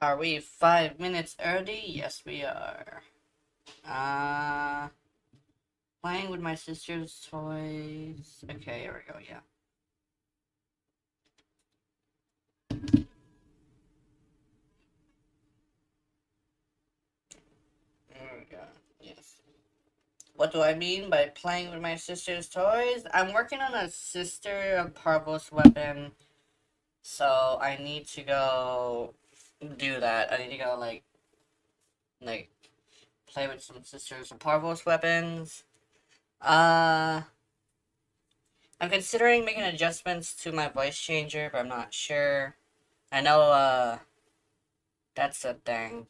Are we 5 minutes early? Yes, we are. Playing with my sister's toys. Okay, here we go, yeah. There we go, yes. What do I mean by playing with my sister's toys? I'm working on a Sister of Parvos weapon, so I need to go do that. I need to go, like play with some Sisters of Parvos weapons. I'm considering making adjustments to my voice changer, but I'm not sure. I know, that's a thing.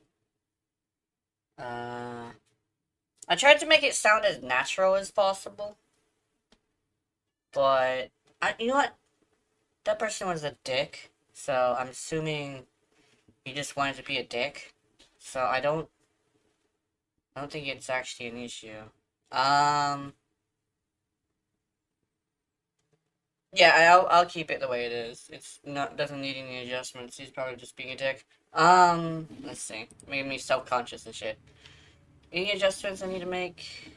I tried to make it sound as natural as possible, but you know what? That person was a dick, so I'm assuming he just wanted to be a dick. So I don't think it's actually an issue. Yeah, I'll keep it the way it is. It's not doesn't need any adjustments. He's probably just being a dick. Let's see. Making me self-conscious and shit. Any adjustments I need to make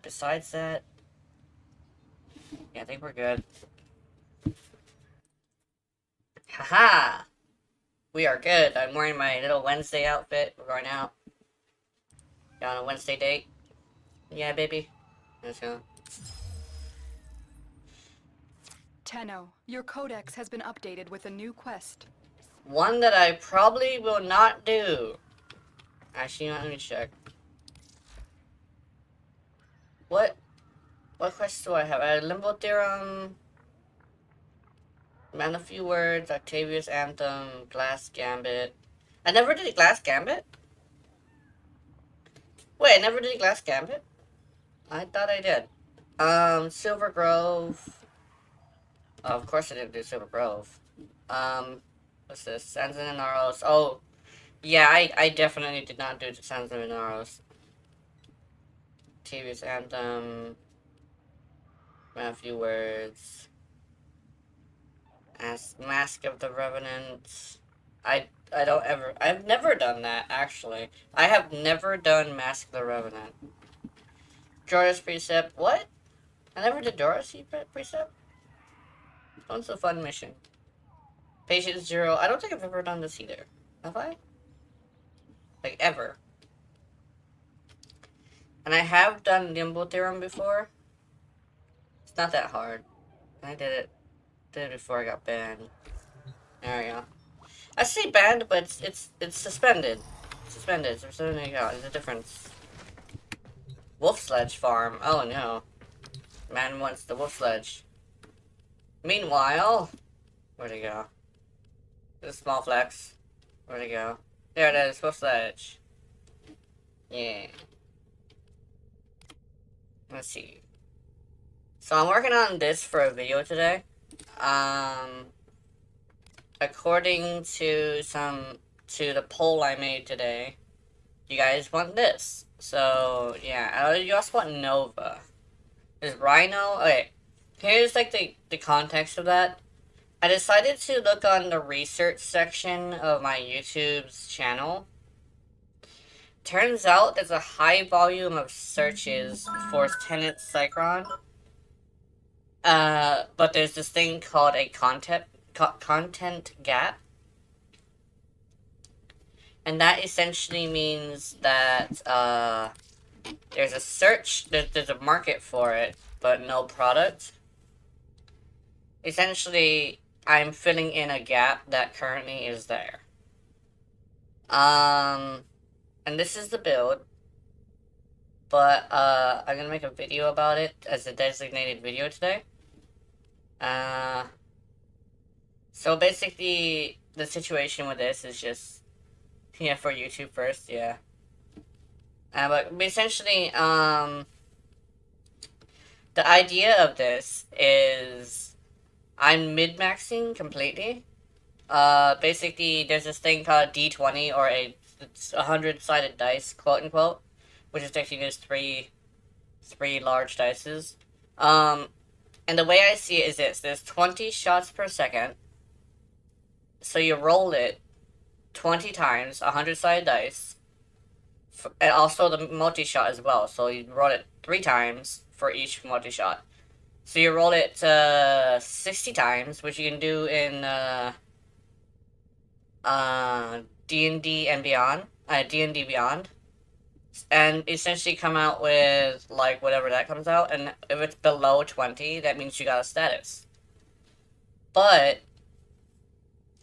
besides that? Yeah, I think we're good. Haha! We are good. I'm wearing my little Wednesday outfit. We're going out. Got on a Wednesday date. Yeah, baby. Let's go. Tenno, your codex has been updated with a new quest. One that I probably will not do. Actually, let me check. What quests do I have? I have Limbo Theorem, Man of Few Words, Octavius Anthem, Glass Gambit. I never did Glass Gambit? Wait, I never did Glass Gambit? I thought I did. Silver Grove. Oh, of course I didn't do Silver Grove. What's this? Sands and Inaros. Oh, yeah, I definitely did not do Sands and Inaros. Octavius Anthem. Man of Few Words. As Mask of the Revenant. I've never done that, actually. I have never done Mask of the Revenant. Doris Precept. What? I never did Doris Precept? One's a fun mission. Patient Zero. I don't think I've ever done this either. Have I? Like, ever. And I have done Limbo Theorem before. It's not that hard. I did it before I got banned. There we go. I say banned, but it's suspended. Suspended. So there you go. There's a difference. Wolf Sledge Farm. Oh no. Man wants the wolf sledge. Meanwhile, where'd it go? There's a small flex. Where'd it go? There it is. Wolf sledge. Yeah. Let's see. So I'm working on this for a video today. According to the poll I made today, you guys want this. So, yeah, you also want Nova. Is Rhino? Okay, here's, like, the context of that. I decided to look on the research section of my YouTube's channel. Turns out there's a high volume of searches for Tenet Cycron. But there's this thing called a content gap. And that essentially means that, there's a search, there's a market for it, but no product. Essentially, I'm filling in a gap that currently is there. And this is the build. But, I'm gonna make a video about it as a designated video today. So basically, the situation with this is just, yeah, for YouTube first, yeah. But essentially, the idea of this is I'm min-maxing completely. Basically, there's this thing called D20, or a 100-sided dice, quote-unquote, which is actually just three large dices. And the way I see it is this. There's 20 shots per second. So you roll it 20 times, 100-sided dice, and also the multi-shot as well. So you roll it 3 times for each multi-shot. So you roll it 60 times, which you can do in D&D and Beyond, D&D Beyond, and essentially come out with like whatever that comes out. And if it's below 20, that means you got a status. But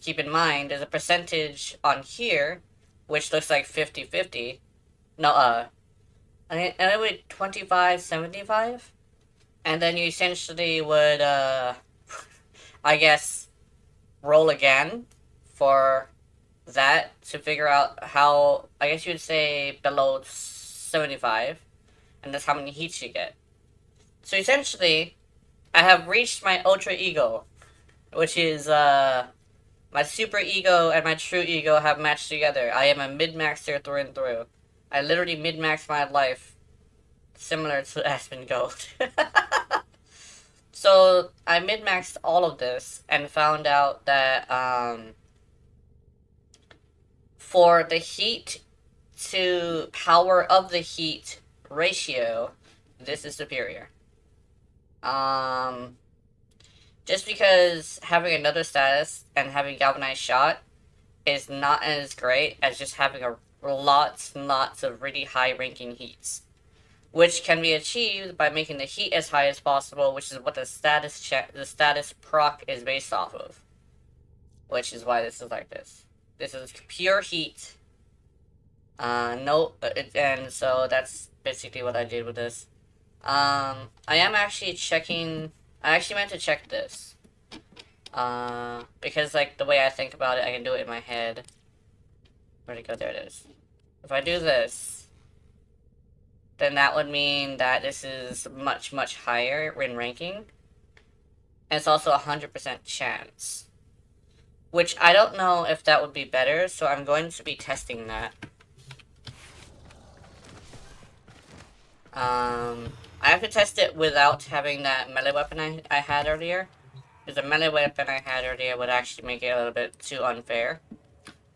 keep in mind, there's a percentage on here, which looks like 50-50. No, I think it would 25-75, and then you essentially would, I guess, roll again for that to figure out how, I guess you would say below 75, and that's how many heats you get. So essentially, I have reached my ultra ego, which is, my super ego and my true ego have matched together. I am a mid-maxer through and through. I literally mid-maxed my life, similar to Aspen Gold. So, I mid-maxed all of this and found out that, for the heat to power of the heat ratio, this is superior. Just because having another status and having galvanized shot is not as great as just having lots and lots of really high ranking heats, which can be achieved by making the heat as high as possible, which is what the status proc is based off of, which is why this is like this. This is pure heat. And so that's basically what I did with this. I am actually checking. I actually meant to check this. Because, like, the way I think about it, I can do it in my head. Where'd it go? There it is. If I do this, then that would mean that this is much, much higher in ranking. And it's also a 100% chance. Which I don't know if that would be better, so I'm going to be testing that. I have to test it without having that melee weapon I had earlier. Because the melee weapon I had earlier would actually make it a little bit too unfair.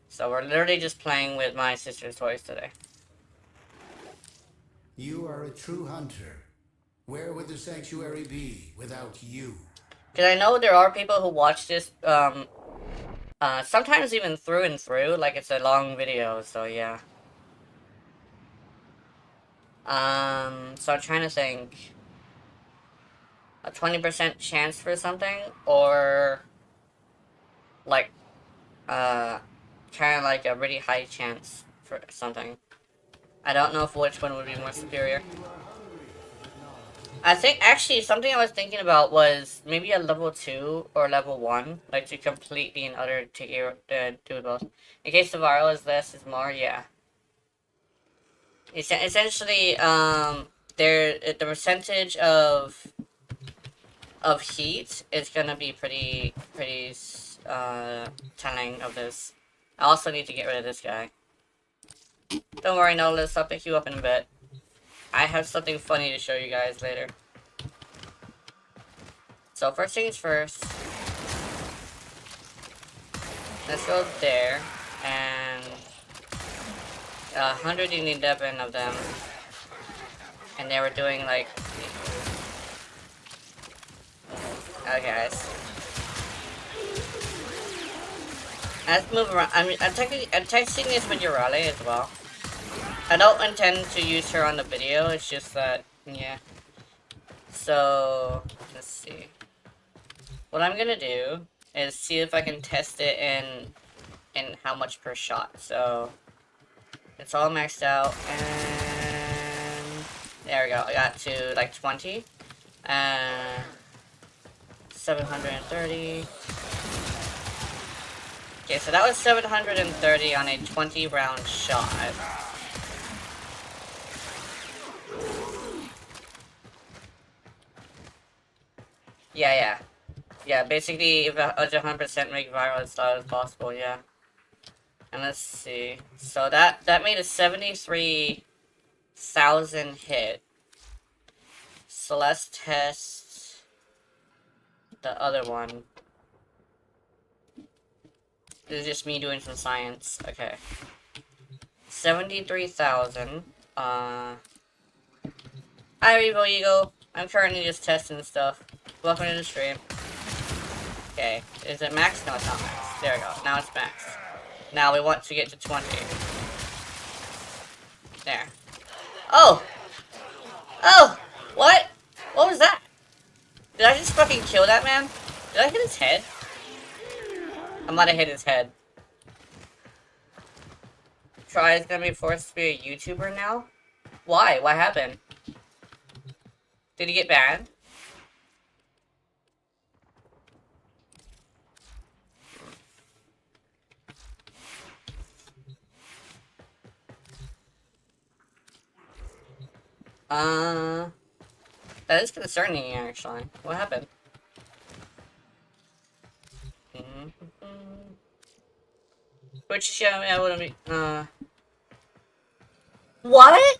So we're literally just playing with my sister's toys today. You are a true hunter. Where would the sanctuary be without you? Because I know there are people who watch this, sometimes even through and through, like it's a long video, so yeah. So I'm trying to think. A 20% chance for something, or like, kind of like a really high chance for something. I don't know which one would be more superior. I think, actually, something I was thinking about was maybe a level 2 or level 1, like to completely and utter do both. In case the viral is less, is more, yeah. Essentially, the percentage of heat is gonna be pretty telling of this. I also need to get rid of this guy. Don't worry, Notice, I'll pick you up in a bit. I have something funny to show you guys later. So first things first. Let's go there, and 111 of them. And they were doing like... Okay, guys. Let's move around. I'm texting this with Urale as well. I don't intend to use her on the video, it's just that, yeah. So, let's see. What I'm gonna do is see if I can test it in how much per shot. So, it's all maxed out, and there we go. I got to like 20. 730. Okay, so that was 730 on a 20 round shot. Yeah, basically, if a 100% make viral as loud as possible, yeah. And let's see. So that made a 73,000 hit. So let's test the other one. This is just me doing some science. Okay. 73,000. Hi, Revo Eagle. I'm currently just testing stuff. Welcome to the stream. Okay. Is it max? No, it's not max. There we go. Now it's max. Now we want to get to 20. There. Oh! Oh! What? What was that? Did I just fucking kill that man? Did I hit his head? I might have hit his head. Try is gonna be forced to be a YouTuber now? Why? What happened? Did he get banned? That is concerning, actually. What happened? Which, yeah, I wouldn't be, What?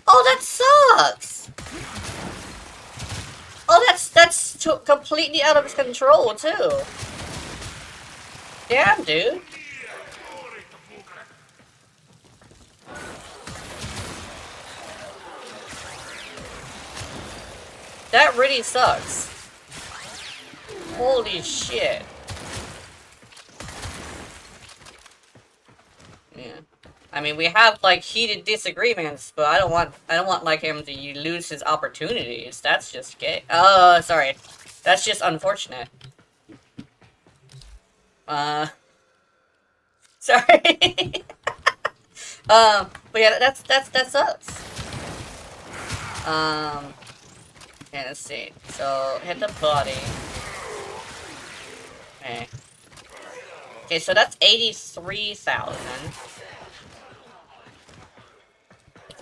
Oh, that sucks! Oh, that's completely out of control, too. Damn, dude. That really sucks. Holy shit. Yeah. I mean, we have like heated disagreements, but I don't want like him to lose his opportunities. That's just gay. Sorry. That's just unfortunate. Sorry. But yeah, that sucks. Okay, let's see. So, hit the body. Okay. Okay, so that's 83,000.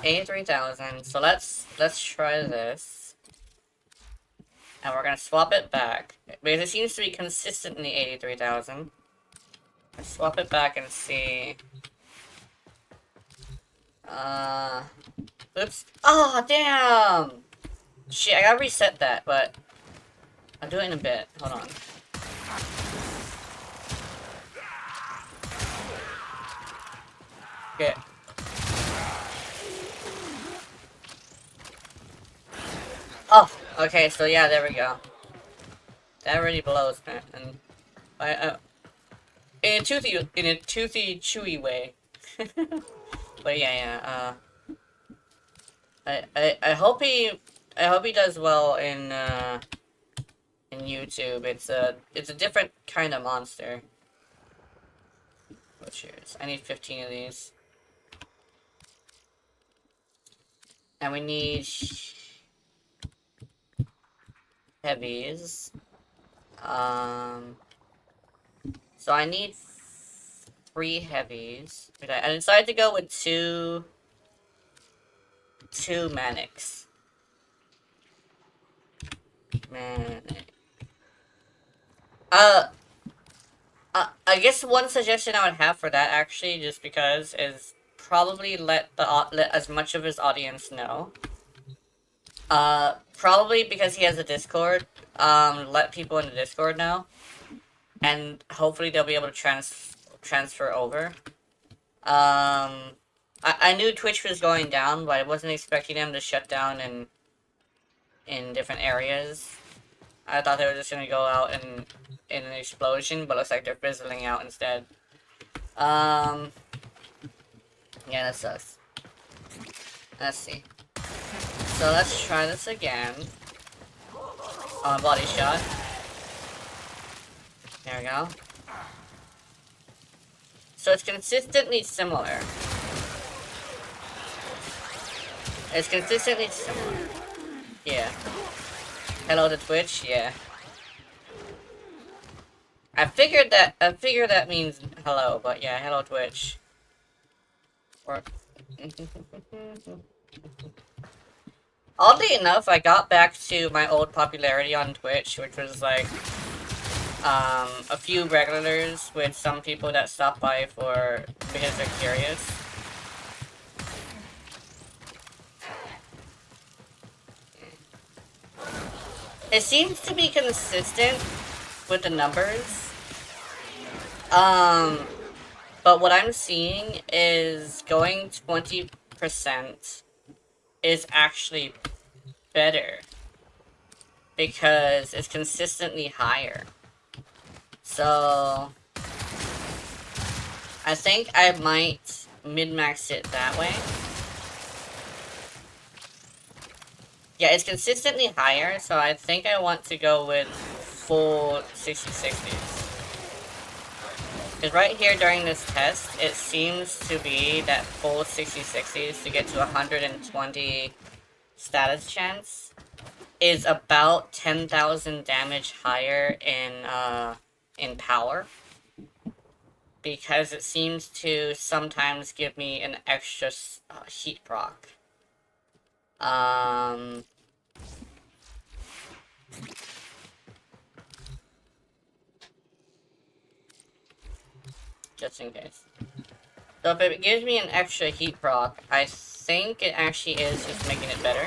83,000. So let's try this. And we're gonna swap it back. Because it seems to be consistently 83,000. Let's swap it back and see. Oops. Oh, damn! Shit, I gotta reset that, but I'll do it in a bit. Hold on. Okay. Oh, okay, so yeah, there we go. That really blows, man. And in a toothy, chewy way. But yeah. I hope he does well in YouTube. It's a different kind of monster. Oh, cheers. I need 15 of these. And we need heavies. So I need 3 heavies. I decided to go with two manics. I guess one suggestion I would have for that, actually, just because, is probably let as much of his audience know. Probably because he has a Discord, let people in the Discord know. And hopefully they'll be able to transfer over. I knew Twitch was going down, but I wasn't expecting them to shut down in different areas. I thought they were just gonna go out in an explosion, but looks like they're fizzling out instead. Yeah, that sucks. Let's see. So let's try this again. On a body shot. There we go. So it's consistently similar. It's consistently similar. Yeah. Hello to Twitch, yeah. I figured that means hello, but yeah, hello Twitch. Or oddly enough, I got back to my old popularity on Twitch, which was like a few regulars with some people that stop by because they're curious. It seems to be consistent with the numbers. But what I'm seeing is going 20% is actually better because it's consistently higher. So I think I might min-max it that way. Yeah, it's consistently higher, so I think I want to go with full 60/60s. Because right here during this test, it seems to be that full 60/60s to get to 120 status chance is about 10,000 damage higher in power. Because it seems to sometimes give me an extra heat proc. Just in case. So if it gives me an extra heat proc, I think it actually is just making it better.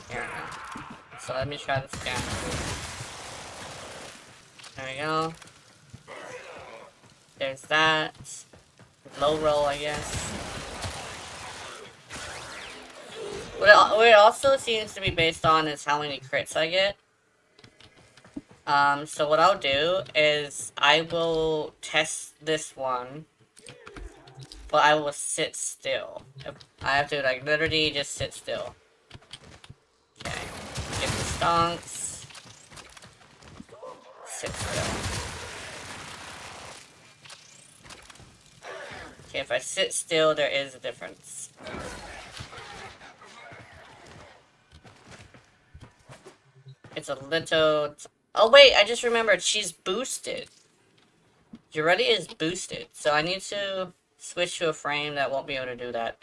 Here we go. So let me try this again. There we go. There's that. Low roll, I guess. What it also seems to be based on is how many crits I get. So what I'll do is I will test this one, but I will sit still. I have to, like, literally just sit still. Okay. Get the stonks. Sit still. Okay, if I sit still, there is a difference. It's a little... Oh wait, I just remembered, she's boosted. Your ready is boosted, so I need to switch to a frame that won't be able to do that.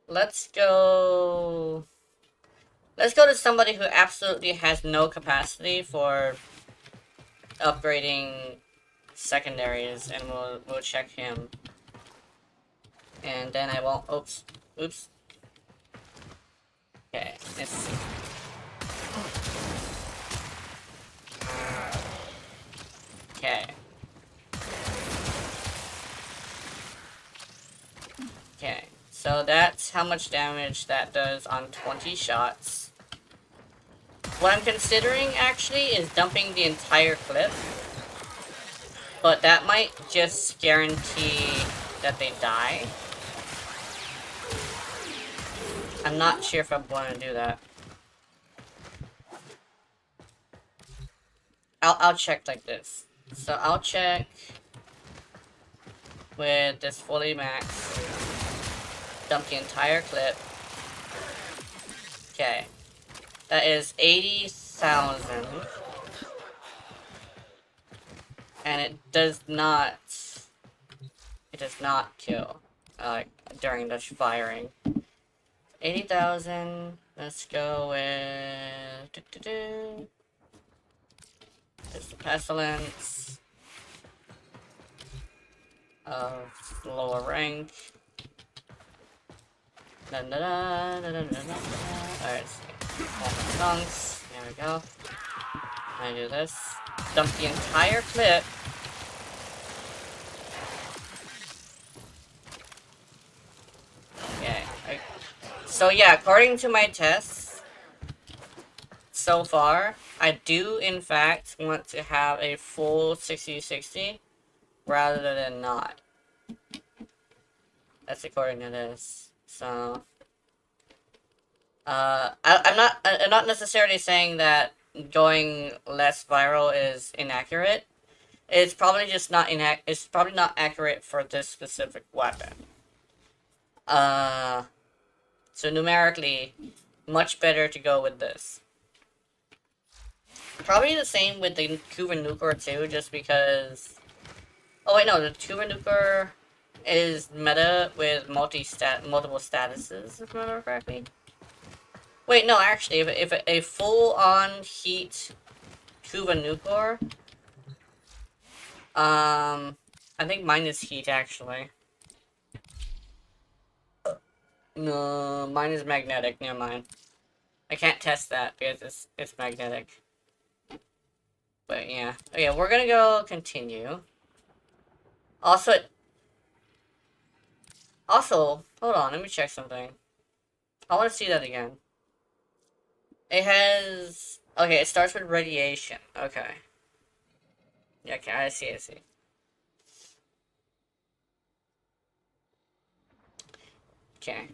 Let's go... Let's go to somebody who absolutely has no capacity for upgrading secondaries, and we'll check him. And then I won't... Oops. Oops. Okay, let's see. Okay. Okay, so that's how much damage that does on 20 shots. What I'm considering, actually, is dumping the entire clip. But that might just guarantee that they die. I'm not sure if I'm going to do that. I'll check like this. So I'll check with this fully max. Dump the entire clip. Okay. That is 80,000. And it does not kill, during the firing. 80,000, let's go with... There's the pestilence of lower rank. Alright, let's see. Skunks. There we go. I do this. Dump the entire clip. Okay. So yeah, according to my tests so far, I do in fact want to have a full 60/60 rather than not. That's according to this. So I'm not necessarily saying that going less viral is inaccurate. It's probably just not it's probably not accurate for this specific weapon. So numerically, much better to go with this. Probably the same with the Cuban Nucor too, just because... Oh wait, no, the Cuban Nucor is meta with multiple statuses, if I remember correctly. Wait, no, actually, if a full-on heat Cuban Nucor, I think mine is heat, actually. No, mine is magnetic, never mind. I can't test that because it's magnetic. But But yeah. Okay, we're gonna go continue. Also, hold on, let me check something. I want to see that again. It has... Okay, it starts with radiation. Okay. Yeah, okay, I see. Okay.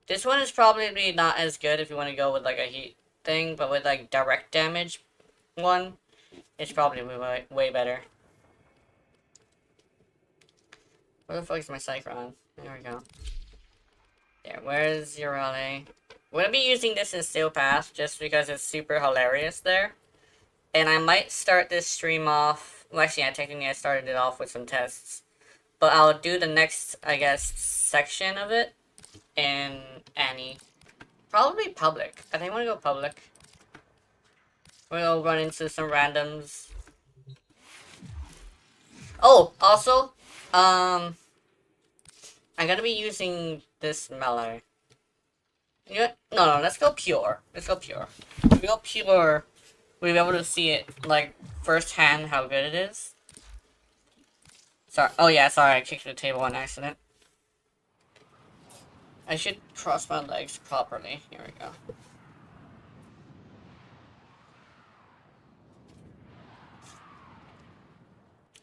This one is probably not as good if you want to go with, like, a heat thing, but with, like, direct damage one, it's probably way better. Where the fuck is my Cyclone? There we go. There, where's your LA? We're gonna be using this in Steel Path just because it's super hilarious there. And I might start this stream off... Well, actually, yeah, technically I started it off with some tests. But I'll do the next, I guess, section of it in Annie. Probably public. I think I want to go public. We'll run into some randoms. Oh, also, I'm gonna be using this melee. You know what? No, let's go pure. If we go pure, we'll be able to see it, like, firsthand how good it is. Sorry. Oh yeah, sorry, I kicked the table on accident. I should cross my legs properly. Here we go.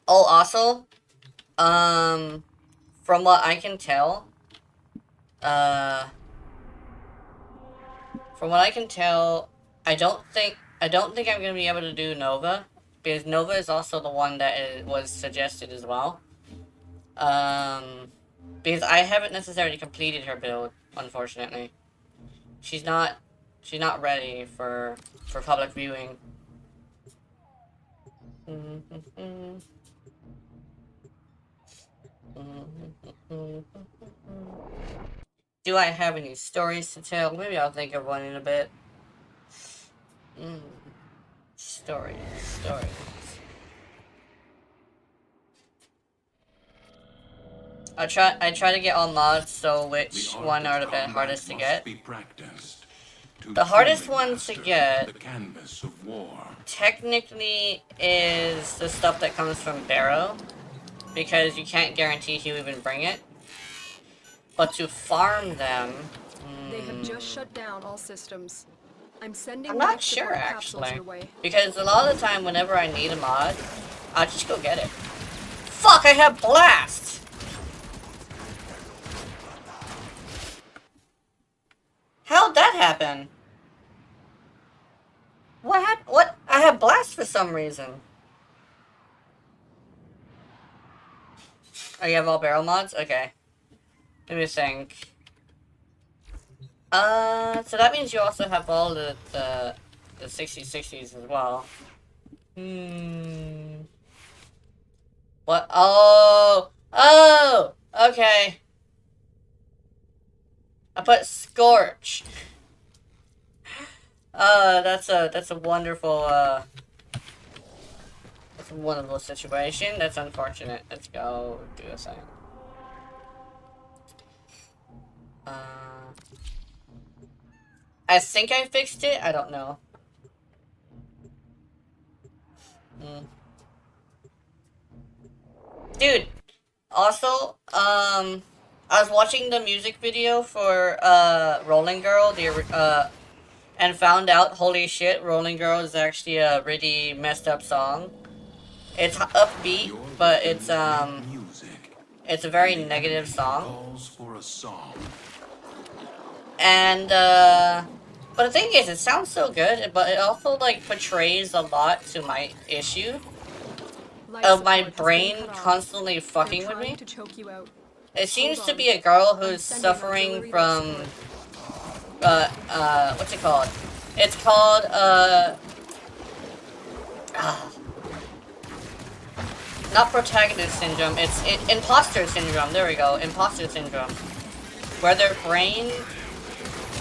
Oh, also, from what I can tell, I don't think I'm gonna be able to do Nova, because Nova is also the one that was suggested as well. Because I haven't necessarily completed her build, unfortunately. She's not ready for public viewing. Do I have any stories to tell? Maybe I'll think of one in a bit. Stories. I try to get all mods, so which one are the hardest to get? The hardest ones to get, technically, is the stuff that comes from Barrow, because you can't guarantee he'll even bring it. But to farm them... They have just shut down all systems. I'm not sure, actually. Because a lot of the time, whenever I need a mod, I'll just go get it. Fuck, I have Blast! How'd that happen? What? I have Blast for some reason. Oh, you have all barrel mods? Okay. Let me think. So that means you also have all the 6060s as well. What? Oh! Okay. I put Scorch. That's a wonderful, that's a wonderful situation. That's unfortunate. Let's go do a thing. I think I fixed it. I don't know. Dude, also, I was watching the music video for, Rolling Girl, and found out, holy shit, Rolling Girl is actually a really messed up song. It's upbeat, but it's a very negative song. And, but the thing is, it sounds so good, but it also, like, portrays a lot to my issue of my brain constantly fucking with me. It seems to be a girl who's suffering from, what's it called? It's called, not protagonist syndrome, it's imposter syndrome, there we go, imposter syndrome. Where their brain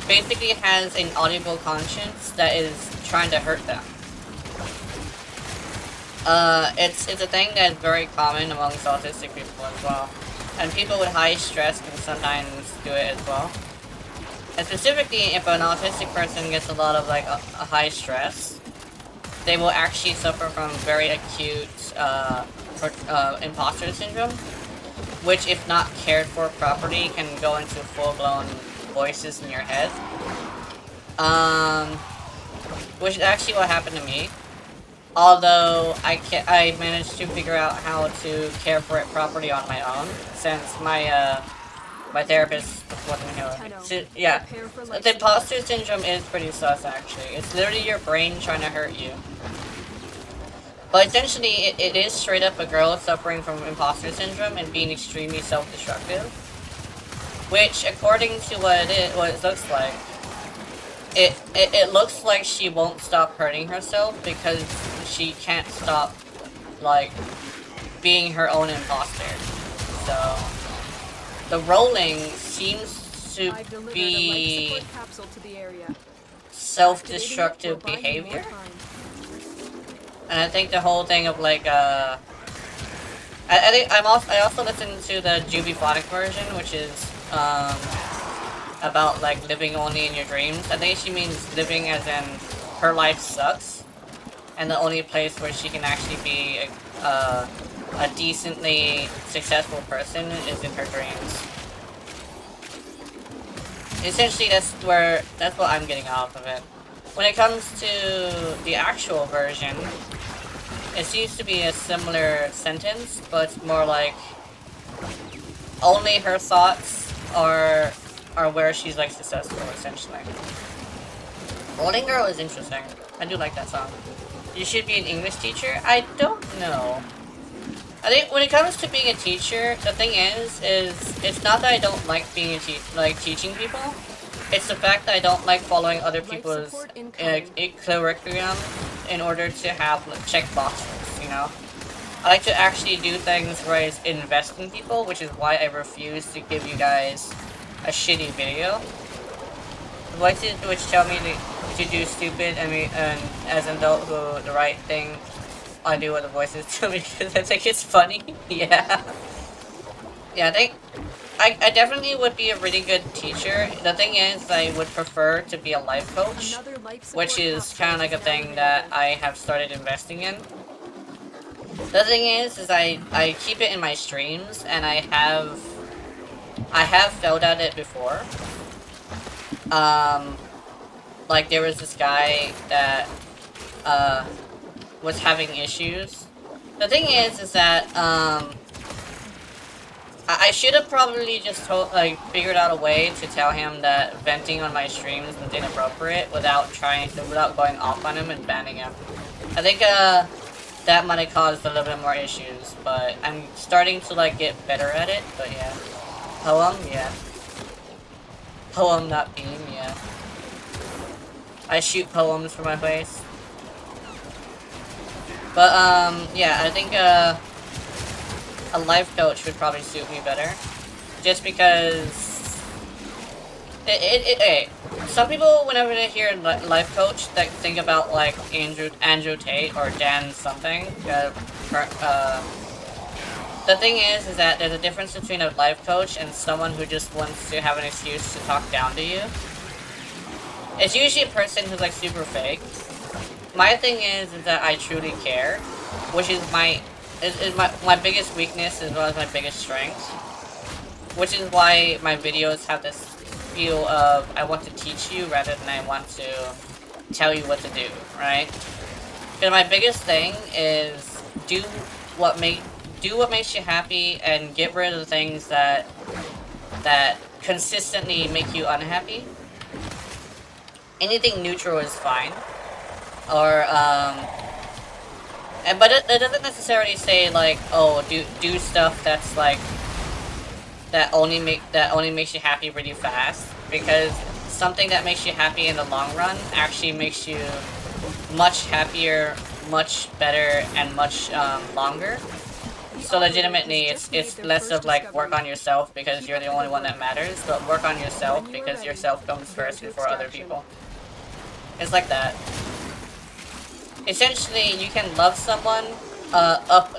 basically has an audible conscience that is trying to hurt them. It's a thing that's very common amongst autistic people as well. And people with high stress can sometimes do it as well. And specifically, if an autistic person gets a lot of, like, a high stress, they will actually suffer from very acute imposter syndrome, which, if not cared for properly, can go into full-blown voices in your head. Which is actually what happened to me. Although I managed to figure out how to care for it properly on my own, since my my therapist wasn't here. So, yeah, the imposter syndrome is pretty sus actually. It's literally your brain trying to hurt you. But essentially, it is straight up a girl suffering from imposter syndrome and being extremely self-destructive. Which, according to what it looks like, it looks like she won't stop hurting herself because she can't stop, like, being her own imposter. So, the rolling seems to be self-destructive behavior. And I think the whole thing of, like, I also listened to the Jubiphonic version, which is, about, like, living only in your dreams. I think she means living as in her life sucks, and the only place where she can actually be a decently successful person is in her dreams. Essentially, that's what I'm getting off of it. When it comes to the actual version, it seems to be a similar sentence, but more like only her thoughts are where she's, like, successful, essentially. Rolling Girl is interesting. I do like that song. You should be an English teacher? I don't know. I think when it comes to being a teacher, the thing is it's not that I don't like being teaching people. It's the fact that I don't like following other people's curriculum in order to have check boxes, you know? I like to actually do things where I invest in people, which is why I refuse to give you guys a shitty video. The voices which tell me to do stupid, and as an adult who the right thing, I do what the voices tell me because I think it's funny. Yeah. Yeah, I think I definitely would be a really good teacher. The thing is, I would prefer to be a life coach, which is kind of like a thing that I have started investing in. The thing is I keep it in my streams, and I have failed at it before. Like, there was this guy that was having issues. The thing is that I should have probably just figured out a way to tell him that venting on my streams was inappropriate without going off on him and banning him. I think that might have caused a little bit more issues, but I'm starting to, like, get better at it. But yeah, poem, yeah. Poem, not beam, yeah. I shoot poems for my face. But yeah, I think a life coach would probably suit me better, just because some people, whenever they hear life coach, that think about, like, Andrew Tate or Dan something. The thing is that there's a difference between a life coach and someone who just wants to have an excuse to talk down to you. It's usually a person who's, like, super fake. My thing is that I truly care, which is my biggest weakness as well as my biggest strength. Which is why my videos have this feel of I want to teach you rather than I want to tell you what to do, right? Because my biggest thing is do what makes you happy and get rid of the things that consistently make you unhappy. Anything neutral is fine. Or but it doesn't necessarily say, like, oh, do stuff that's, like, that only makes you happy really fast, because something that makes you happy in the long run actually makes you much happier, much better, and much longer. So legitimately, it's less of, like, work on yourself because you're the only one that matters, but work on yourself because yourself comes first before other people. It's like that. Essentially, you can love someone up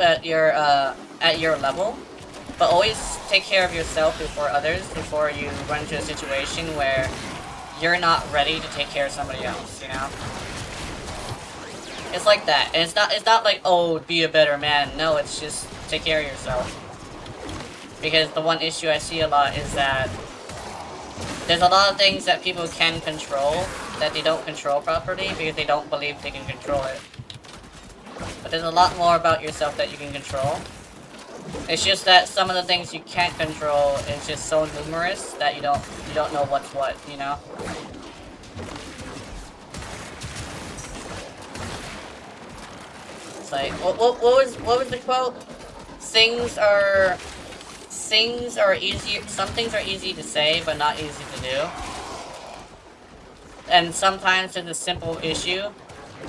at your level, but always take care of yourself before others, before you run into a situation where you're not ready to take care of somebody else, you know? It's like that, and it's not like, oh, be a better man. No, it's just take care of yourself. Because the one issue I see a lot is that there's a lot of things that people can control that they don't control properly because they don't believe they can control it. But there's a lot more about yourself that you can control. It's just that some of the things you can't control is just so numerous that you don't know what's what, you know? It's like, what was the quote? Things are easy. Some things are easy to say, but not easy to do. And sometimes there's a simple issue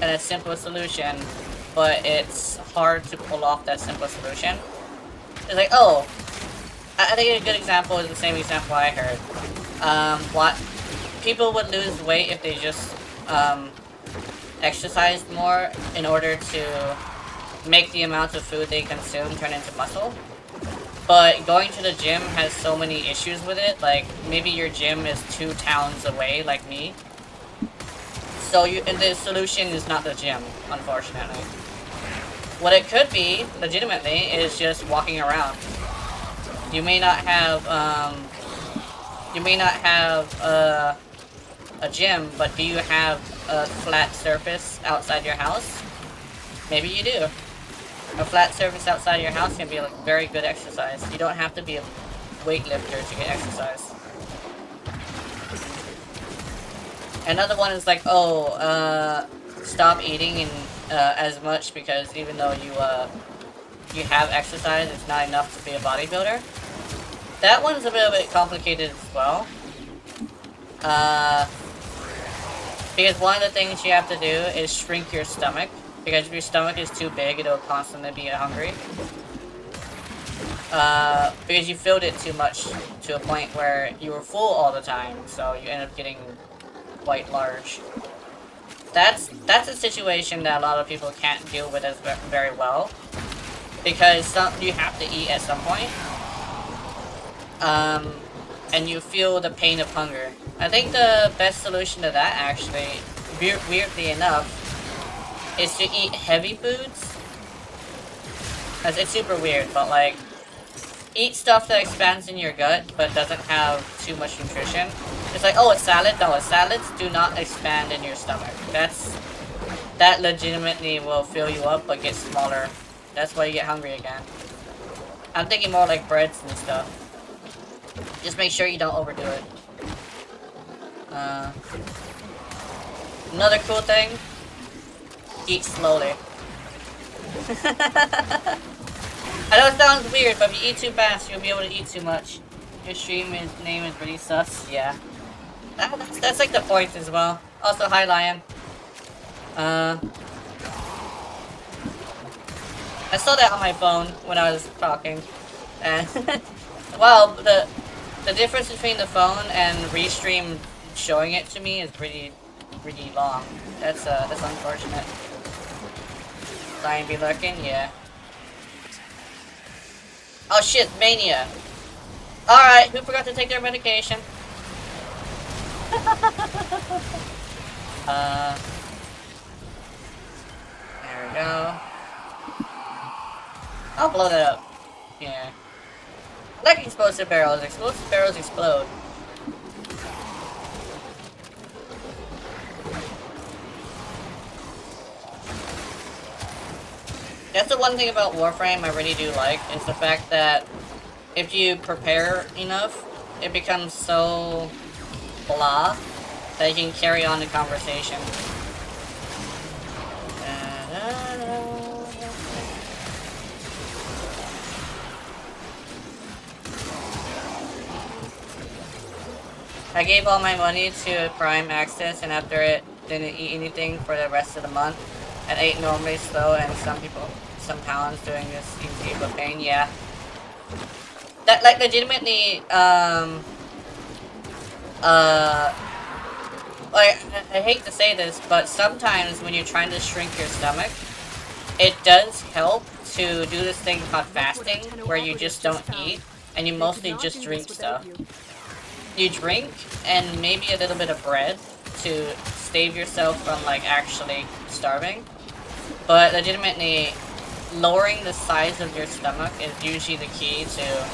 and a simple solution, but it's hard to pull off that simple solution. It's like, oh, I think a good example is the same example I heard. What people would lose weight if they just exercised more in order to make the amount of food they consume turn into muscle. But going to the gym has so many issues with it. Like, maybe your gym is 2 towns away, like me. So and the solution is not the gym, unfortunately. What it could be, legitimately, is just walking around. You may not have a gym, but do you have a flat surface outside your house? Maybe you do. A flat surface outside your house can be a very good exercise. You don't have to be a weightlifter to get exercise. Another one is like, oh, stop eating as much because even though you have exercise, it's not enough to be a bodybuilder. That one's a little bit complicated as well. Because one of the things you have to do is shrink your stomach. Because if your stomach is too big, it'll constantly be hungry. Because you filled it too much to a point where you were full all the time, so you end up getting quite large. That's a situation that a lot of people can't deal with as very well. Because you have to eat at some point. And you feel the pain of hunger. I think the best solution to that, actually, weirdly enough, is to eat heavy foods. It's super weird, but like, eat stuff that expands in your gut, but doesn't have too much nutrition. It's like, oh, a salad? No, salads do not expand in your stomach. That legitimately will fill you up, but get smaller. That's why you get hungry again. I'm thinking more like breads and stuff. Just make sure you don't overdo it. Another cool thing, eat slowly. I know it sounds weird, but if you eat too fast, you'll be able to eat too much. Your name is really sus, yeah. That's like the point as well. Also, hi Lion. I saw that on my phone when I was talking. And wow, the difference between the phone and Restream showing it to me is pretty long. That's unfortunate. Lion be lurking, yeah. Oh shit, Mania. Alright, who forgot to take their medication? There we go. I'll blow that up. Yeah. I like explosive barrels. Explosive barrels explode. That's the one thing about Warframe I really do like, is the fact that if you prepare enough, it becomes so blah that you can carry on the conversation. I gave all my money to Prime Access, and after it, didn't eat anything for the rest of the month. And ate normally slow, and some talents doing this easy but pain, yeah. That, like, legitimately, like, I hate to say this, but sometimes when you're trying to shrink your stomach, it does help to do this thing called fasting, where you just don't eat, and you mostly just drink stuff. You drink, and maybe a little bit of bread to save yourself from, like, actually starving. But legitimately, lowering the size of your stomach is usually the key to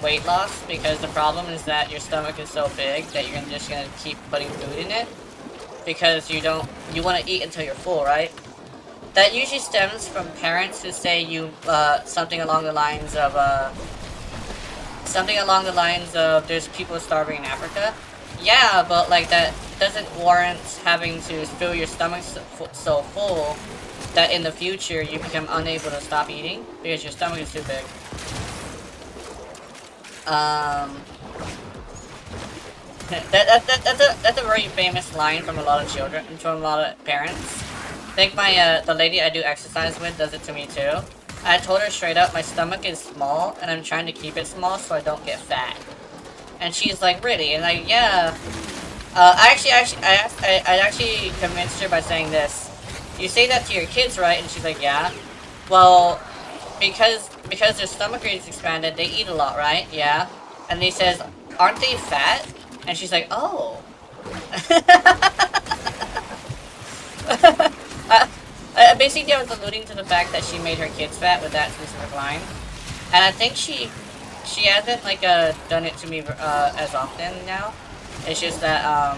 weight loss, because the problem is that your stomach is so big that you're just gonna keep putting food in it because you want to eat until you're full, right? That usually stems from parents who say something along the lines of there's people starving in Africa. Yeah, but like that doesn't warrant having to fill your stomach so full that in the future you become unable to stop eating because your stomach is too big. That's a very famous line from a lot of children, from a lot of parents. I think the lady I do exercise with does it to me too. I told her straight up, my stomach is small, and I'm trying to keep it small so I don't get fat. And she's like, really? And like, yeah. I actually convinced her by saying this. You say that to your kids, right? And she's like, yeah. Well, because their stomach is expanded, they eat a lot, right? Yeah. And he says, aren't they fat? And she's like, oh. Basically, I was alluding to the fact that she made her kids fat with that specific line. And I think she hasn't, like, done it to me, as often now. It's just that,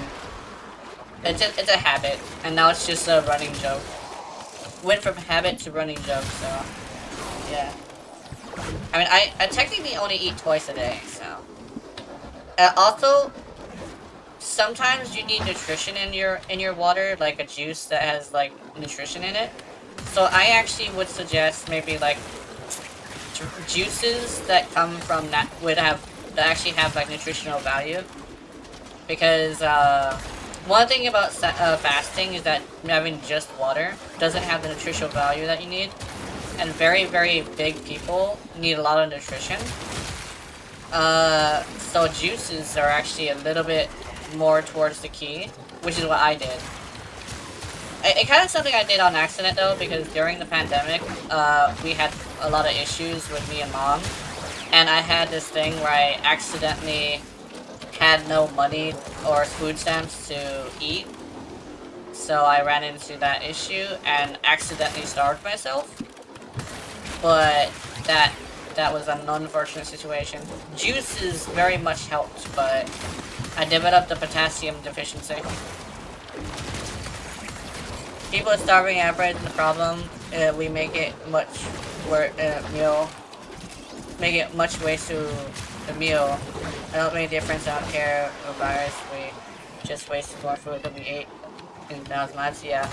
it's a habit. And now it's just a running joke. Went from habit to running joke, so, yeah. I mean, I technically only eat twice a day, so. Also, sometimes you need nutrition in your water, like a juice that has, like, nutrition in it. So I actually would suggest maybe, like, juices that come from that actually have, like, nutritional value. Because, one thing about fasting is that having just water doesn't have the nutritional value that you need. And very, very big people need a lot of nutrition. So juices are actually a little bit more towards the key, which is what I did. It kind of something I did on accident though, because during the pandemic, we had a lot of issues with me and Mom. And I had this thing where I accidentally had no money or food stamps to eat. So I ran into that issue and accidentally starved myself. But that was an unfortunate situation. Juices very much helped, but I developed a potassium deficiency. People starving average, the problem, we make it much make it much waste to the meal. I don't make a difference, I don't care what virus, we just wasted more food than we ate in 1,000 lives, yeah.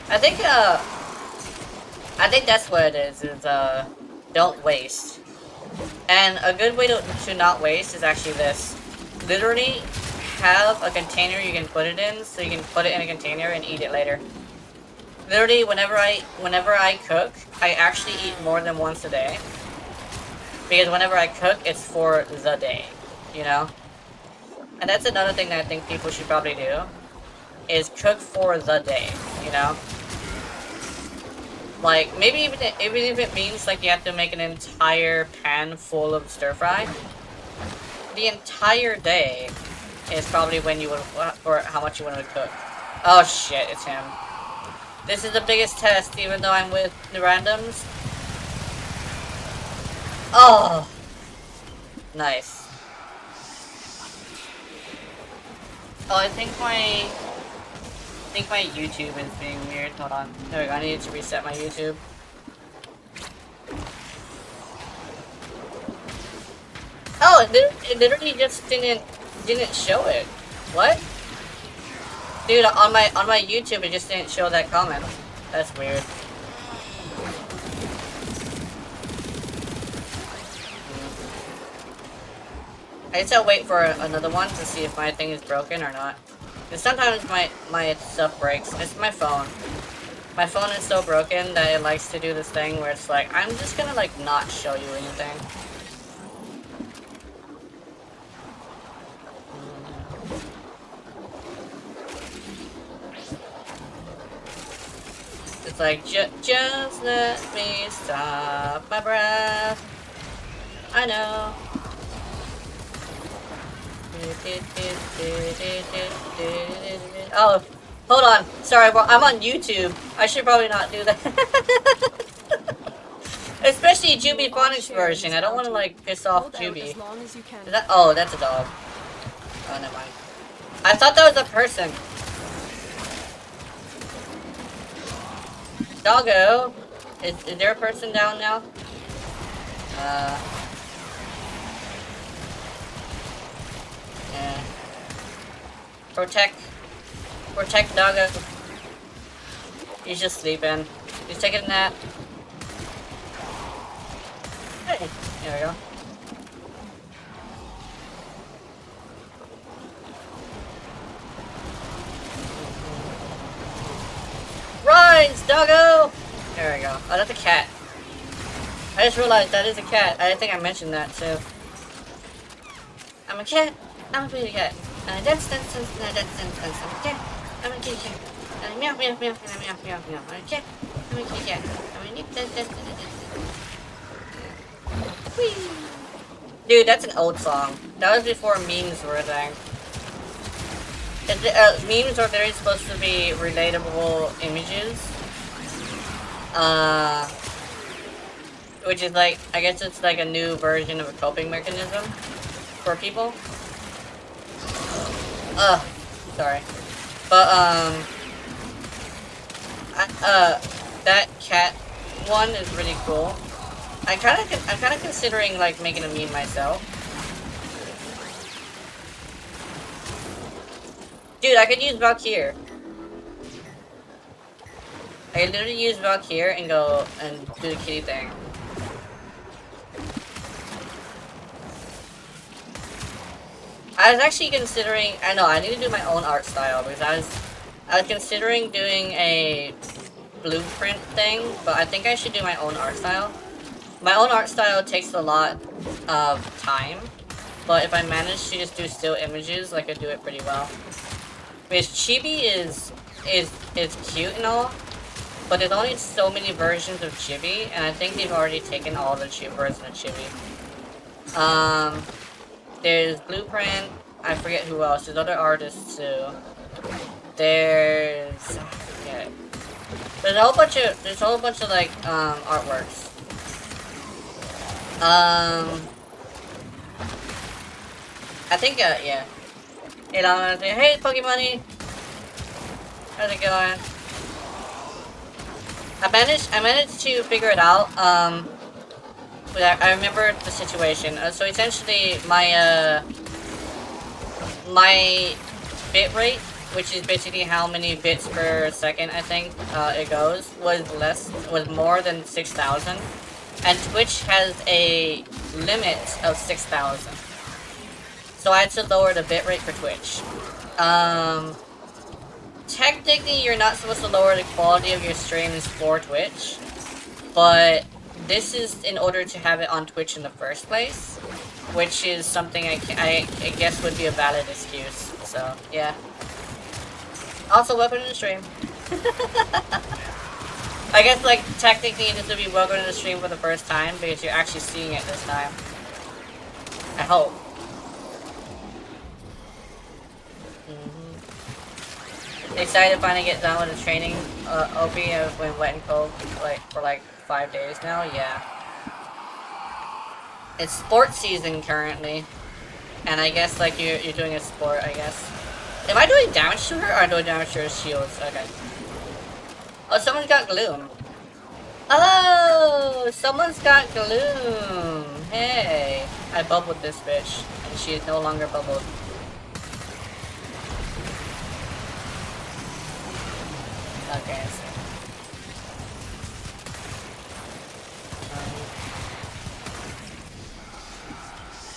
I think that's what it is don't waste. And a good way to not waste is actually this. Literally have a container you can put it in, so you can put it in a container and eat it later. Literally, whenever I cook, I actually eat more than once a day. Because whenever I cook, it's for the day, you know? And that's another thing that I think people should probably do, is cook for the day, you know? Like, maybe even if it means, like, you have to make an entire pan full of stir-fry, the entire day is probably when you would, or how much you want to cook. Oh shit, it's him. This is the biggest test, even though I'm with the randoms. Oh! Nice. Oh, I think my YouTube is being weird. Hold on. There we go. I need to reset my YouTube. Oh, it literally just didn't show it. What? Dude, on my YouTube, it just didn't show that comment. That's weird. I just gotta wait for another one to see if my thing is broken or not. Because sometimes my stuff breaks. It's my phone. My phone is so broken that it likes to do this thing where it's like, I'm just gonna like not show you anything. It's like, just let me stop my breath. I know. Oh, Hold on. Sorry, well, I'm on YouTube. I should probably not do that. Especially Juby Phonics version. I don't want to like piss off Juby. As long as you can. Is that? Oh, that's a dog. Oh, never mind. I thought that was a person. Doggo. Is there a person down now? Yeah. Protect Doggo. He's just sleeping. He's taking a nap. Hey, there we go. Rise, Doggo! There we go. Oh, that's a cat. I just realized that is a cat. I think I mentioned that too. I'm a cat. I'm a pretty cat. And I dance, dance, dance, and I dance, dance, dance. I'm a cat. I'm a kitty cat. And I meow, meow, meow, and I meow, meow, meow. I'm a cat. I'm a kitty cat. I'm a nip, dance, dance, dance, dance. Whee! Dude, that's an old song. That was before memes were a thing. Memes are very supposed to be relatable images. Which is like, I guess it's like a new version of a coping mechanism for people. Sorry. But, that cat one is really cool. I'm kind of considering like making a meme myself. Dude, I could use Valkyr. I could literally use Valkyr and go and do the kitty thing. I was actually considering. I know I need to do my own art style because I was considering doing a blueprint thing, but I think I should do my own art style. My own art style takes a lot of time, but if I manage to just do still images, I could do it pretty well. Because Chibi is cute and all, but there's only so many versions of Chibi, and I think they've already taken all the versions of Chibi. There's Blueprint. I forget who else. There's other artists too. There's yeah. There's a whole bunch of like artworks. I think yeah. And I'm gonna say, hey Pokemoney, how's it going? I managed to figure it out. But I remember the situation. So essentially, my bit rate, which is basically how many bits per second I think it goes, was more than 6,000, and Twitch has a limit of 6,000. So I had to lower the bit rate for Twitch. Technically, you're not supposed to lower the quality of your streams for Twitch, but this is in order to have it on Twitch in the first place, which is something I guess would be a valid excuse. So yeah. Also, welcome to the stream. I guess like technically this would be welcome to the stream for the first time because you're actually seeing it this time. I hope. Excited to finally get done with the training. OP has been wet and cold for like 5 days now. Yeah. It's sports season currently, and I guess like you're doing a sport. I guess. Am I doing damage to her or am I doing damage to her shields? Okay. Oh, someone's got gloom. Oh, someone's got gloom. Hey, I bubbled this bitch, and she is no longer bubbled. Okay, I see.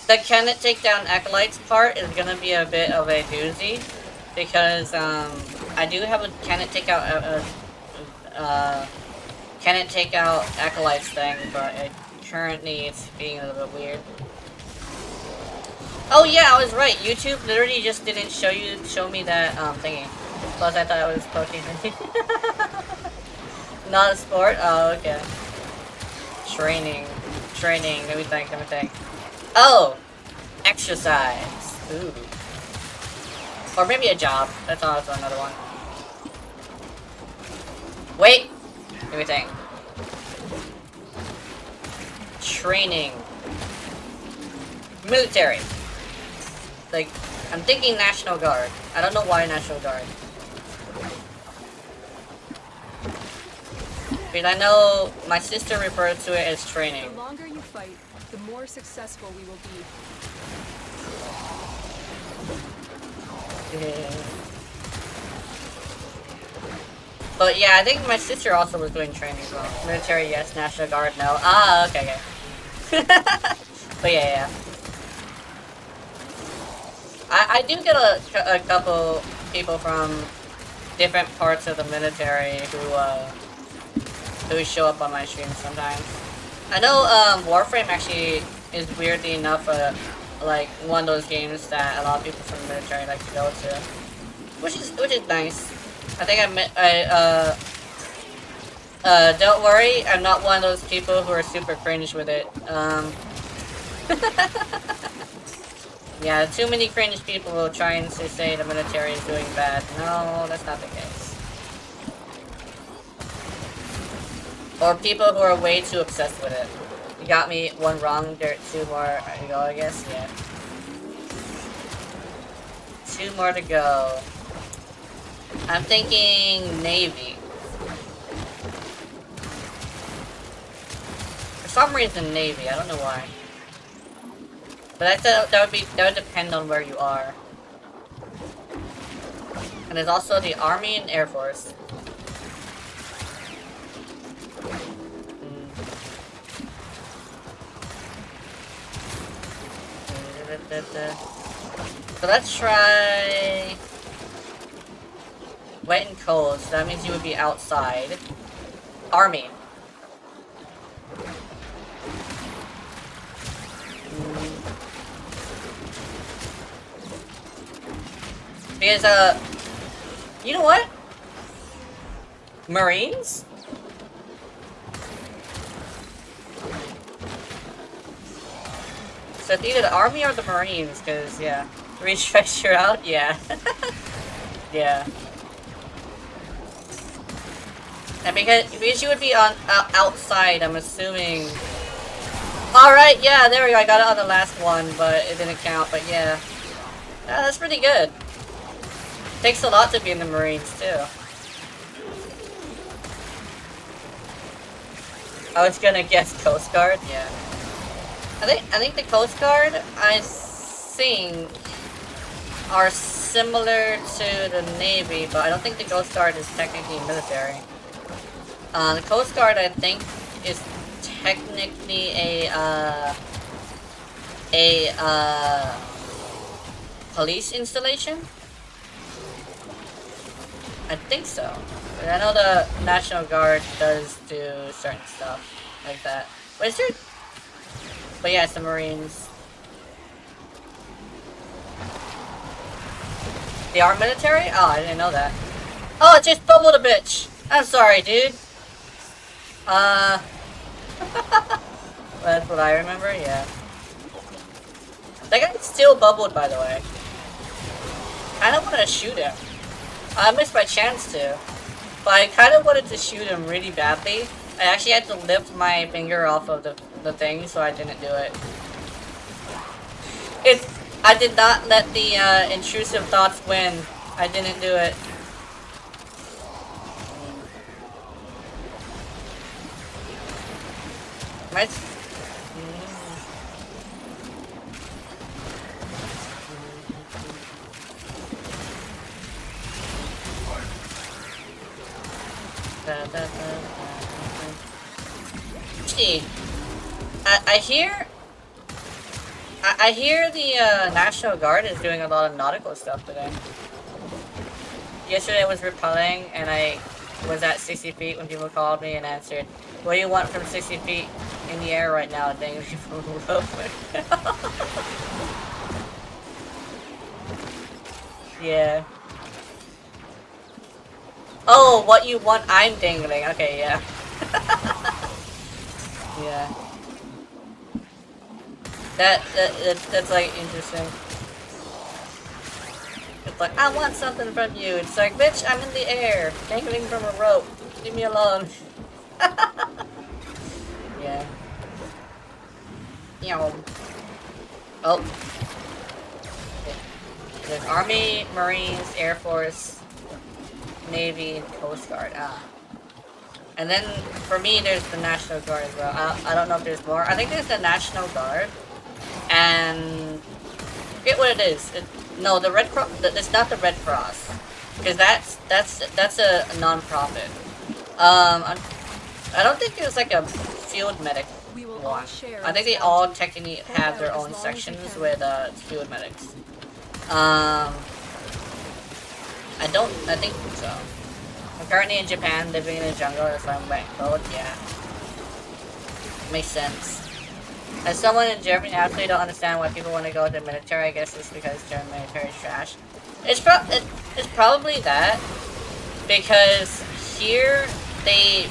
The can it take down acolytes part is gonna be a bit of a doozy because I do have a can it take out acolytes thing, but currently it's being a little bit weird. Oh yeah, I was right. YouTube literally just didn't show me that thingy. Plus, I thought it was Pokemon. Not a sport? Oh, okay. Training. Let me think. Oh! Exercise. Ooh. Or maybe a job. That's also another one. Wait! Let me think. Training. Military. Like, I'm thinking National Guard. I don't know why National Guard. Because I know my sister referred to it as training. The longer you fight, the more successful we will be. Yeah. But yeah, I think my sister also was doing training as well. Military, yes. National Guard, no. Ah, okay, okay. But yeah, yeah. I do get a couple people from different parts of the military who show up on my streams sometimes. I know Warframe actually is weirdly enough like one of those games that a lot of people from the military like to go to, which is nice. I think don't worry, I'm not one of those people who are super cringe with it. Yeah, too many cringe people will try and say the military is doing bad. No, that's not the case. Or people who are way too obsessed with it. You got me one wrong, there are two more to go, I guess, yeah. 2 more to go. I'm thinking Navy. For some reason Navy, I don't know why. But that would depend on where you are. And there's also the Army and Air Force. So let's try wet and cold, so that means you would be outside. Army. Because, you know what? Marines? So it's either the Army or the Marines, because, yeah. Restructure out? Yeah. Yeah. And because you would be on outside, I'm assuming... Alright, yeah, there we go. I got it on the last one, but it didn't count, but yeah. That's pretty good. Takes a lot to be in the Marines, too. I was gonna guess Coast Guard, yeah. I think the Coast Guard, I think, are similar to the Navy, but I don't think the Coast Guard is technically military. The Coast Guard, I think, is technically a police installation? I think so. But I know the National Guard does do certain stuff like that. But is there... But yeah, it's the Marines. They are military? Oh, I didn't know that. Oh, it just bubbled a bitch! I'm sorry, dude. That's what I remember, yeah. That guy still bubbled, by the way. I don't want to shoot him. I missed my chance to. But I kind of wanted to shoot him really badly. I actually had to lift my finger off of the thing, so I didn't do it. I did not let the intrusive thoughts win. I didn't do it. My... Gee, I hear the National Guard is doing a lot of nautical stuff today. Yesterday was repelling, and I was at 60 feet when people called me and answered, "What do you want from 60 feet in the air right now?" Dang, from real quick. Yeah. Oh, what you want? I'm dangling. Okay, yeah. Yeah. That's like interesting. It's like, I want something from you. It's like, bitch, I'm in the air, dangling from a rope. Leave me alone. Yeah. Oh. There's Army, Marines, Air Force, Navy, and Coast Guard. And then, for me, there's the National Guard as well. I don't know if there's more. I think there's the National Guard. And... I forget what it is. No, the Red Cross... It's not the Red Cross. Because that's a non-profit. I don't think there's like a field medic one. I think they all technically have their own sections with field medics. I think so. I'm currently in Japan, living in the jungle, that's why I'm wet cold, yeah. Makes sense. As someone in Germany, I absolutely don't understand why people want to go to the military. I guess it's because German military is trash. It's probably that, because here they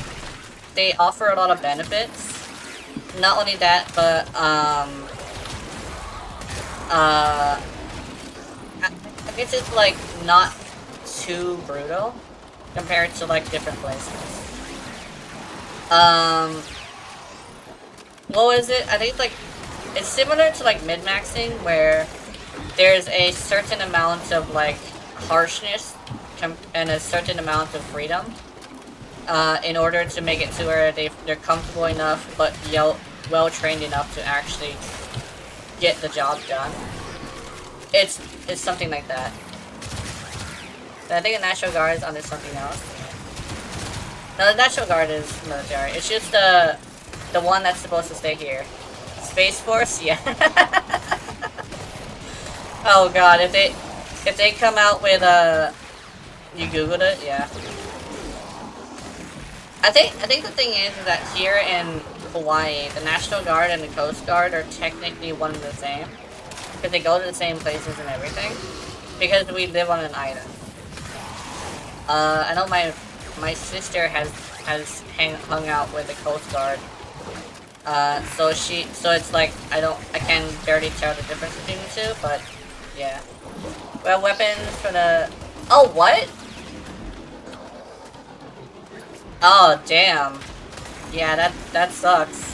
offer a lot of benefits. Not only that, but I guess it's like not too brutal compared to like different places. What was it? I think it's like it's similar to like min-maxing, where there's a certain amount of like harshness and a certain amount of freedom in order to make it to where they're comfortable enough but well trained enough to actually get the job done. It's something like that. But I think the National Guard is under something else. No, the National Guard is military. It's just the one that's supposed to stay here. Space Force, yeah. Oh god, if they come out with you googled it, yeah. I think the thing is that here in Hawaii, the National Guard and the Coast Guard are technically one and the same, because they go to the same places and everything, because we live on an island. I know my sister has hung out with the Coast Guard. So it's like I can barely tell the difference between the two, but yeah. Well, weapons for the... Oh, what? Oh, damn. Yeah, that sucks.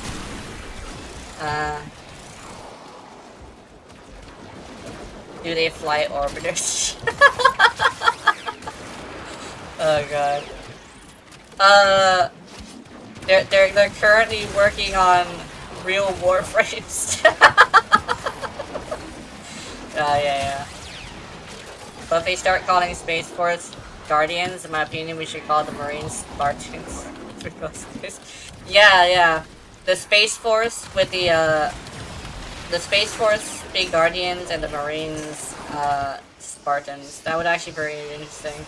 Do they fly orbiters? Oh god. They're currently working on real warframes. Yeah. But if they start calling Space Force Guardians, in my opinion, we should call the Marines Spartans. Yeah. The Space Force with the Space Force big Guardians and the Marines Spartans. That would actually be very interesting.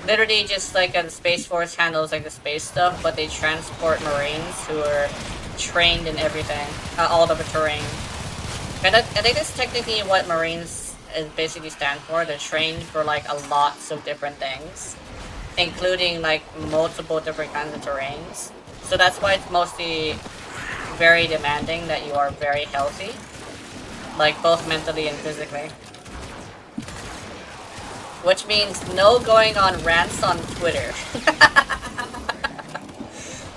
Literally just like the Space Force handles like the space stuff, but they transport Marines who are trained in everything, all of the terrain. And I think that's technically what Marines is basically stand for. They're trained for like a lots of different things, including like multiple different kinds of terrains. So that's why it's mostly very demanding that you are very healthy, like both mentally and physically. Which means no going on rants on Twitter.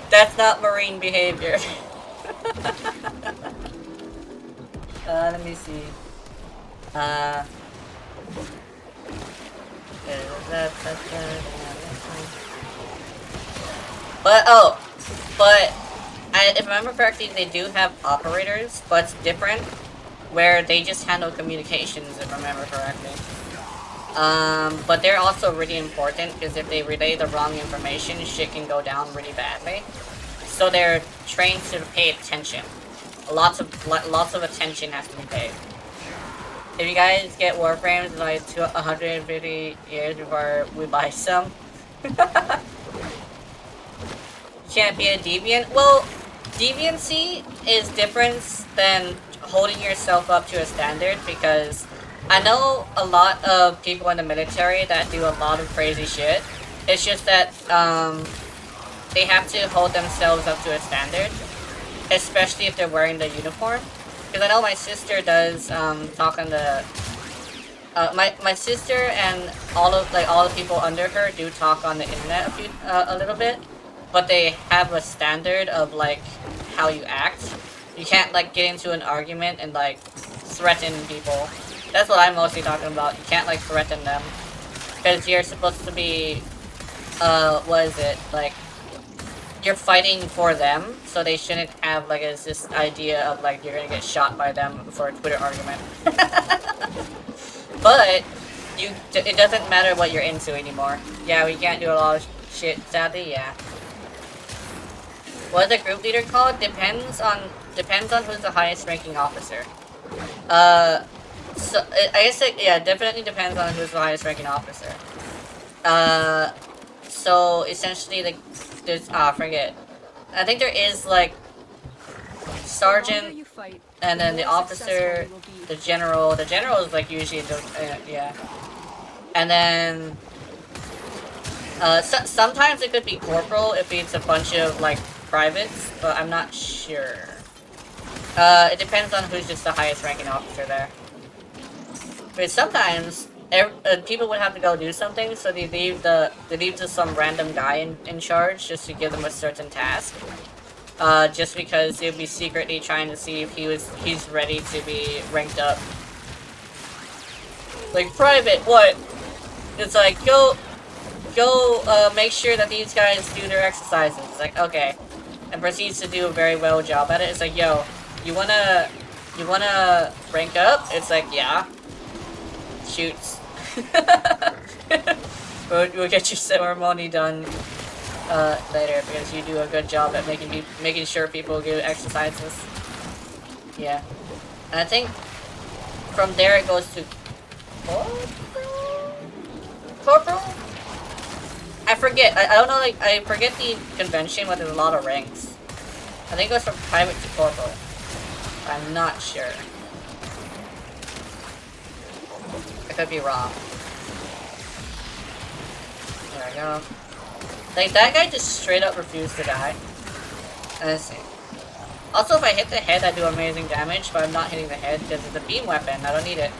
That's not Marine behavior. Let me see. But if I remember correctly, they do have operators, but it's different, where they just handle communications, if I remember correctly. But they're also really important, because if they relay the wrong information, shit can go down really badly. So they're trained to pay attention. Lots of attention has to be paid. If you guys get Warframes in like 150 years before we buy some, you can't be a deviant. Well, deviancy is different than holding yourself up to a standard, because I know a lot of people in the military that do a lot of crazy shit. It's just that they have to hold themselves up to a standard, especially if they're wearing the uniform. Because I know my sister does talk on the my sister and all the people under her do talk on the internet a little bit, but they have a standard of like how you act. You can't like get into an argument and like threaten people. That's what I'm mostly talking about. You can't like threaten them because you're supposed to be what is it, like you're fighting for them, so they shouldn't have like this idea of like you're gonna get shot by them for a Twitter argument. But it doesn't matter what you're into anymore. Yeah, we can't do a lot of shit, sadly. Yeah. What is the group leader called? Depends on who's the highest ranking officer. So I guess yeah, definitely depends on who's the highest ranking officer. So essentially there's I forget. I think there is like sergeant, and then the officer, the general. The general is like usually yeah. And then sometimes it could be corporal if it's a bunch of like privates, but I'm not sure. It depends on who's just the highest ranking officer there. But sometimes people would have to go do something, so they leave just some random guy in charge just to give them a certain task. Just because they'd be secretly trying to see if he's ready to be ranked up. Like private, what? It's like go make sure that these guys do their exercises. It's like okay, and proceeds to do a very well job at it. It's like yo, you wanna rank up? It's like yeah. Shoots. we'll get your ceremony done later because you do a good job at making sure people do exercises. Yeah, and I think from there it goes to corporal. I forget. I don't know. Like I forget the convention, but there's a lot of ranks. I think it goes from private to corporal. I'm not sure. I could be wrong. There we go. Like, that guy just straight up refused to die. Let's see. Also, if I hit the head, I do amazing damage, but I'm not hitting the head because it's a beam weapon. I don't need it.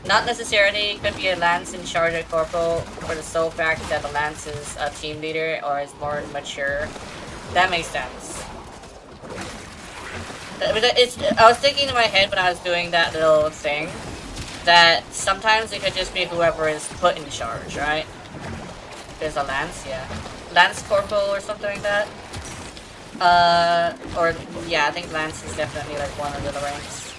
Not necessarily. Could be a Lance in charge of corporal for the sole fact that the Lance is a team leader or is more mature. That makes sense. I was thinking in my head when I was doing that little thing that sometimes it could just be whoever is put in charge, right? There's a Lance, yeah. Lance Corporal or something like that. Or, yeah, I think Lance is definitely like one of the ranks.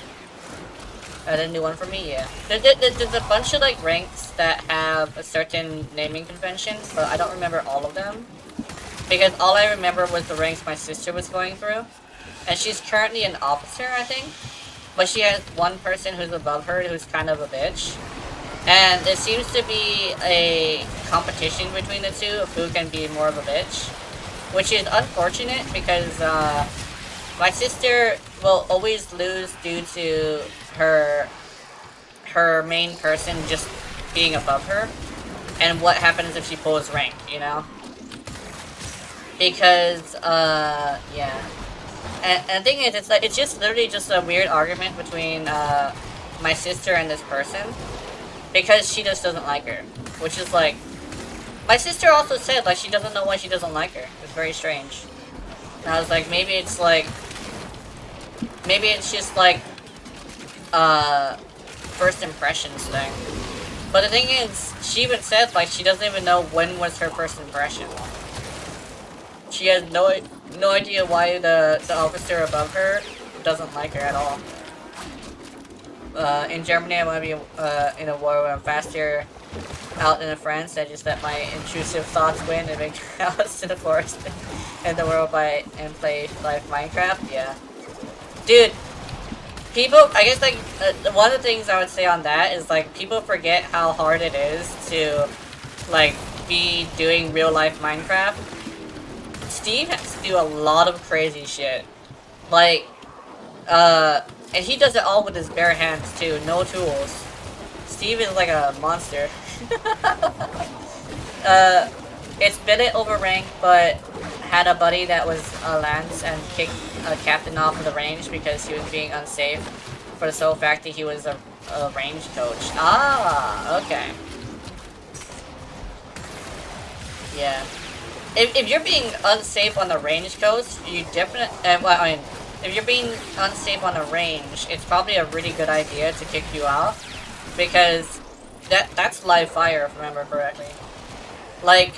A new one for me, yeah. There's a bunch of like ranks that have a certain naming convention, but I don't remember all of them. Because all I remember was the ranks my sister was going through. And she's currently an officer, I think. But she has one person who's above her who's kind of a bitch. And there seems to be a competition between the two of who can be more of a bitch. Which is unfortunate because my sister will always lose due to her main person just being above her. And what happens if she pulls rank, you know? Because, yeah. And the thing is, it's just literally just a weird argument between my sister and this person because she just doesn't like her, which is like my sister also said like she doesn't know why she doesn't like her. It's very strange. And I was like, maybe it's just like first impressions thing. But the thing is, she even said like she doesn't even know when was her first impression. She has no idea why the officer above her doesn't like her at all. In Germany, I want to be in a war where I'm faster out in France. I just let my intrusive thoughts win and make house to the forest and the world and play live Minecraft. Yeah, dude. People, I guess like one of the things I would say on that is like people forget how hard it is to like be doing real life Minecraft. Steve has to do a lot of crazy shit. Like, and he does it all with his bare hands too, no tools. Steve is like a monster. It's been it over rank, but had a buddy that was a Lance and kicked a captain off of the range because he was being unsafe for the sole fact that he was a range coach. Ah, okay. Yeah. If you're being unsafe on the range coast, you definitely... well, I mean, if you're being unsafe on a range, it's probably a really good idea to kick you out. Because that's live fire, if I remember correctly. Like,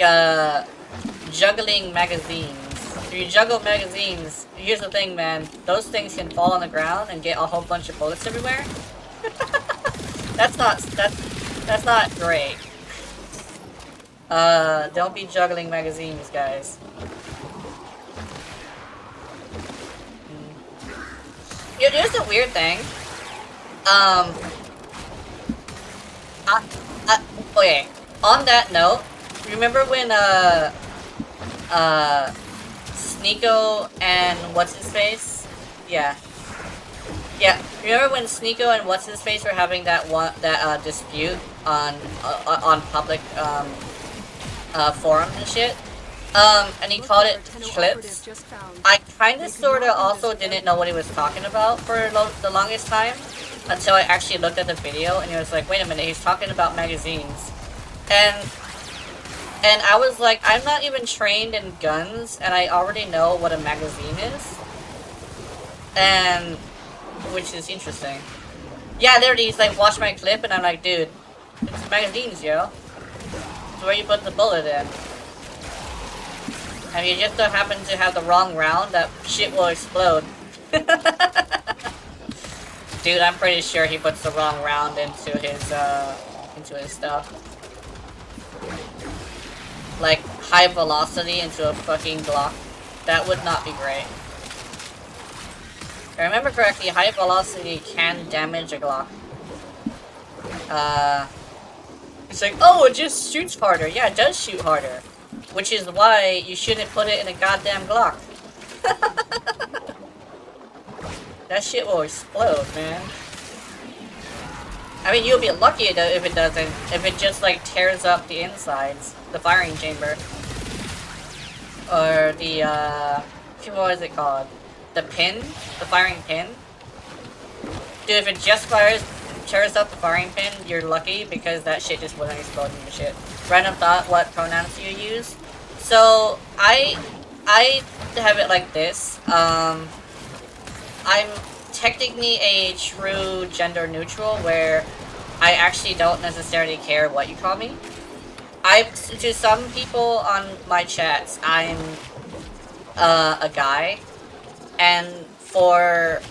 juggling magazines. If you juggle magazines, here's the thing, man. Those things can fall on the ground and get a whole bunch of bullets everywhere. That's not great. Don't be juggling magazines, guys. Here's the weird thing. Okay. On that note, remember when, Sneeko and what's-his-face? Yeah. Yeah, remember when Sneeko and what's-his-face were having that dispute on public, forums and shit? And he called it clips. I kinda sorta also didn't know what he was talking about for the longest time, until I actually looked at the video, and it was like, wait a minute, he's talking about magazines. And I was like, I'm not even trained in guns, and I already know what a magazine is. And, which is interesting. Yeah, there it is, like, watch my clip, and I'm like, dude, it's magazines, yo. It's where you put the bullet in. And you just don't happen to have the wrong round, that shit will explode. Dude, I'm pretty sure he puts the wrong round into his stuff. Like, high velocity into a fucking Glock. That would not be great. If I remember correctly, high velocity can damage a Glock. It's like, oh, it just shoots harder. Yeah, it does shoot harder. Which is why you shouldn't put it in a goddamn Glock. That shit will explode, man. I mean, you'll be lucky if it doesn't. If it just, like, tears up the insides. The firing chamber. Or the, what is it called? The pin? The firing pin? Dude, if it just tears up the firing pin, you're lucky because that shit just wasn't exploding and shit. Random thought, what pronouns do you use? So, I have it like this. I'm technically a true gender neutral where I actually don't necessarily care what you call me. To some people on my chats, I'm a guy, and for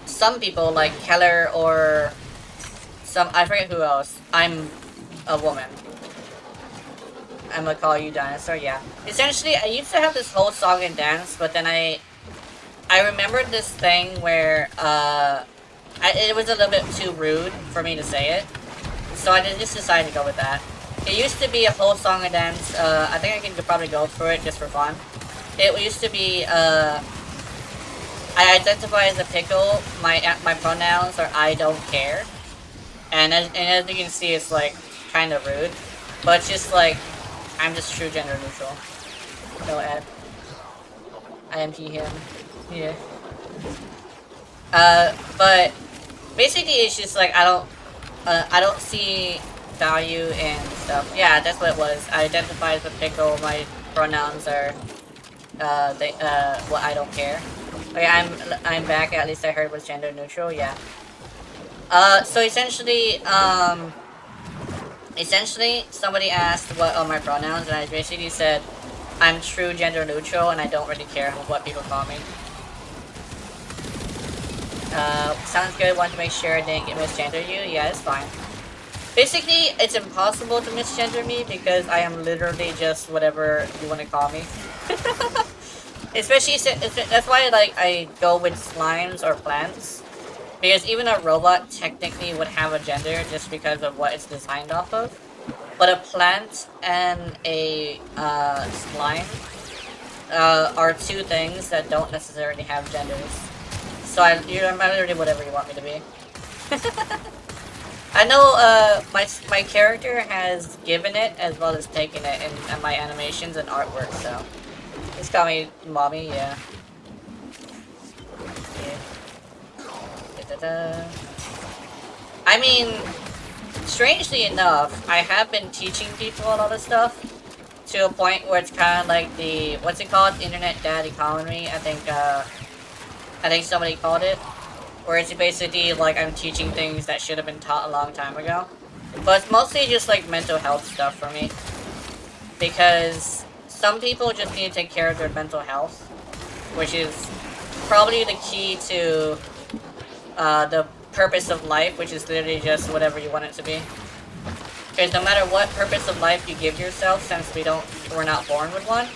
some people like Keller or I forget who else, I'm a woman. I'm gonna call you dinosaur, yeah. Essentially, I used to have this whole song and dance, but then I remembered this thing where it was a little bit too rude for me to say it. So I just decided to go with that. It used to be a whole song and dance. I think I can probably go for it just for fun. It used to be, I identify as a pickle. My pronouns are I don't care. And as you can see, it's like kind of rude. But it's just like, I'm just true gender neutral. No ad. I am he, him. Yeah. But basically it's just like, I don't see value in stuff. Yeah, that's what it was. I identify as a pickle. My pronouns are, well, I don't care. Okay, I'm back. At least I heard it was gender neutral. Yeah. So essentially, somebody asked what are my pronouns, and I basically said, I'm true gender neutral, and I don't really care what people call me. Sounds good. Want to make sure I didn't misgender you? Yeah, it's fine. Basically, it's impossible to misgender me because I am literally just whatever you want to call me. Especially, that's why I go with slimes or plants. Because even a robot technically would have a gender just because of what it's designed off of. But a plant and a slime are two things that don't necessarily have genders. So I'm literally whatever you want me to be. I know my character has given it as well as taken it in my animations and artwork, so just call me mommy, yeah. Da-da-da. I mean, strangely enough, I have been teaching people a lot of stuff to a point where it's kind of like the, what's it called, internet dad economy. I think somebody called it, where it's basically like I'm teaching things that should have been taught a long time ago. But it's mostly just like mental health stuff for me, because some people just need to take care of their mental health, which is probably the key to the purpose of life, which is literally just whatever you want it to be. Because no matter what purpose of life you give yourself, since we're not born with one,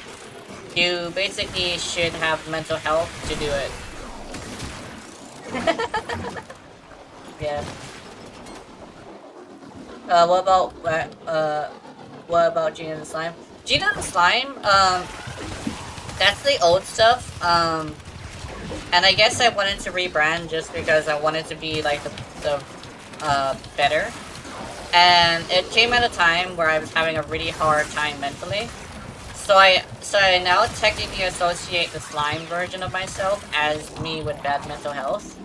you basically should have mental health to do it. Yeah. What about Gina the Slime? Gina the Slime, that's the old stuff, and I guess I wanted to rebrand just because I wanted to be like the better. And it came at a time where I was having a really hard time mentally. So I now technically associate the slime version of myself as me with bad mental health.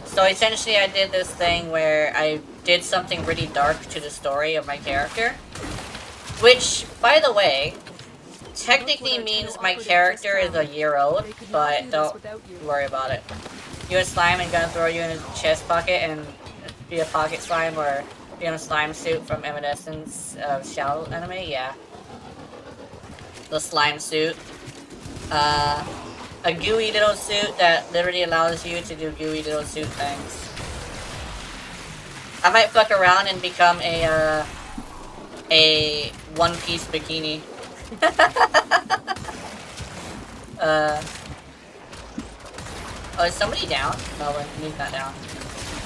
So essentially I did this thing where I did something really dark to the story of my character. Which, by the way, technically means my character is a year old, but don't worry about it. You're a slime and gonna throw you in a chest pocket and be a pocket slime, or be in a slime suit from Evanescence Shell anime, yeah. The slime suit. A gooey little suit that literally allows you to do gooey little suit things. I might fuck around and become a one-piece bikini. Oh, is somebody down? No, he's not down.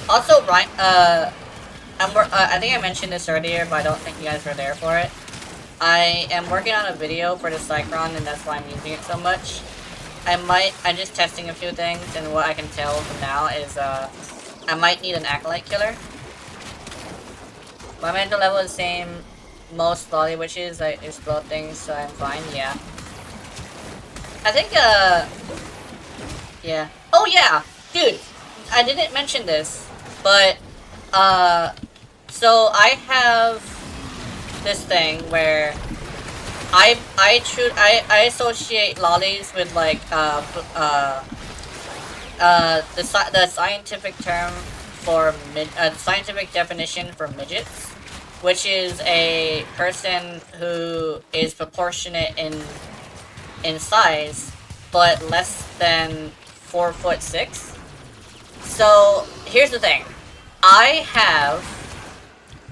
Also, Ryan, I think I mentioned this earlier, but I don't think you guys were there for it. I am working on a video for the Cycron, and that's why I'm using it so much. I'm just testing a few things, and what I can tell from now is, I might need an Acolyte Killer. My mental level is the same most lolly witches, I explode things, so I'm fine, yeah. I think, yeah. Oh yeah! Dude, I didn't mention this, but, so I have this thing where I associate lollies with like the scientific term for scientific definition for midgets, which is a person who is proportionate in size but less than 4'6". So here's the thing. I have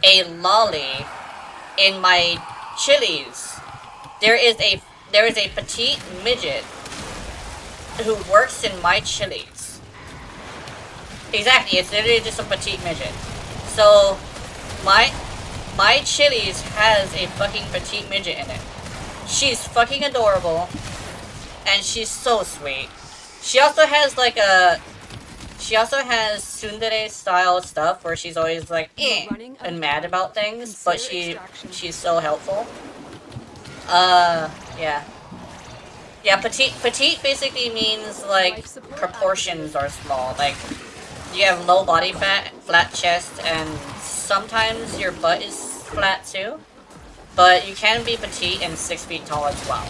a lolly in my Chili's. There is a petite midget who works in my Chili's. Exactly, it's literally just a petite midget. So my Chili's has a fucking petite midget in it. She's fucking adorable, and she's so sweet. She also has like tsundere style stuff where she's always like and mad about things, but she's so helpful. Yeah. Yeah, petite basically means like proportions are small. Like you have low body fat, flat chest, and sometimes your butt is flat too. But you can be petite and 6 feet tall as well.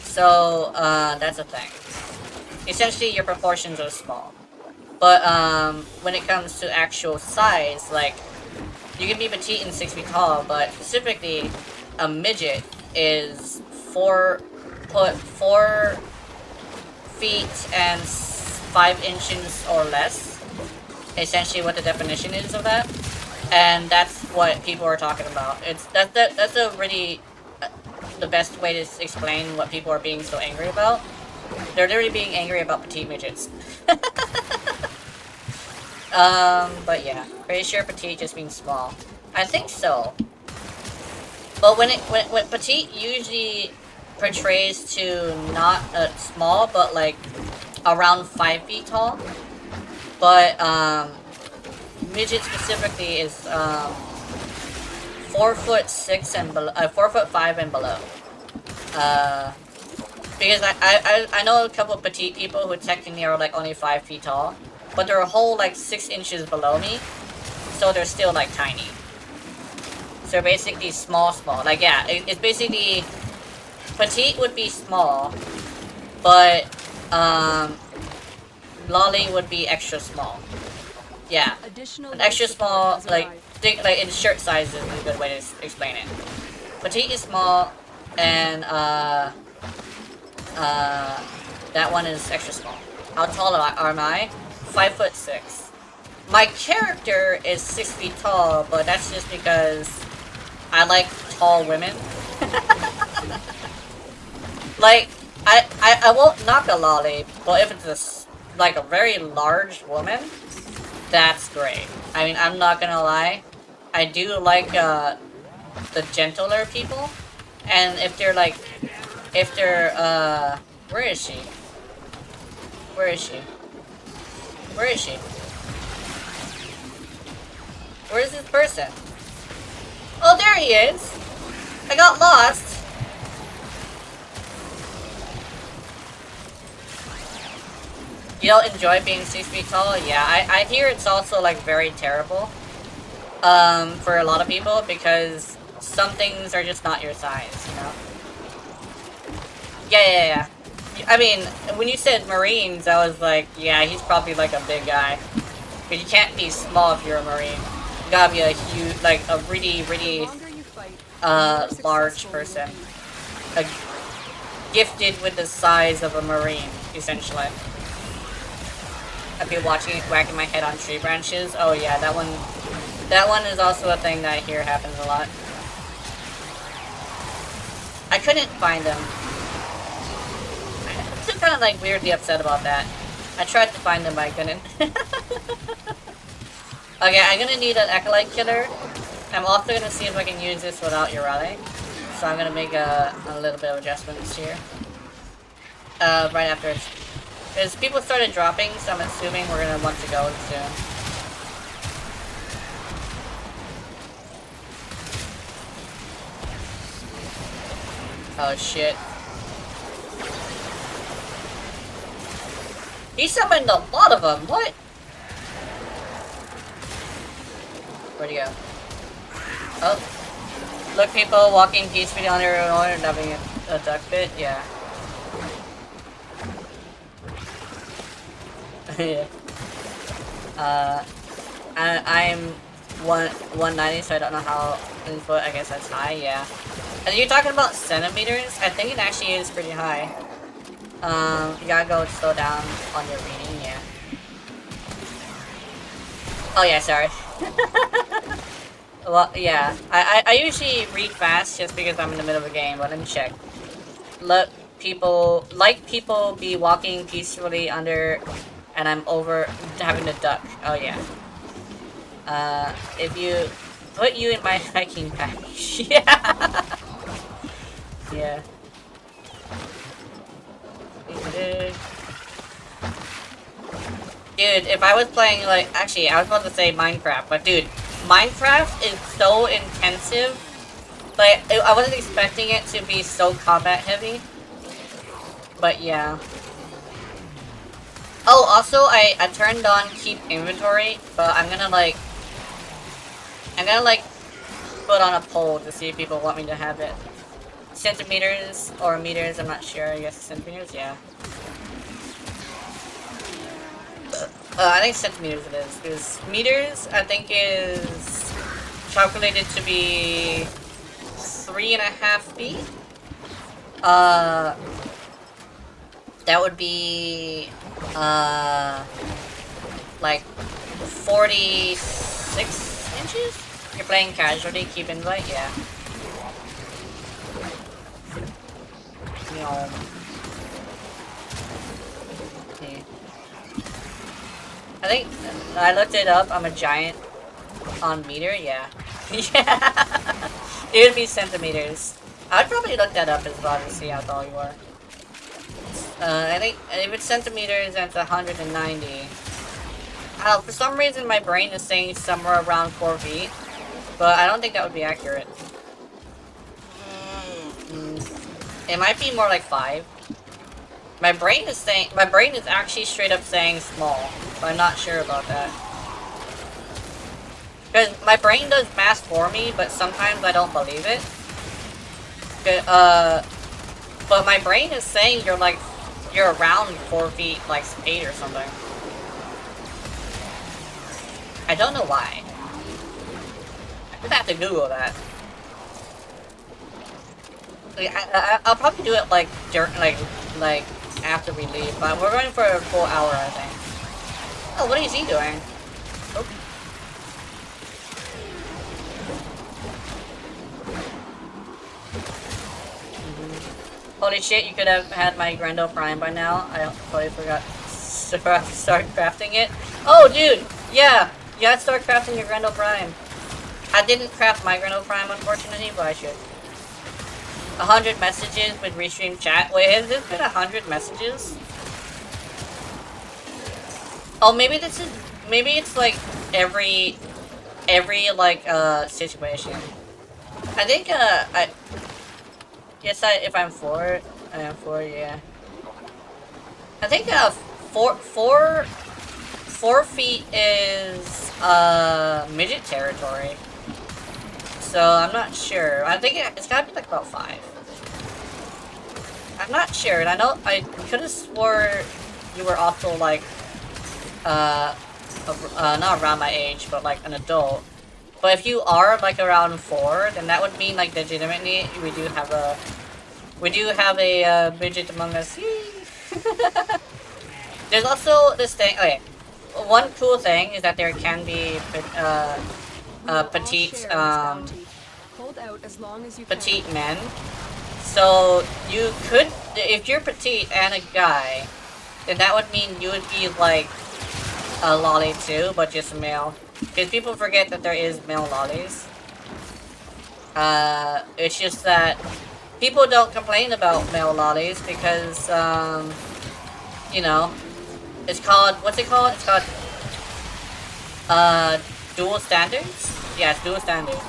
So that's a thing. Essentially your proportions are small. But when it comes to actual size, like you can be petite and 6 feet tall, but specifically a midget is 4 feet and 5 inches or less. Essentially what the definition is of that. And that's what people are talking about. That's a really the best way to explain what people are being so angry about. They're literally being angry about petite midgets. But yeah, pretty sure petite just means small. I think so. But when petite usually portrays to not small, but like around 5 feet tall. But midget specifically is 4'6" and below, 4'5" and below. Because I know a couple of petite people who technically are like only 5 feet tall, but they're a whole like 6 inches below me, so they're still like tiny. So basically small. Like yeah, it's basically petite would be small, but lolly would be extra small. Yeah, an extra small, like think like in shirt size is a good way to explain it. Petite is small, and that one is extra small. How tall am I? 5'6". My character is 6 feet tall, but that's just because I like tall women. Like, I won't knock a lolly, but if it's like a very large woman, that's great. I mean, I'm not gonna lie. I do like the gentler people, and if they're where is she? Where is she? Where is she? Where is this person? Oh, there he is! I got lost! You don't enjoy being 6 feet tall? Yeah, I hear it's also like very terrible. For a lot of people, because some things are just not your size, you know? Yeah. I mean, when you said Marines, I was like, yeah, he's probably like a big guy. But you can't be small if you're a Marine. You gotta be a huge, like a really, large person. Gifted with the size of a Marine, essentially. I've been whacking my head on tree branches. Oh yeah, that one is also a thing that I hear happens a lot. I couldn't find them. I'm still kind of like weirdly upset about that. I tried to find them, but I couldn't. Okay, I'm gonna need an Acolyte Killer. I'm also gonna see if I can use this without Urale. So I'm gonna make a little bit of adjustments here. Right after it's... Because people started dropping, so I'm assuming we're gonna want to go soon. Oh shit. He summoned a lot of them, what? Where'd he go? Oh. Look, people walking peacefully on their own and having a duck pit, yeah. Yeah. I'm 190, so I don't know how in foot. I guess that's high. Yeah. Are you talking about centimeters? I think it actually is pretty high. You gotta go slow down on your reading. Yeah. Oh yeah, sorry. Well, yeah. I usually read fast just because I'm in the middle of a game. But let me check. Let people be walking peacefully under. And I'm over having to duck. Oh yeah. If you put you in my hiking package. Yeah. Yeah. Dude, if I was playing like actually I was about to say Minecraft, but dude, Minecraft is so intensive. Like I wasn't expecting it to be so combat heavy. But yeah. Oh, also, I turned on keep inventory, but I'm gonna put on a poll to see if people want me to have it. Centimeters or meters, I'm not sure. I guess centimeters, yeah. I think centimeters it is, because meters, I think, is calculated to be 3.5 feet. That would be, like 46 inches? You're playing casualty, keep invite, yeah. No. Okay. I think, I looked it up, I'm a giant on meter, yeah. Yeah! It would be centimeters. I'd probably look that up as well to see how tall you are. I think if it's centimeters, that's 190. For some reason, my brain is saying somewhere around 4 feet, but I don't think that would be accurate. It might be more like 5. My brain is actually straight up saying small, but I'm not sure about that. Because my brain does math for me, but sometimes I don't believe it. But my brain is saying you're around 4 feet, like 8 or something. I don't know why. I'm gonna have to Google that. I'll probably do it like during, like after we leave, but we're going for a full hour, I think. Oh, what is he doing? Oh. Holy shit! You could have had my Grendel Prime by now. I totally forgot to start crafting it. Oh, dude! Yeah, you gotta start crafting your Grendel Prime. I didn't craft my Grendel Prime, unfortunately, but I should. 100 messages with restream chat. Wait, has this been 100 messages? Oh, maybe it's like every like situation. I think if I'm for it, I am for it, yeah. I think 4 feet is midget territory. So I'm not sure. I think it's gotta be like about 5. I'm not sure, and I could have swore you were also like not around my age, but like an adult. But if you are like around 4, then that would mean like legitimately we do have a midget among us. There's also this thing. Okay, one cool thing is that there can be petite petite men. So you could, if you're petite and a guy, then that would mean you would be like a lolly too, but just male. Because people forget that there is male lollies. It's just that people don't complain about male lollies because, you know, it's called, what's it called? It's called, dual standards? Yeah, it's dual standards.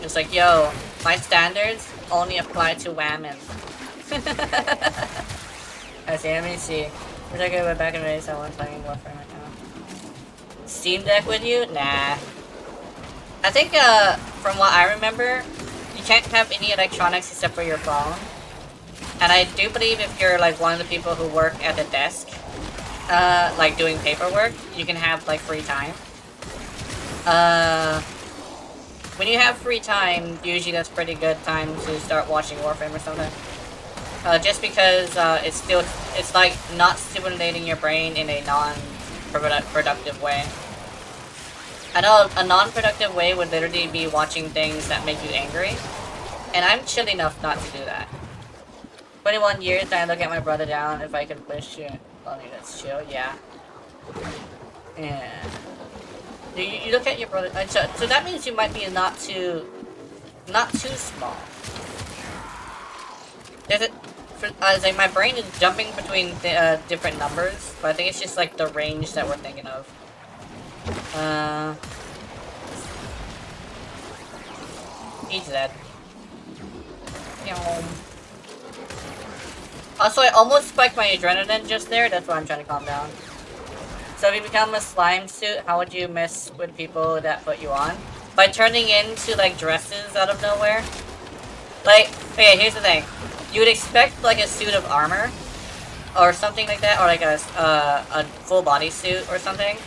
It's like, yo, my standards only apply to women. I see, let me see. Wish I could go back in race. I want playing Warframe right now. Steam Deck with you? Nah. I think, from what I remember, you can't have any electronics except for your phone. And I do believe if you're, like, one of the people who work at the desk, like, doing paperwork, you can have, like, free time. When you have free time, usually that's pretty good time to start watching Warframe or something. Just because it's like not stimulating your brain in a non-productive way. I know a non-productive way would literally be watching things that make you angry, and I'm chill enough not to do that. 21 years, I look at my brother down if I could push you. Oh, that's chill, yeah. Yeah. You look at your brother, so that means you might be not too small. There's a, like my brain is jumping between different numbers, but I think it's just like the range that we're thinking of. He's dead. Also, I almost spiked my adrenaline just there. That's why I'm trying to calm down. So if you become a slime suit, how would you mess with people that put you on? By turning into, like, dresses out of nowhere? Like, okay, here's the thing. You would expect, like, a suit of armor, or something like that, or like a full body suit or something.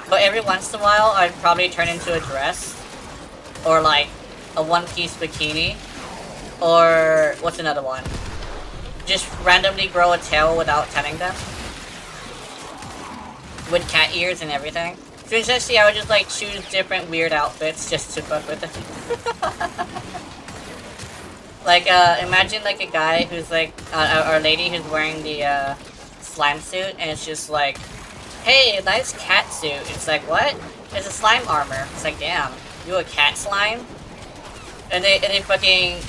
But every once in a while, I'd probably turn into a dress, or like a one-piece bikini, or what's another one? Just randomly grow a tail without telling them. With cat ears and everything. So essentially, I would just like choose different weird outfits just to fuck with it. Like, imagine like a guy who's like, or a lady who's wearing the slime suit, and it's just like, hey, nice cat suit. It's like, what? It's a slime armor. It's like, damn, you a cat slime? And they fucking,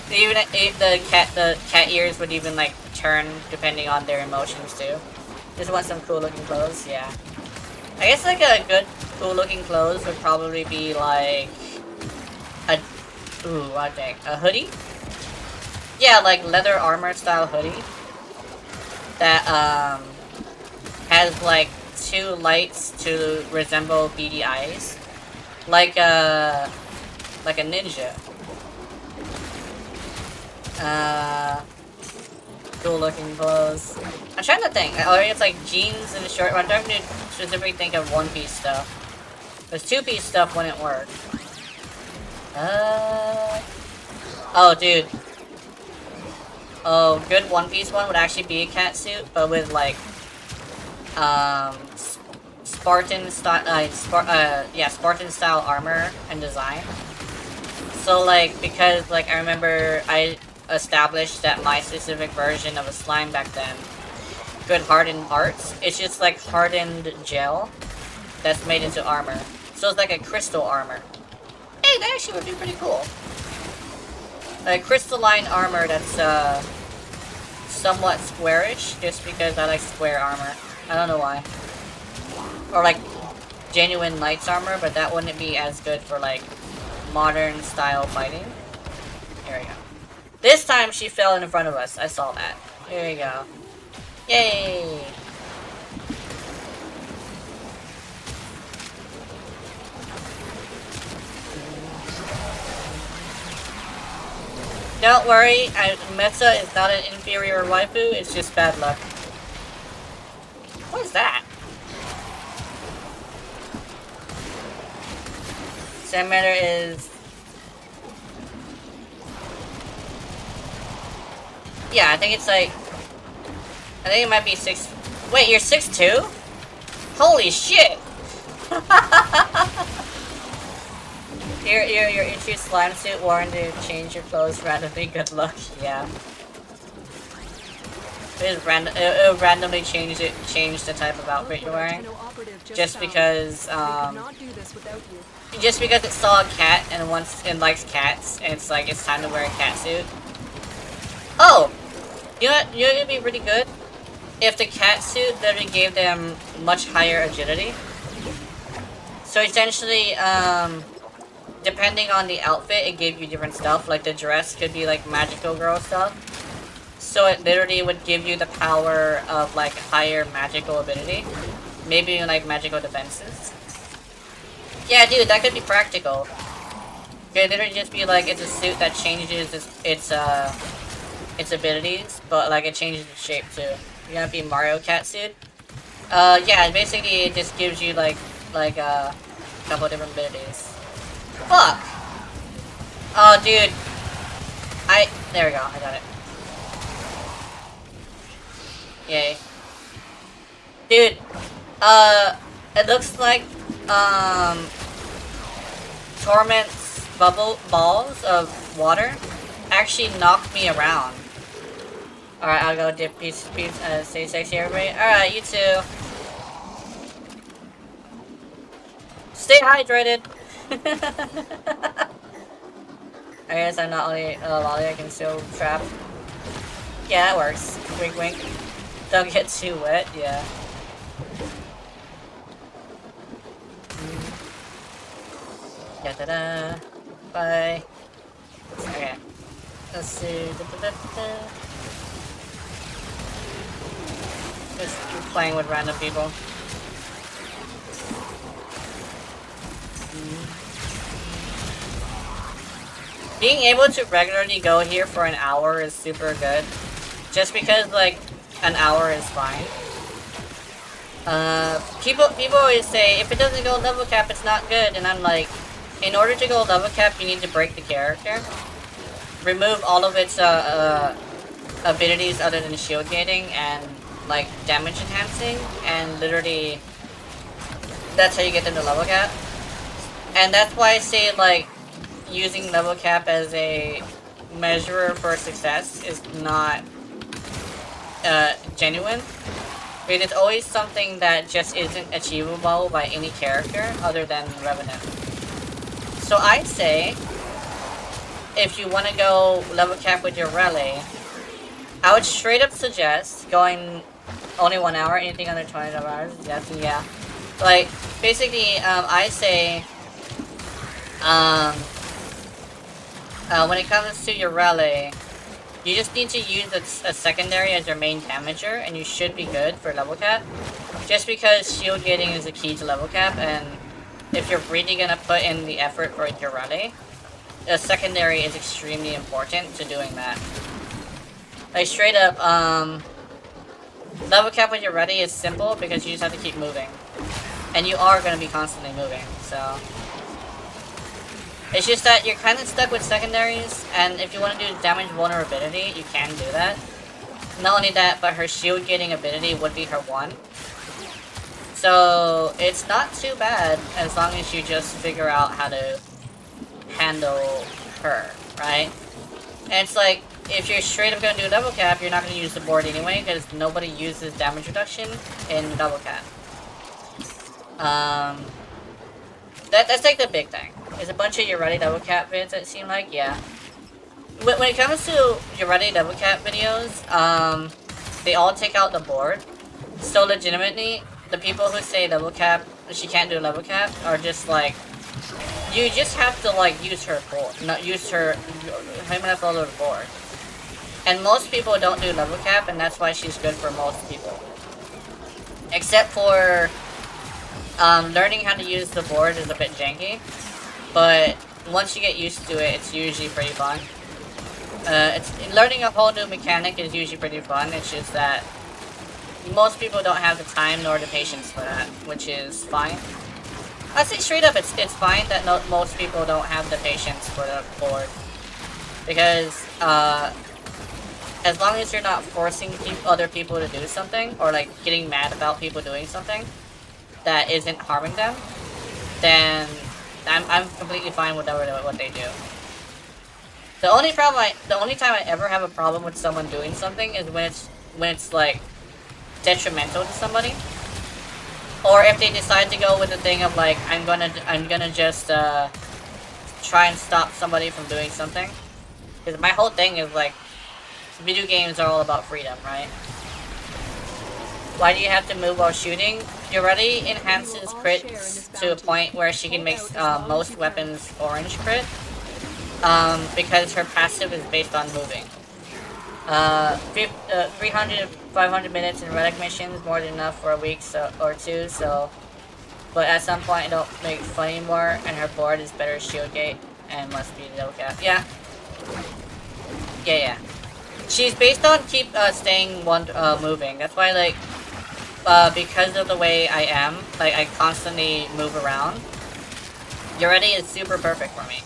the cat ears would even like turn depending on their emotions too. Just want some cool looking clothes, yeah. I guess like a good cool looking clothes would probably be like a what dang, a hoodie? Yeah, like leather armor style hoodie that has like 2 lights to resemble beady eyes, like a ninja. Cool looking clothes. I'm trying to think. Or it's like jeans and short. I'm trying to specifically think of One Piece stuff. Because 2-piece stuff wouldn't work. Oh, dude. Oh, good One Piece one would actually be a cat suit, but with like, Spartan style, Spartan style armor and design. So like, because like I remember I established that my specific version of a slime back then could harden parts. It's just like hardened gel that's made into armor. So it's like a crystal armor. Hey, that actually would be pretty cool. Like crystalline armor that's somewhat squarish, just because I like square armor. I don't know why. Or like genuine knights armor, but that wouldn't be as good for like modern style fighting. Here we go. This time she fell in front of us. I saw that. Here we go. Yay! Don't worry, Meta is not an inferior waifu, it's just bad luck. What is that? Centimeter is... Yeah, I think it's like... I think it might be 6... Wait, you're 6'2"? Holy shit! Your itchy slime suit worn to change your clothes randomly. Good luck. Yeah. It'll randomly change the type of outfit you're wearing. Just because it saw a cat and likes cats, and it's like it's time to wear a cat suit. Oh, you know what? You know it'd be pretty good if the cat suit literally gave them much higher agility. So essentially, depending on the outfit, it gave you different stuff. Like the dress could be like magical girl stuff. So it literally would give you the power of like higher magical ability. Maybe even like magical defenses. Yeah, dude, that could be practical. It could literally just be like it's a suit that changes its abilities, but like it changes its shape too. You're gonna be Mario cat suit. Yeah, basically it just gives you like a couple different abilities. Fuck! Oh, dude. There we go, I got it. Yay. Dude, it looks like, Torment's bubble balls of water actually knocked me around. Alright, I'll go dip peace, stay sexy, everybody. Alright, you too. Stay hydrated. I guess I'm not only a lolly, I can still trap. Yeah, that works. Wink wink. Don't get too wet, yeah. Da-da-da. Bye. Okay. Let's see. Just keep playing with random people. Being able to regularly go here for an hour is super good. Just because, like, an hour is fine. People always say, if it doesn't go level cap, it's not good. And I'm like, in order to go level cap, you need to break the character. Remove all of its, abilities other than shield gating and, like, damage enhancing. And literally, that's how you get them to level cap. And that's why I say, like, using level cap as a measurer for success is not genuine. Because it's always something that just isn't achievable by any character other than Revenant. So I'd say, if you want to go level cap with your Rally, I would straight up suggest going only 1 hour. Anything under 20 hours, yeah. Like basically, I say, when it comes to your rally, you just need to use a secondary as your main damager, and you should be good for level cap. Just because shield gating is the key to level cap, and if you're really gonna put in the effort for your rally, a secondary is extremely important to doing that. Like straight up, level cap when you're ready is simple because you just have to keep moving. And you are gonna be constantly moving, so. It's just that you're kind of stuck with secondaries, and if you want to do damage vulnerability, you can do that. Not only that, but her shield gating ability would be her 1. So, it's not too bad as long as you just figure out how to handle her, right? And it's like, if you're straight up gonna do double cap, you're not gonna use the board anyway, because nobody uses damage reduction in double cap. That's like the big thing. There's a bunch of your ready double cap vids that seem like, yeah. When it comes to your ready double cap videos, they all take out the board. So legitimately, the people who say double cap, she can't do level cap, are just like, you just have to like use her board, not use her all over the board. And most people don't do level cap, and that's why she's good for most people. Except for learning how to use the board is a bit janky, but once you get used to it, it's usually pretty fun. Learning a whole new mechanic is usually pretty fun. It's just that most people don't have the time nor the patience for that, which is fine. I'd say straight up, it's fine that most people don't have the patience for the board, because as long as you're not forcing other people to do something, or like getting mad about people doing something that isn't harming them, then I'm completely fine with what they do. The only time I ever have a problem with someone doing something is when it's like detrimental to somebody, or if they decide to go with the thing of like I'm gonna just try and stop somebody from doing something. Because my whole thing is like, video games are all about freedom, right? Why do you have to move while shooting? Your ready enhances crits to a point where she can make most weapons orange crit. Because her passive is based on moving. 300 to 500 minutes in relic missions, more than enough for a week or two, so. But at some point it don't make fun anymore, and her board is better shield gate and must be the cap. Yeah. Yeah. She's based on staying moving. That's why, like, because of the way I am, like, I constantly move around. Your ready is super perfect for me.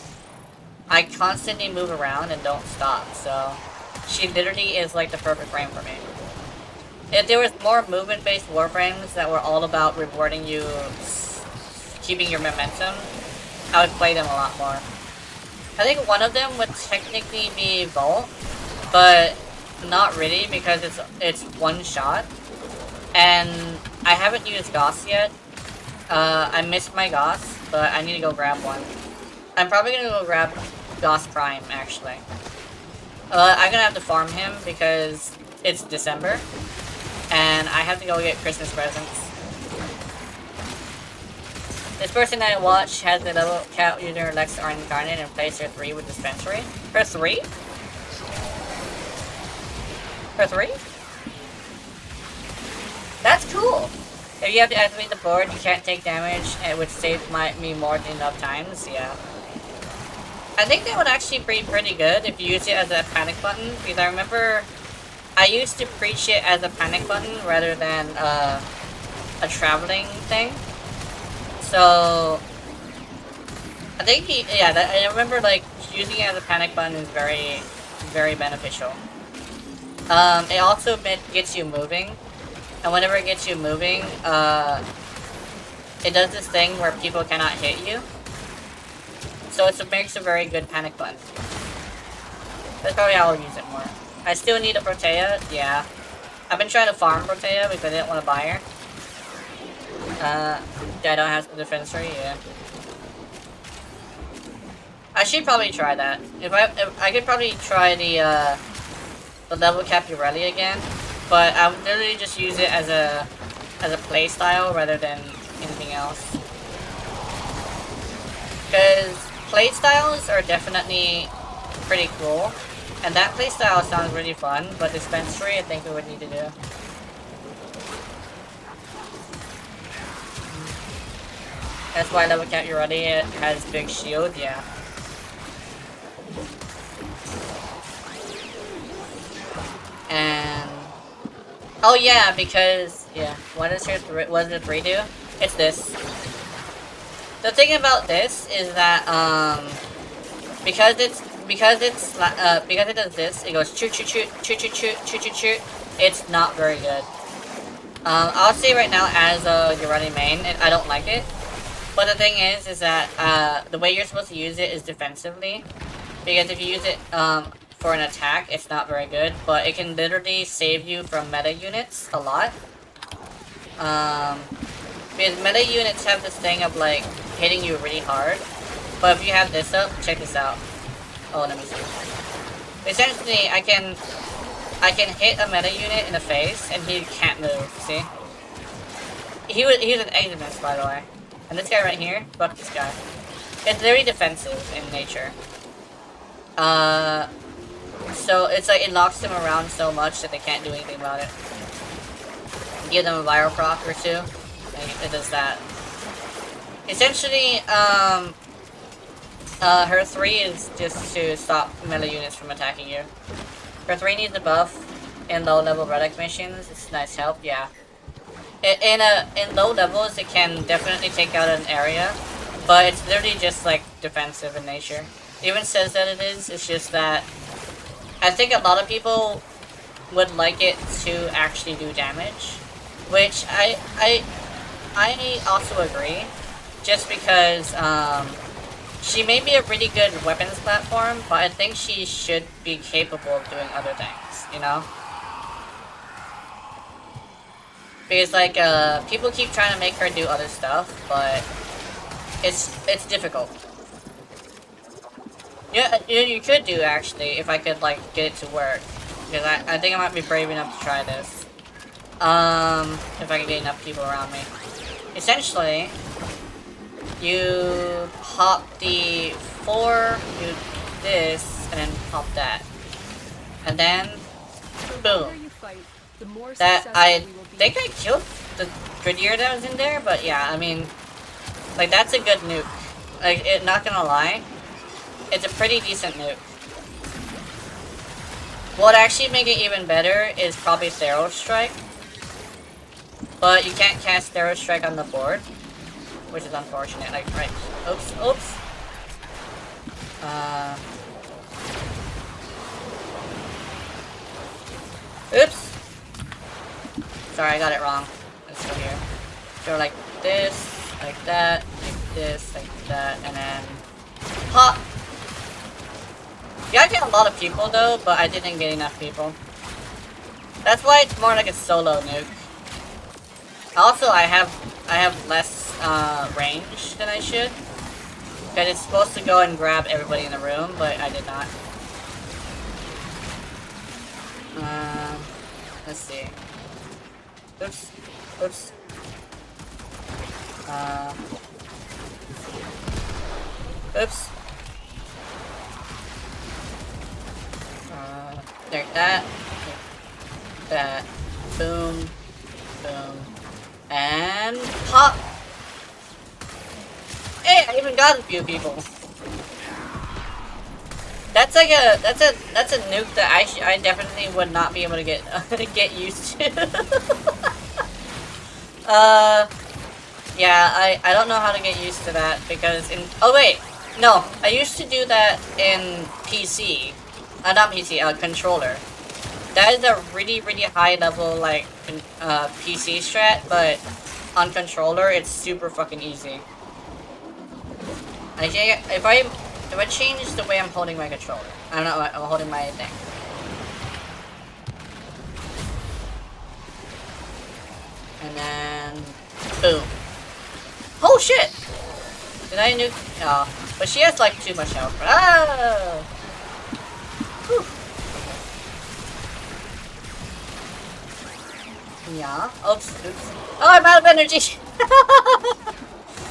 I constantly move around and don't stop, so she literally is like the perfect frame for me. If there was more movement-based warframes that were all about rewarding you, keeping your momentum, I would play them a lot more. I think one of them would technically be Vault, but not really because it's one shot, and I haven't used Goss yet. I missed my Goss, but I need to go grab one. I'm probably gonna go grab Goss Prime, actually. I'm gonna have to farm him because it's December, and I have to go get Christmas presents. This person that I watch has the level cap user Lex R Incarnate and plays her 3 with Dispensary. Her 3? Her 3? That's cool! If you have to activate the board, you can't take damage, which saves me more than enough times, yeah. I think that would actually be pretty good if you use it as a panic button, because I remember I used to preach it as a panic button rather than a traveling thing. So I think I remember like using it as a panic button is very, very beneficial. It also gets you moving, and whenever it gets you moving, it does this thing where people cannot hit you. So it makes a very good panic button. That's probably how I'll use it more. I still need a Protea, yeah. I've been trying to farm Protea because I didn't want to buy her. I don't have the Defensory, yeah. I should probably try that. If I could probably try the level cap Urelli again. but I would literally just use it as a play style rather than anything else. Because play styles are definitely pretty cool, and that play style sounds really fun. But dispensary, I think we would need to do. That's why level cap you're ready. It has big shield, yeah. And oh yeah, because yeah, what does the 3 do? It's this. The thing about this is that because it does this, it goes shoot shoot shoot shoot shoot shoot shoot shoot shoot. It's not very good. I'll say right now, as your running main, I don't like it. But the thing is that the way you're supposed to use it is defensively, because if you use it for an attack, it's not very good. But it can literally save you from meta units a lot. Because meta units have this thing of like hitting you really hard. But if you have this up, check this out. Oh, let me see. Essentially, I can hit a meta unit in the face and he can't move. See? He was an Eximus, by the way. And this guy right here, fuck this guy. It's very defensive in nature. So it's like it knocks them around so much that they can't do anything about it. Give them a viral proc or two, and it does that. Essentially, her 3 is just to stop melee units from attacking you. Her 3 needs a buff in low level relic missions. It's nice help, yeah. In low levels, it can definitely take out an area, but it's literally just like defensive in nature. It even says that it is. It's just that I think a lot of people would like it to actually do damage, which I also agree. Just because she may be a really good weapons platform, but I think she should be capable of doing other things. You know. Because like people keep trying to make her do other stuff, but it's difficult. Yeah, you could do actually if I could like get it to work. Because I think I might be brave enough to try this. If I can get enough people around me. Essentially, you pop the 4, you do this, and then pop that, and then boom. That I think I killed the Grenadier that was in there, but yeah, I mean, like that's a good nuke. Like, not gonna lie, it's a pretty decent nuke. What would actually make it even better is probably Thero Strike, but you can't cast Thero Strike on the board, which is unfortunate. Like, right, oops. Oops. Sorry, I got it wrong. Let's go here. Go like this, like that, like this, like that, and then pop. Yeah, I get a lot of people though, but I didn't get enough people. That's why it's more like a solo nuke. Also, I have less range than I should, because it's supposed to go and grab everybody in the room, but I did not. Let's see. Oops. Oops. Oops. Like that. Like that. Boom. Boom. And pop. Hey, I even got a few people. That's like that's a nuke that I definitely would not be able to get used to. Yeah, I don't know how to get used to that because oh wait, no, I used to do that in PC, not PC, controller. That is a really high level like PC strat, but on controller it's super fucking easy. If I change the way I'm holding my controller, I'm holding my thing. And then, boom. Oh shit! Did I nuke? Oh, but she has like too much health. Ah! Whew. Yeah. Oops. Oh, I'm out of energy.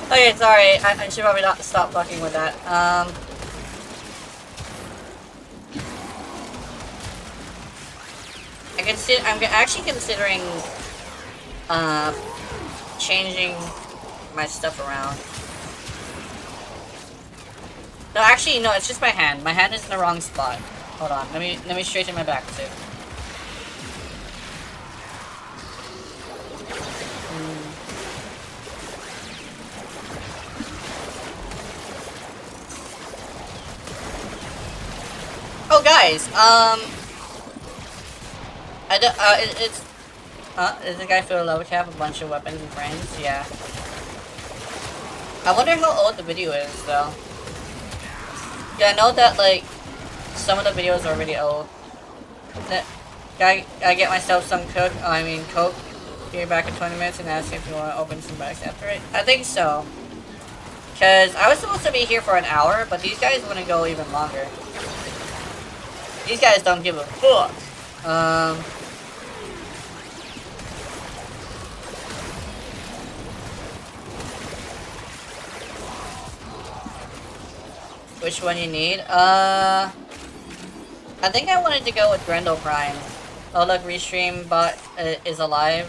Okay, sorry. I should probably not stop fucking with that. I'm actually considering changing my stuff around. No, actually, no. It's just my hand. My hand is in the wrong spot. Hold on. Let me straighten my back too. Oh, guys. Is the guy feel low cap a bunch of weapons and frames? Yeah. I wonder how old the video is, though. Yeah, I know that, like, some of the videos are really old. I get myself some Coke, be back in 20 minutes and ask if you want to open some bags after it. I think so. Because I was supposed to be here for an hour, but these guys wouldn't go even longer. These guys don't give a fuck. Which one you need? I think I wanted to go with Grendel Prime. Oh look, Restream bot is alive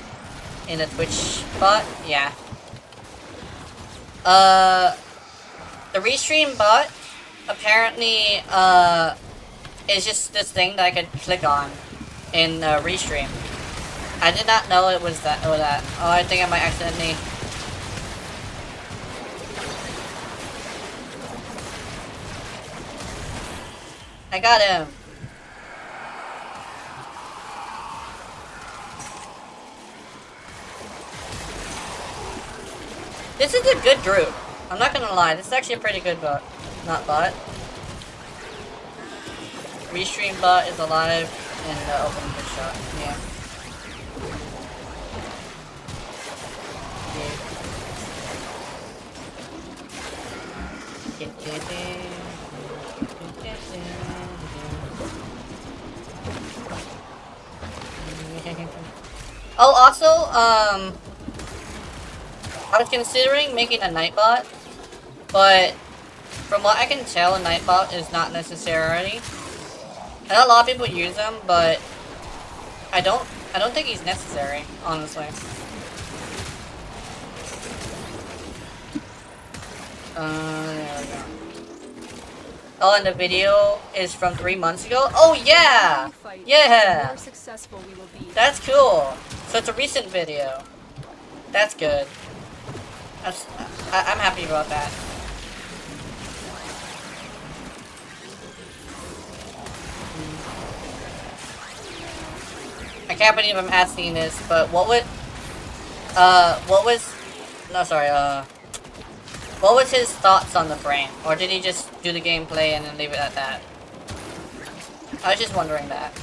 in the Twitch bot. Yeah. The Restream bot apparently is just this thing that I could click on in Restream. I did not know it was that. Oh, I think I might accidentally. I got him. This is a good group. I'm not gonna lie. This is actually a pretty good bot. Not bot. Restream bot is alive and open good shot. Yeah. Oh, also, I was considering making a Nightbot, but from what I can tell, a Nightbot is not necessary. I know a lot of people use them, but I don't think he's necessary, honestly. There we go. Oh, and the video is from 3 months ago? Oh, yeah! Yeah! That's cool. So it's a recent video. That's good. I'm happy about that. I can't believe I'm asking this, but what was his thoughts on the frame? Or did he just do the gameplay and then leave it at that? I was just wondering that.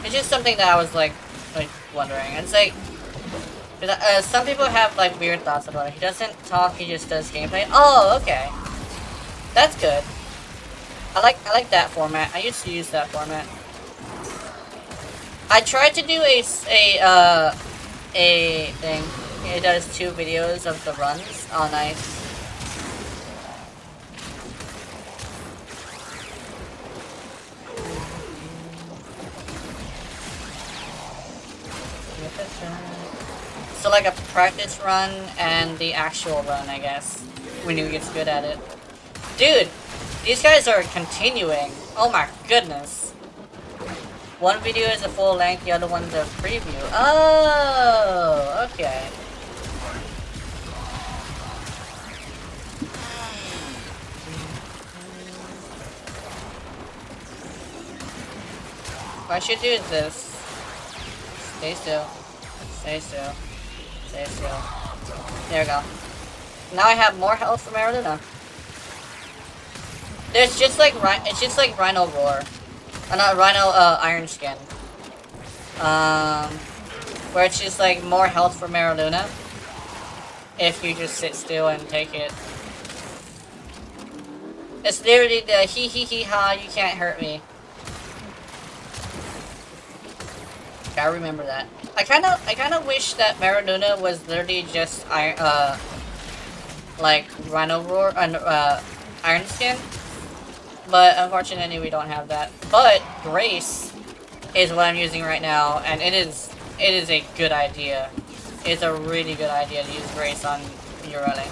It's just something that I was like wondering. It's like, some people have like weird thoughts about it. He doesn't talk, he just does gameplay. Oh, okay. That's good. I like that format. I used to use that format. I tried to do a thing. It does 2 videos of the runs. Oh, nice. So like a practice run and the actual run, I guess, when he gets good at it. Dude, these guys are continuing. Oh my goodness. One video is a full length, the other one's a preview. Oh, okay. What I should do is this. Stay still. Stay still. Stay still. There we go. Now I have more health from Arizona. It's just like Rhino Roar. Not Rhino Iron Skin. Where it's just like more health for Maraluna if you just sit still and take it. It's literally the hee hee hee ha, you can't hurt me. Gotta remember that. I kinda wish that Maradona was literally just like Rhino Roar and Iron Skin. But unfortunately we don't have that. But Grace is what I'm using right now, and it is a good idea. It's a really good idea to use Grace on your running.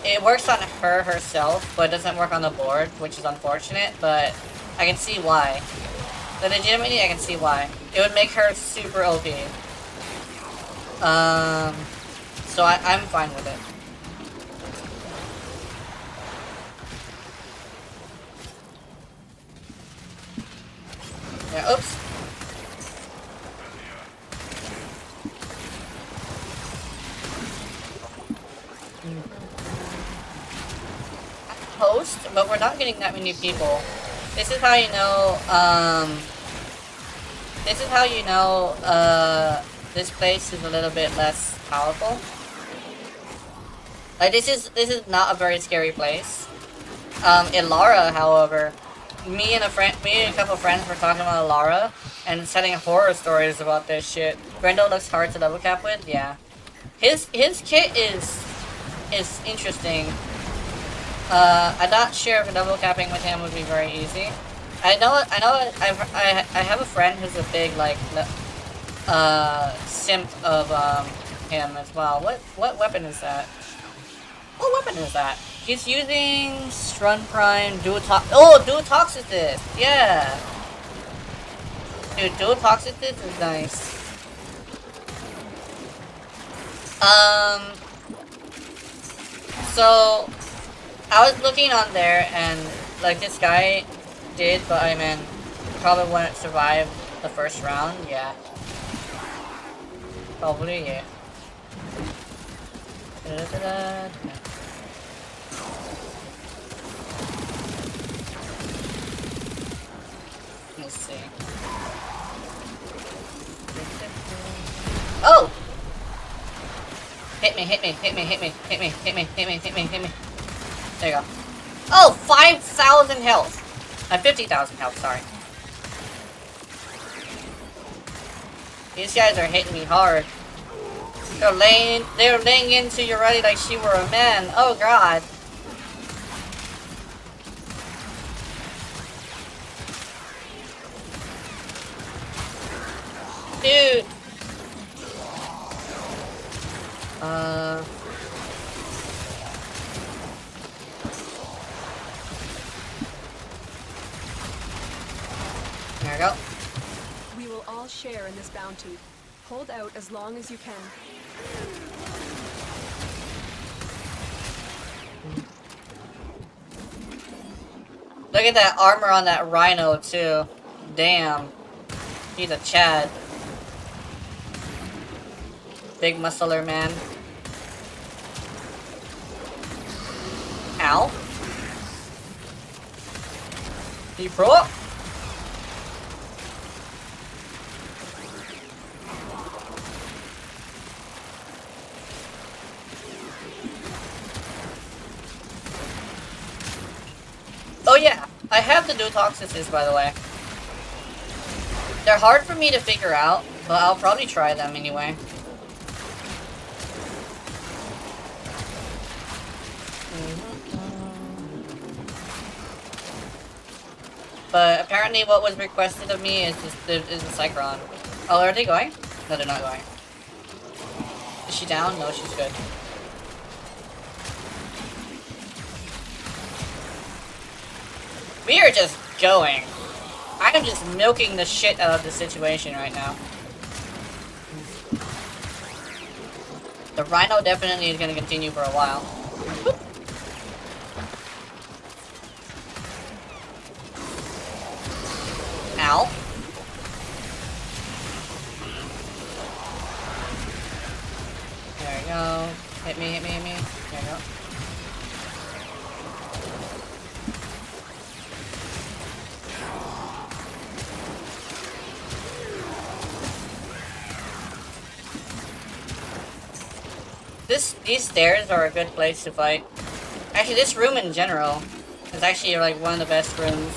It works on her herself, but it doesn't work on the board, which is unfortunate, but I can see why. But legitimately, I can see why. It would make her super OP. So I'm fine with it. Yeah, oops. Host, but we're not getting that many people. This is how you know, this place is a little bit less powerful. Like, this is not a very scary place. Ilara, however, me and a couple friends were talking about Ilara and setting horror stories about this shit. Brendo looks hard to level cap with, yeah. His kit is interesting. I'm not sure if double capping with him would be very easy. I have a friend who's a big, like, simp of, him as well. What weapon is that? What weapon is that? He's using Strun Prime, Dual Toxicist! Yeah! Dude, Dual Toxicist is nice. So I was looking on there, and like this guy did, but I mean, probably wouldn't survive the first round. Yeah, probably yeah. Let's see. Oh! Hit me. There you go. Oh, 5,000 health. 50,000 health, sorry. These guys are hitting me hard. They're laying into you ready like she were a man. Oh god. Dude. There we go. We will all share in this bounty. Hold out as long as you can. Look at that armor on that rhino too. Damn. He's a Chad. Big muscular man. Ow. He pro up. Oh yeah, I have the dual toxicities, by the way. They're hard for me to figure out, but I'll probably try them anyway. But apparently what was requested of me is the Cyclone. Oh, are they going? No, they're not going. Is she down? No, she's good. We are just going. I am just milking the shit out of the situation right now. The Rhino definitely is going to continue for a while. Whoop. Ow. There we go. Hit me. There we go. These stairs are a good place to fight. Actually, this room in general is actually like one of the best rooms.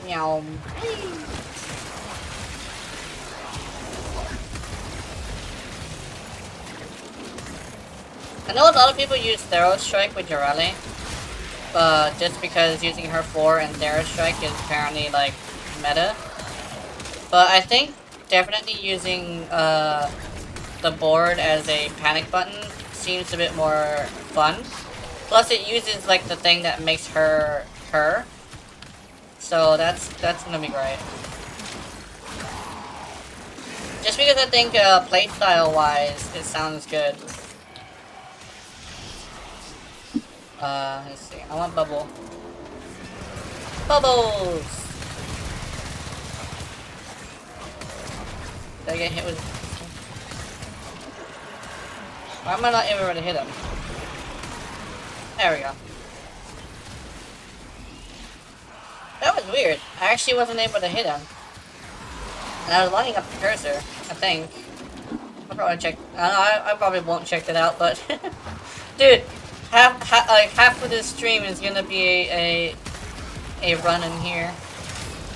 Meow. I know a lot of people use Thorough Strike with Jareli, but just because using her 4 and Thorough Strike is apparently like meta. But I think definitely using the board as a panic button seems a bit more fun. Plus it uses like the thing that makes her her. So that's gonna be great. Just because I think playstyle wise it sounds good. Let's see. I want bubble. Bubbles! Did I get hit with... Why am I not even able to hit him? There we go. That was weird. I actually wasn't able to hit him. And I was lining up the cursor, I think. I'll probably check... I probably won't check it out, but... Dude! Half of this stream is gonna be a run in here.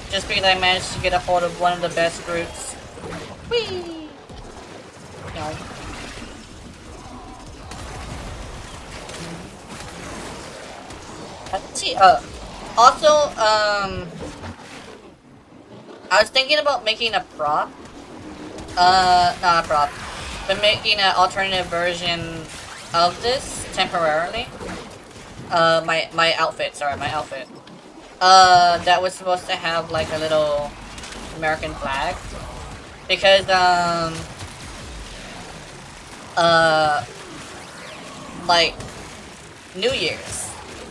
Just because I managed to get a hold of one of the best routes. Whee! No. Let's see, also, I was thinking about making a prop. Not a prop. But making an alternative version of this temporarily. My outfit, sorry, my outfit. That was supposed to have like a little American flag. Because, like, New Year's.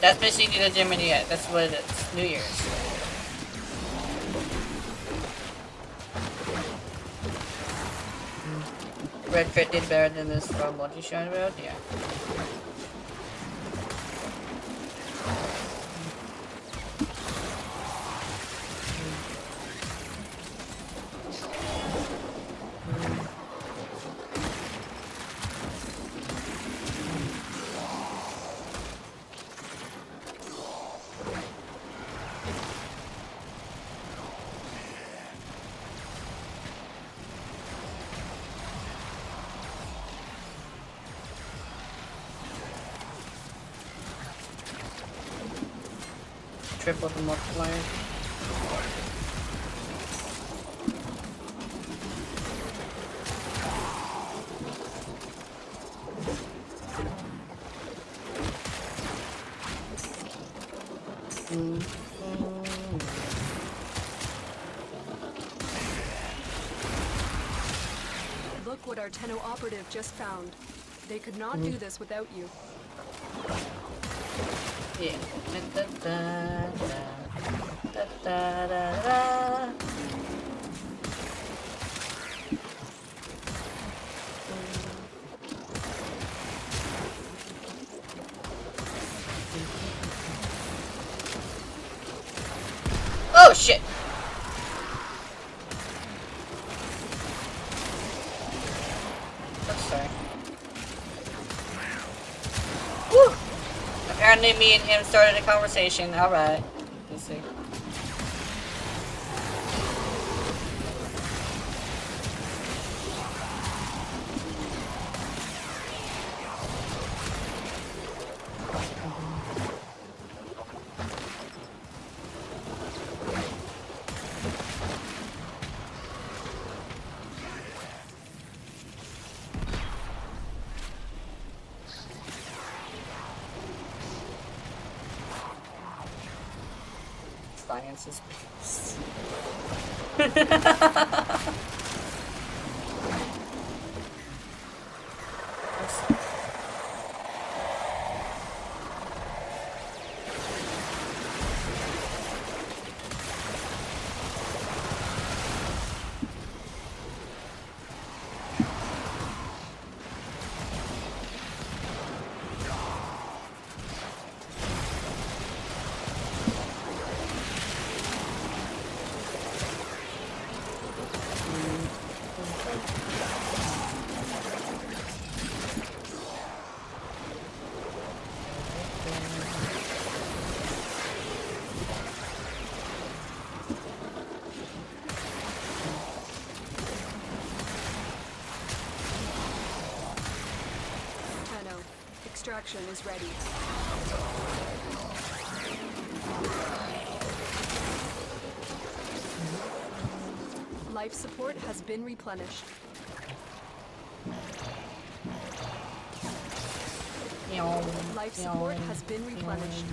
That's basically the Gemini, that's what it is, New Year's. Red Crit did better than this from what you showed about, yeah. Triple the multiplier. Look what our Tenno operative just found. They could not do this without you. Yeah. Da, da, da, da. Oh shit! Oh, sorry. Woo! Apparently me and him started a conversation. Alright. Let's see. Science is peace. Extraction is ready. Life support has been replenished. Life support has been replenished.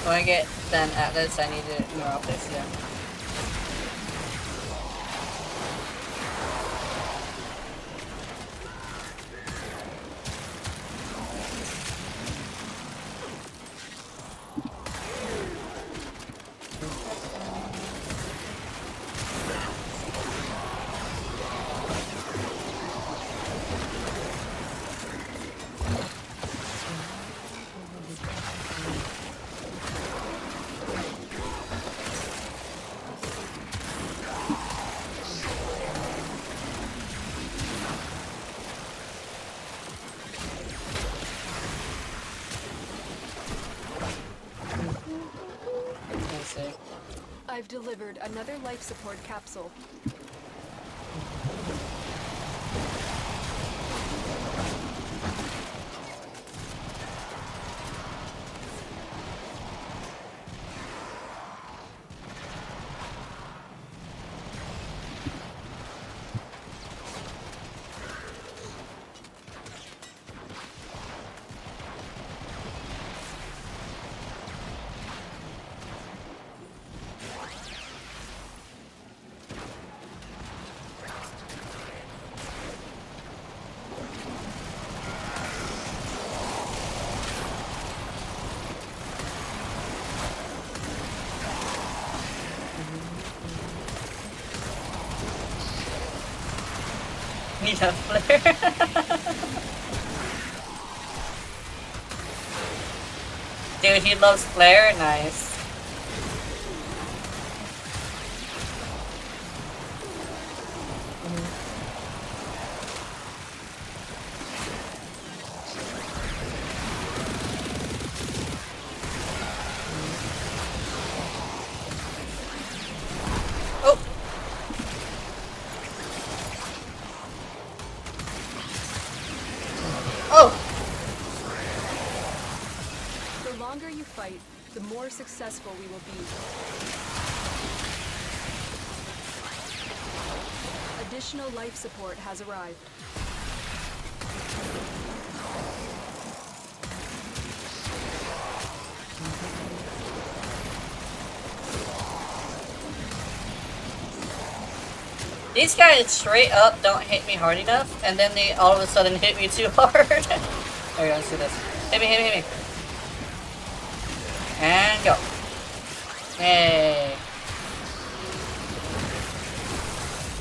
When I get done Atlas, I need to neural this here. I've delivered another life support capsule. Need a flare. Dude, he loves flare. Nice. The longer you fight, the more successful we will be. Additional life support has arrived. These guys straight up don't hit me hard enough, and then they all of a sudden hit me too hard. There we go, let's do this. Hit me, hit me, hit me. And go. Hey.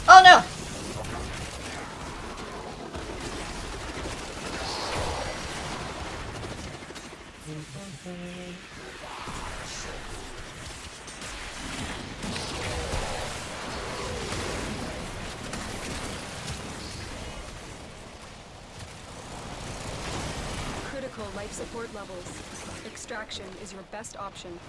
Oh no! Critical life support levels. Extraction is your best option.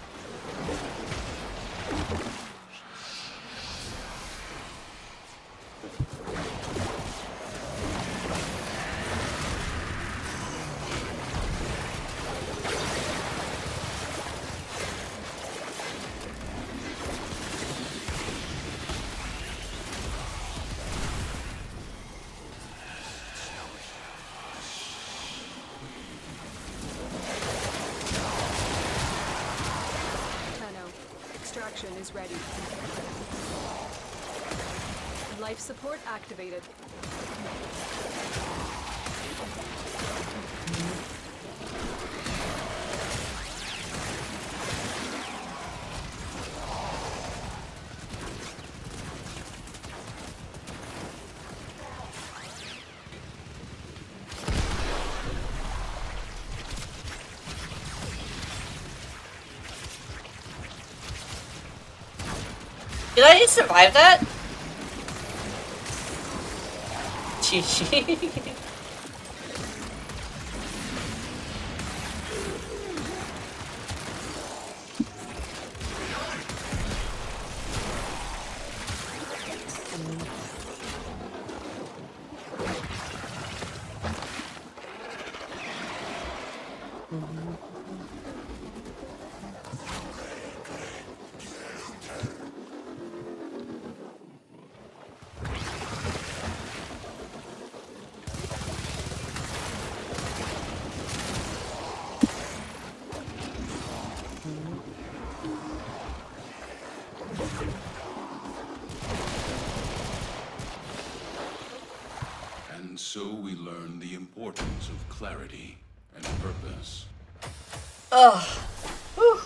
Extraction is ready. Life support activated. Did I survive that? GG. And so we learn the importance of clarity and purpose. Ugh. Whew.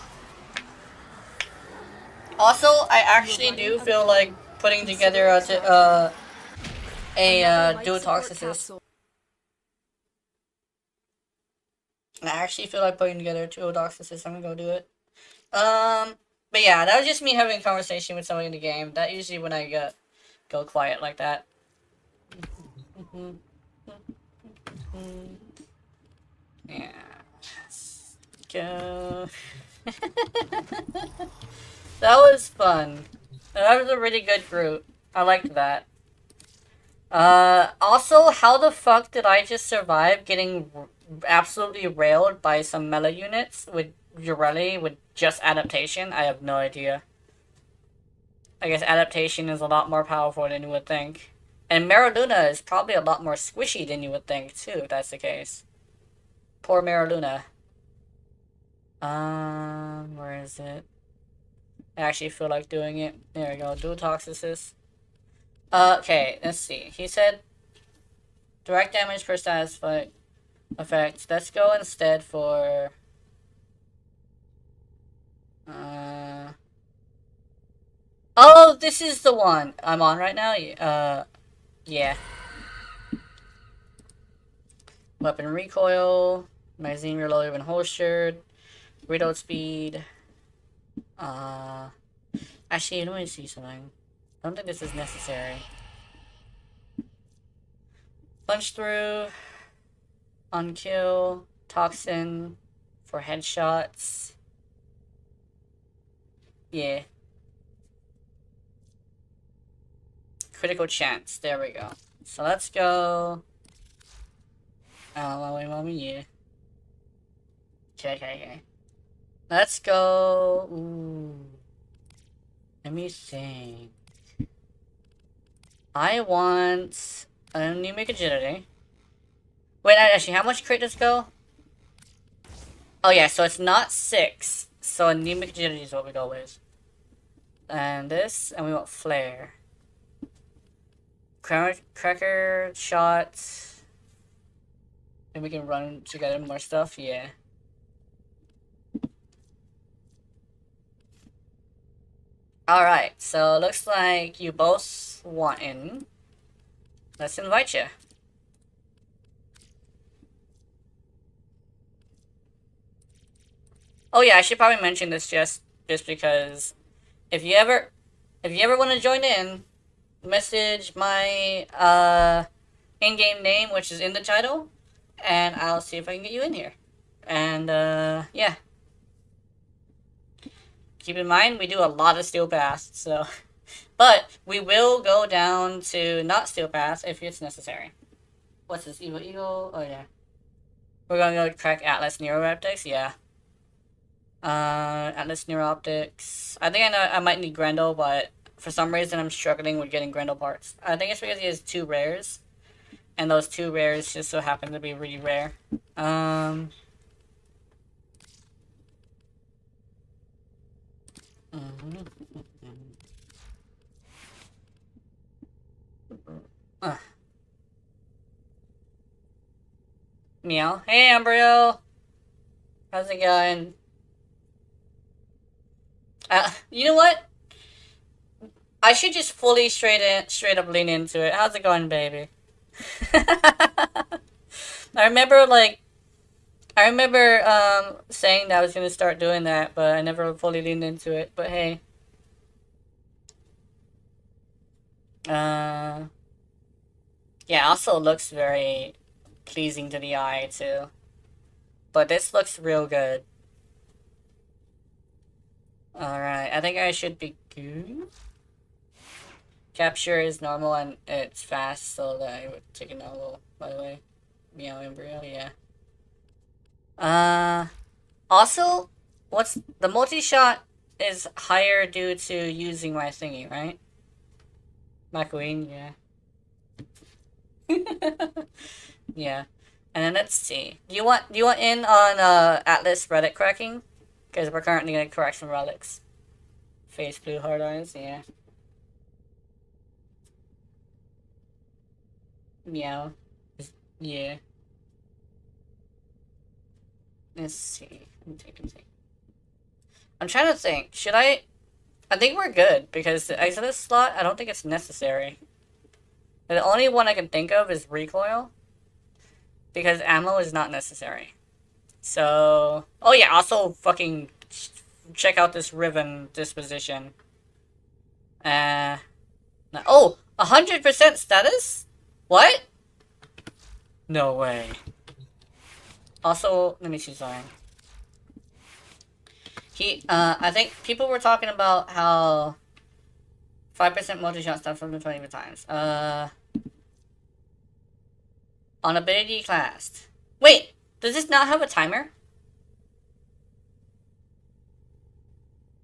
Also, I actually do feel like putting together a dual toxicist. I actually feel like putting together two Odoxuses. I'm gonna go do it. But yeah, that was just me having a conversation with somebody in the game. That usually when I go quiet like that. Yeah. Let's go. That was fun. That was a really good group. I liked that. Also, how the fuck did I just survive getting absolutely railed by some melee units with Urelli with just adaptation? I have no idea. I guess adaptation is a lot more powerful than you would think. And Maraluna is probably a lot more squishy than you would think, too, if that's the case. Poor Maraluna. Where is it? I actually feel like doing it. There we go, dual toxicist. Okay, let's see. He said direct damage per status effect. Let's go instead for oh, this is the one I'm on right now. Yeah. Weapon recoil, magazine reload when holstered, reload speed. Actually, let me see something. I don't think this is necessary. Punch through, on kill, toxin for headshots. Yeah. Critical chance. There we go. So let's go. Oh, wait, mommy, yeah. Okay. Let's go. Ooh. Let me think. I want a new agility. Wait, actually, how much Kritas go? Oh yeah, so it's not 6. So anemic agility is what we go with. And this, and we want flare. Cracker shots. And we can run together more stuff, yeah. Alright, so looks like you both want in. Let's invite you. Oh yeah, I should probably mention this just because if you ever want to join in, message my in-game name, which is in the title, and I'll see if I can get you in here. And yeah. Keep in mind, we do a lot of Steel Pass, so... But we will go down to not Steel Pass if it's necessary. What's this? Evil Eagle? Oh, yeah. We're gonna go crack Atlas Neuroptics? Yeah. Atlas Neuroptics. I think I might need Grendel, but for some reason I'm struggling with getting Grendel parts. I think it's because he has 2 rares. And those 2 rares just so happen to be really rare. Meow. Hey, Embryo! How's it going? You know what? I should just fully straight up lean into it. How's it going, baby? I remember saying that I was gonna start doing that, but I never fully leaned into it. But hey. Yeah, also looks very pleasing to the eye too. But this looks real good. Alright, I think I should be good. Capture is normal and it's fast, so that I would take a novel, by the way. Meow embryo, yeah. Also, what's the multi-shot is higher due to using my thingy, right? My queen, yeah. Yeah. And then let's see. Do you want in on Atlas Relic cracking? Because we're currently gonna crack some relics. Face blue hard eyes, yeah. Meow. Yeah. Let's see. I'm trying to think. Should I think we're good, because the Exodus slot, I don't think it's necessary. The only one I can think of is recoil, because ammo is not necessary. So, oh yeah, also fucking check out this Riven disposition. Oh, 100% status? What? No way. Also, let me see something. I think people were talking about how 5% multi-shot stuff from the 20 times. On ability class. Wait, does this not have a timer?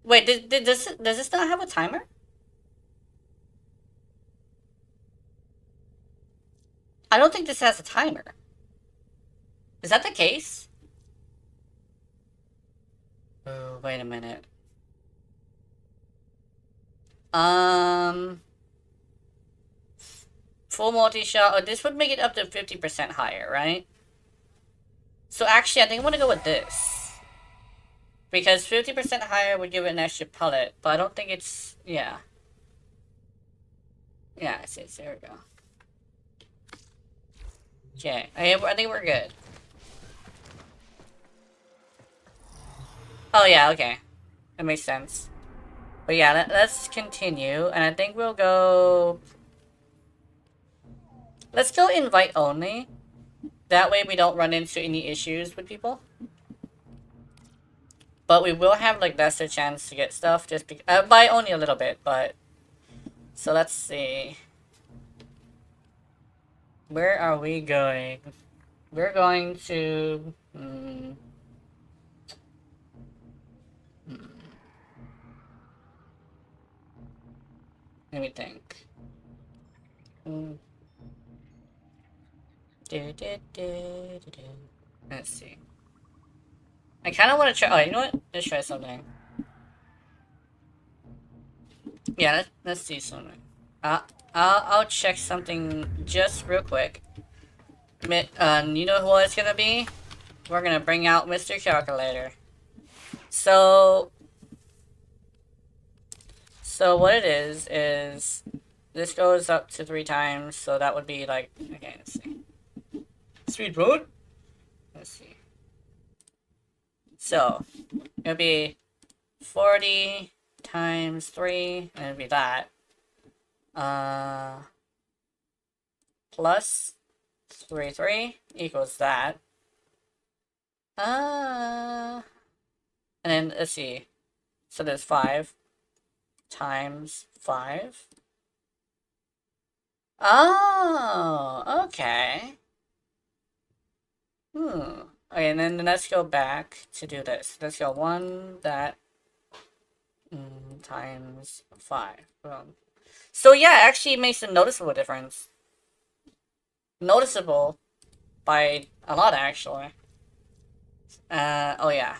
Wait, does this not have a timer? I don't think this has a timer. Is that the case? Oh, wait a minute. Full multi-shot. Oh, this would make it up to 50% higher, right? So actually, I think I'm gonna go with this. Because 50% higher would give it an extra pellet, but I don't think it's... yeah. Yeah, there we go. Okay, I think we're good. Oh yeah, okay. That makes sense. But yeah, let's continue, and I think we'll go... let's go invite only. That way we don't run into any issues with people. But we will have, like, lesser chance to get stuff, just by only a little bit, but... so let's see. Where are we going? We're going to... Let me think. Let's see. I kind of want to try... oh, you know what? Let's try something. Yeah, let's see something. I'll check something just real quick. You know what it's gonna be? We're gonna bring out Mr. Calculator. So what it is this goes up to 3 times, so that would be like, okay, let's see. Speed road? Let's see. So, it'll be 40 times 3, and it'll be that. Plus 3 equals that. And then, let's see. So there's 5 times 5. Oh, okay. Okay, and then let's go back to do this. Let's go 1, that, times 5. Boom. So yeah, it actually makes a noticeable difference. Noticeable by a lot, actually. Oh yeah.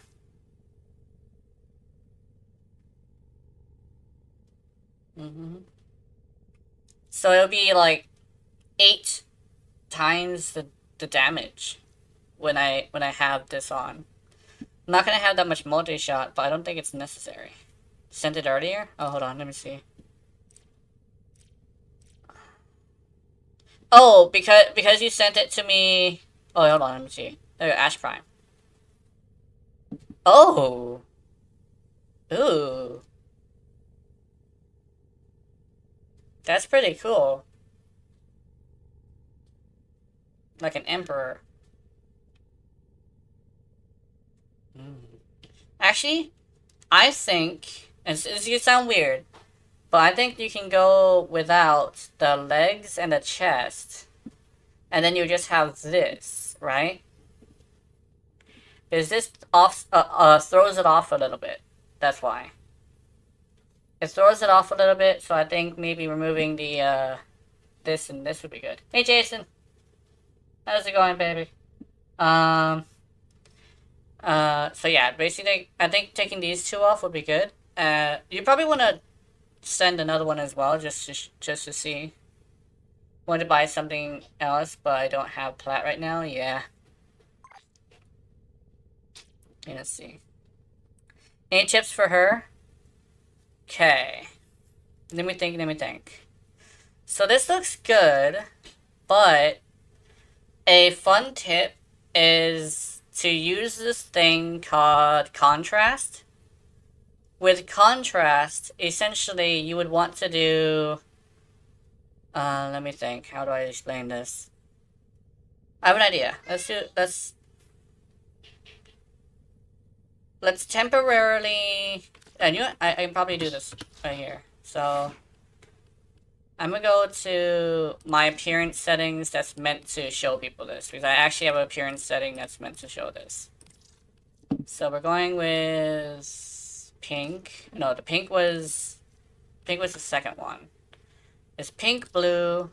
So it'll be like 8 times the damage when I have this on. I'm not gonna have that much multi-shot, but I don't think it's necessary. Sent it earlier? Oh, hold on, let me see. Oh, because you sent it to me... oh, hold on, let me see. There you go, Ash Prime. Oh! Ooh. That's pretty cool. Like an emperor. Actually, I think, and it's gonna sound weird, but I think you can go without the legs and the chest. And then you just have this, right? Is this off, throws it off a little bit. That's why. It throws it off a little bit, so I think maybe removing the, this and this would be good. Hey, Jason. How's it going, baby? So yeah, basically, I think taking these two off would be good. You probably want to send another one as well, just to see. Want to buy something else, but I don't have plat right now. Yeah. Let's see. Any tips for her? Okay. Let me think. So this looks good, but a fun tip is to use this thing called contrast. With contrast, essentially, you would want to do... let me think. How do I explain this? I have an idea. Let's temporarily... And you know what? I can probably do this right here. So, I'm gonna go to my appearance settings that's meant to show people this. Because I actually have an appearance setting that's meant to show this. So we're going with pink. No, the pink was the second one. It's pink, blue,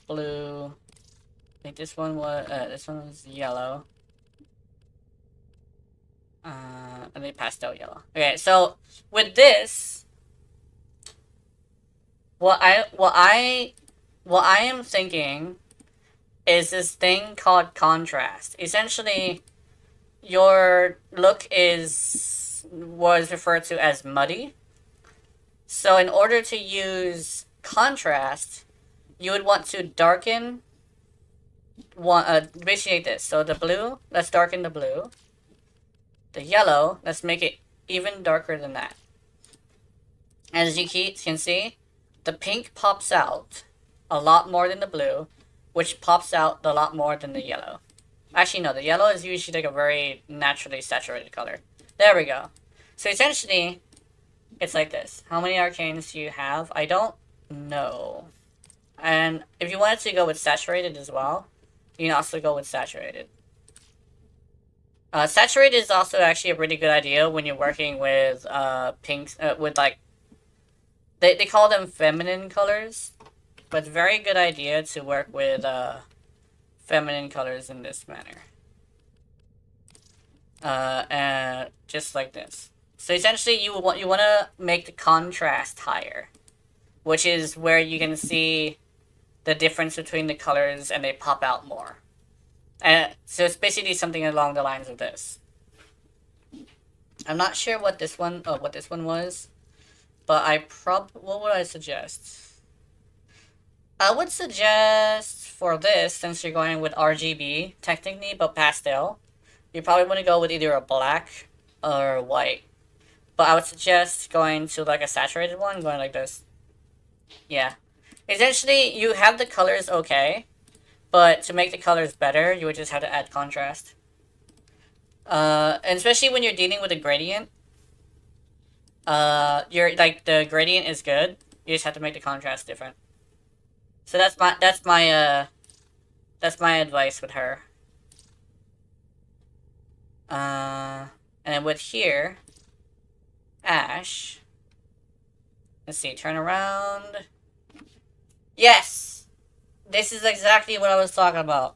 blue. I think this one was yellow. And then pastel yellow. Okay, so with this, what I am thinking is this thing called contrast. Essentially, your look was referred to as muddy. So in order to use contrast, you would want to darken basically this. So the blue, let's darken the blue. The yellow, let's make it even darker than that. As you can see, the pink pops out a lot more than the blue, which pops out a lot more than the yellow. Actually, no, the yellow is usually like a very naturally saturated color. There we go. So essentially, it's like this. How many arcanes do you have? I don't know. And if you wanted to go with saturated as well, you can also go with saturated. Saturated is also actually a really good idea when you're working with pinks, with like, they call them feminine colors, but it's a very good idea to work with feminine colors in this manner. And just like this. So essentially, you want to make the contrast higher, which is where you can see the difference between the colors and they pop out more. So it's basically something along the lines of this. I'm not sure what this one was, but what would I suggest? I would suggest for this, since you're going with RGB technically, but pastel, you probably want to go with either a black or white. But I would suggest going to like a saturated one, going like this. Yeah. Essentially, you have the colors okay, but to make the colors better, you would just have to add contrast. And especially when you're dealing with a gradient, the gradient is good. You just have to make the contrast different. So that's my advice with her. And then with here, Ash. Let's see, turn around. Yes! This is exactly what I was talking about.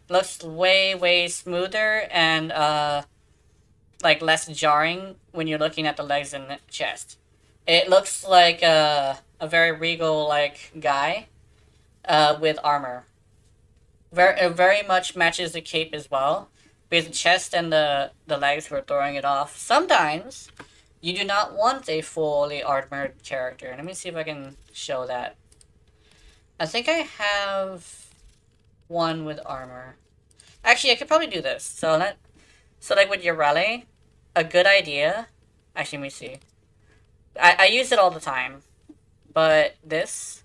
Looks way, way smoother and, like, less jarring when you're looking at the legs and the chest. It looks like a very regal, like, guy, with armor. It very much matches the cape as well, because the chest and the legs were throwing it off. Sometimes, you do not want a fully armored character. Let me see if I can show that. I think I have one with armor. Actually, I could probably do this. So like with your rally, a good idea. Actually, let me see. I use it all the time. But this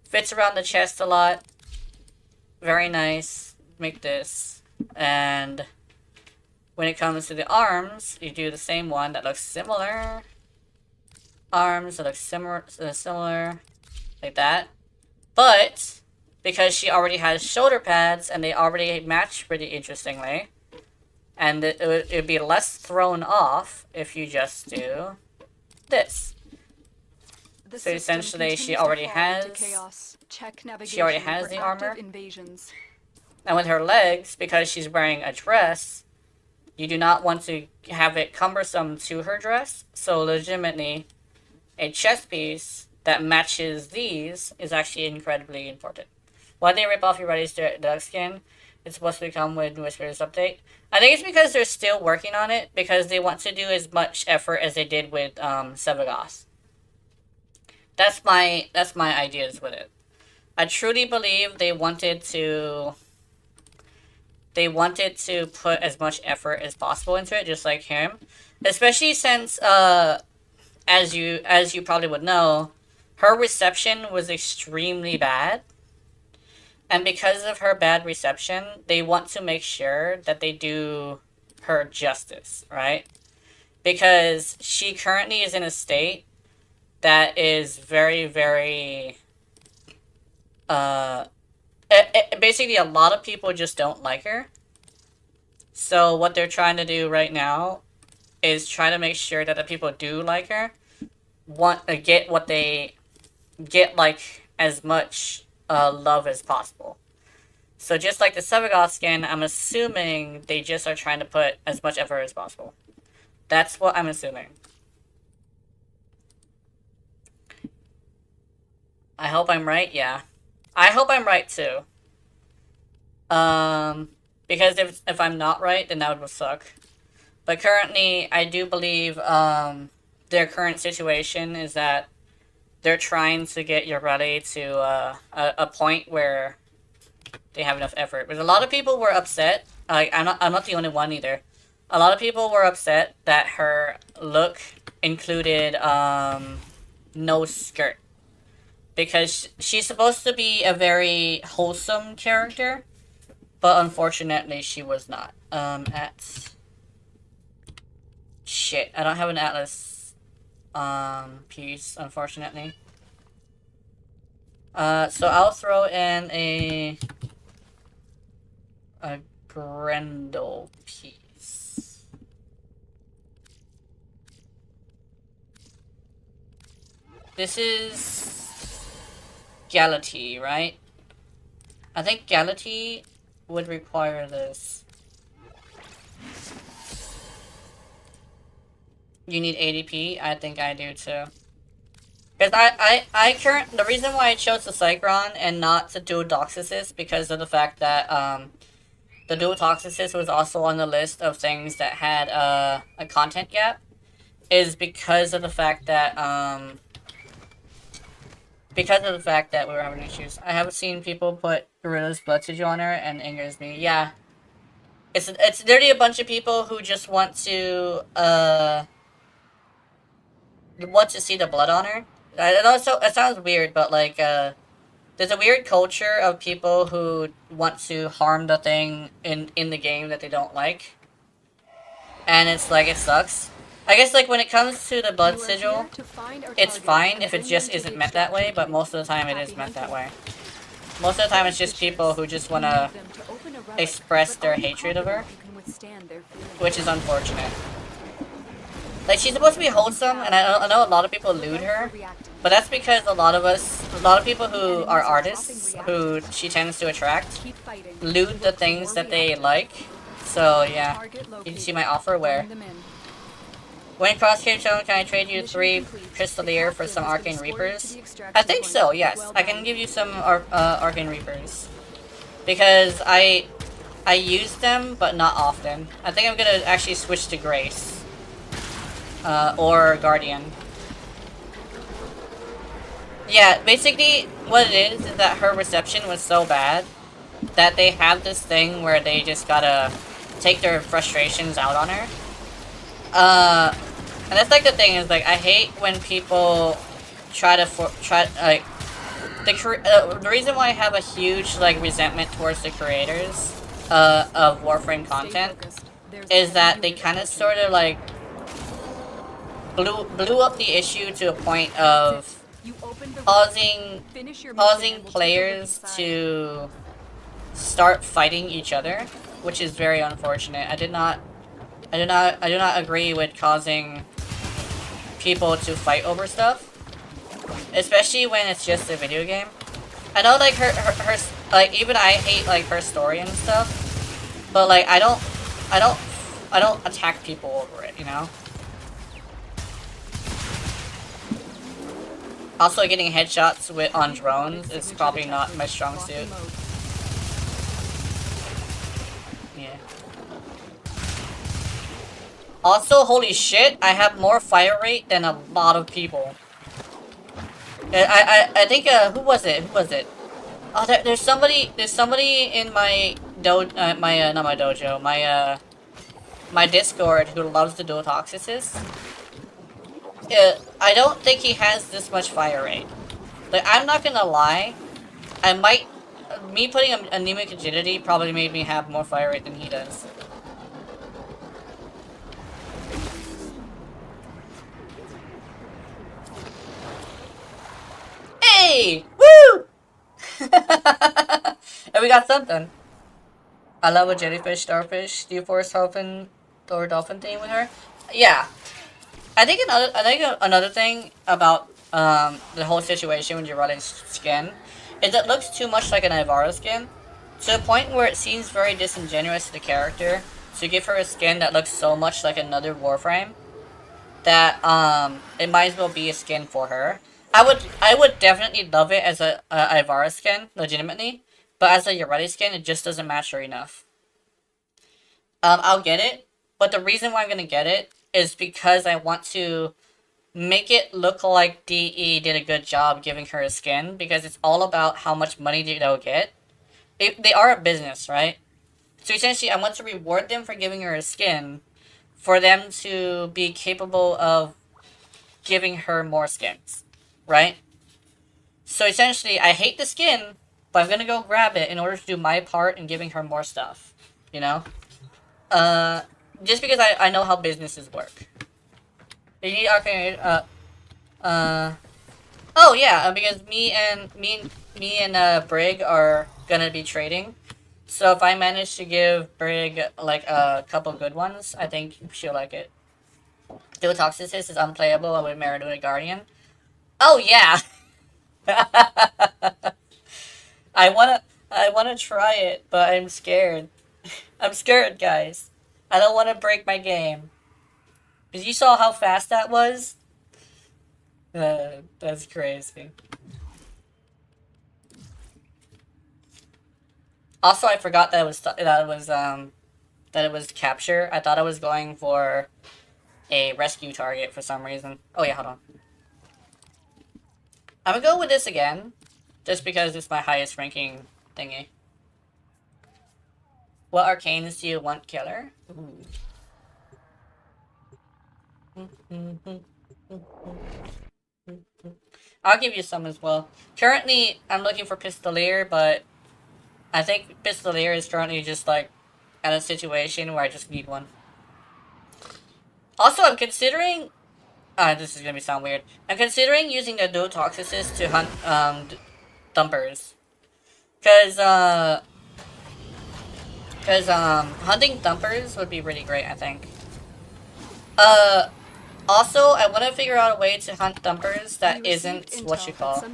fits around the chest a lot. Very nice. Make this. And when it comes to the arms, you do the same one that looks similar. Arms that look similar. Like that. But because she already has shoulder pads and they already match pretty interestingly, and it would be less thrown off if you just do this. So essentially, she already has the armor. Invasions. And with her legs, because she's wearing a dress, you do not want to have it cumbersome to her dress. So legitimately, a chest piece that matches these is actually incredibly important. Why they rip off your body's duck skin? It's supposed to come with Whisper's update. I think it's because they're still working on it, because they want to do as much effort as they did with Sevagoth. That's my ideas with it. I truly believe they wanted to put as much effort as possible into it, just like him. Especially since as you probably would know, her reception was extremely bad. And because of her bad reception, they want to make sure that they do her justice, right? Because she currently is in a state that is very, very... basically, a lot of people just don't like her. So what they're trying to do right now is try to make sure that the people do like her. Get like as much love as possible. So just like the Sevagoth skin, I'm assuming they just are trying to put as much effort as possible. That's what I'm assuming. I hope I'm right, yeah. I hope I'm right too. Because if I'm not right, then that would suck. But currently, I do believe their current situation is that they're trying to get you ready to a point where they have enough effort. But a lot of people were upset. Like I'm not the only one either. A lot of people were upset that her look included no skirt, because she's supposed to be a very wholesome character, but unfortunately she was not. Shit, I don't have an Atlas piece, unfortunately. So I'll throw in a Grendel piece. This is Galati, right? I think Galati would require this. You need ADP? I think I do too. Because the reason why I chose the Cycron and not the Dual Toxicist, because of the fact that the Dual Toxicist was also on the list of things that had a content gap, is because of the fact that we were having issues. I have seen people put Gorilla's Blood Sigil on her and angers me. Yeah. It's literally a bunch of people who just want to see the blood on her. It sounds weird, but like, there's a weird culture of people who want to harm the thing in the game that they don't like. And it's like, it sucks. I guess like when it comes to the blood sigil, it's fine if it just isn't meant that way, but most of the time it is meant that way. Most of the time it's just people who just want to express their hatred of her, which is unfortunate. Like, she's supposed to be wholesome, and I know a lot of people lewd her, but that's because a lot of people who are artists, who she tends to attract, lewd the things that they like. So, yeah. You can see my offer where. When cross-game shown, can I trade you 3 Pistolier for some Arcane Reapers? I think so, yes. I can give you some Arcane Reapers. Because I use them, but not often. I think I'm gonna actually switch to Grace. Or Guardian. Yeah, basically, what it is that her reception was so bad that they have this thing where they just gotta take their frustrations out on her. And that's like the thing is like I hate when people try to like the reason why I have a huge like resentment towards the creators of Warframe content is that they kind of sort of like blew up the issue to a point of causing players to start fighting each other, which is very unfortunate. I do not agree with causing people to fight over stuff, especially when it's just a video game. I know like her like even I hate like her story and stuff, but like I don't attack people over it, you know? Also, getting headshots on drones is probably not my strong suit. Yeah. Also, holy shit, I have more fire rate than a lot of people. I think who was it? Oh, there's somebody in my not my dojo, my Discord who loves to do Toxicist. I don't think he has this much fire rate. Like, I'm not gonna lie, me putting anemic agility probably made me have more fire rate than he does. Hey! Woo! And we got something. I love a jellyfish, starfish. Do you force dolphin or dolphin thing with her? Yeah. I think another thing about the whole situation when you're running skin is it looks too much like an Ivara skin to the point where it seems very disingenuous to the character to give her a skin that looks so much like another Warframe that it might as well be a skin for her. I would definitely love it as a Ivara skin, legitimately, but as a Yareli skin, it just doesn't match her enough. I'll get it, but the reason why I'm gonna get it is because I want to make it look like DE did a good job giving her a skin, because it's all about how much money they'll get. They are a business, right? So essentially, I want to reward them for giving her a skin, for them to be capable of giving her more skins, right? So essentially, I hate the skin, but I'm gonna go grab it in order to do my part in giving her more stuff, you know? Just because I know how businesses work. You need arcane. Oh yeah, because me and Brig are gonna be trading. So if I manage to give Brig like a couple good ones, I think she'll like it. Dual Toxicist is unplayable with Maradona Guardian. Oh yeah. I wanna try it, but I'm scared. I'm scared, guys. I don't want to break my game. Because you saw how fast that was? That's crazy. Also, I forgot that it was capture. I thought I was going for a rescue target for some reason. Oh yeah, hold on. I'm gonna go with this again, just because it's my highest ranking thingy. What arcanes do you want, killer? I'll give you some as well. Currently, I'm looking for Pistolier, but I think Pistolier is currently just like at a situation where I just need one. Also, I'm considering. This is gonna sound weird. I'm considering using the dual Toxicist to hunt dumpers, cause hunting dumpers would be really great, I think. Also, I want to figure out a way to hunt dumpers that isn't what you call.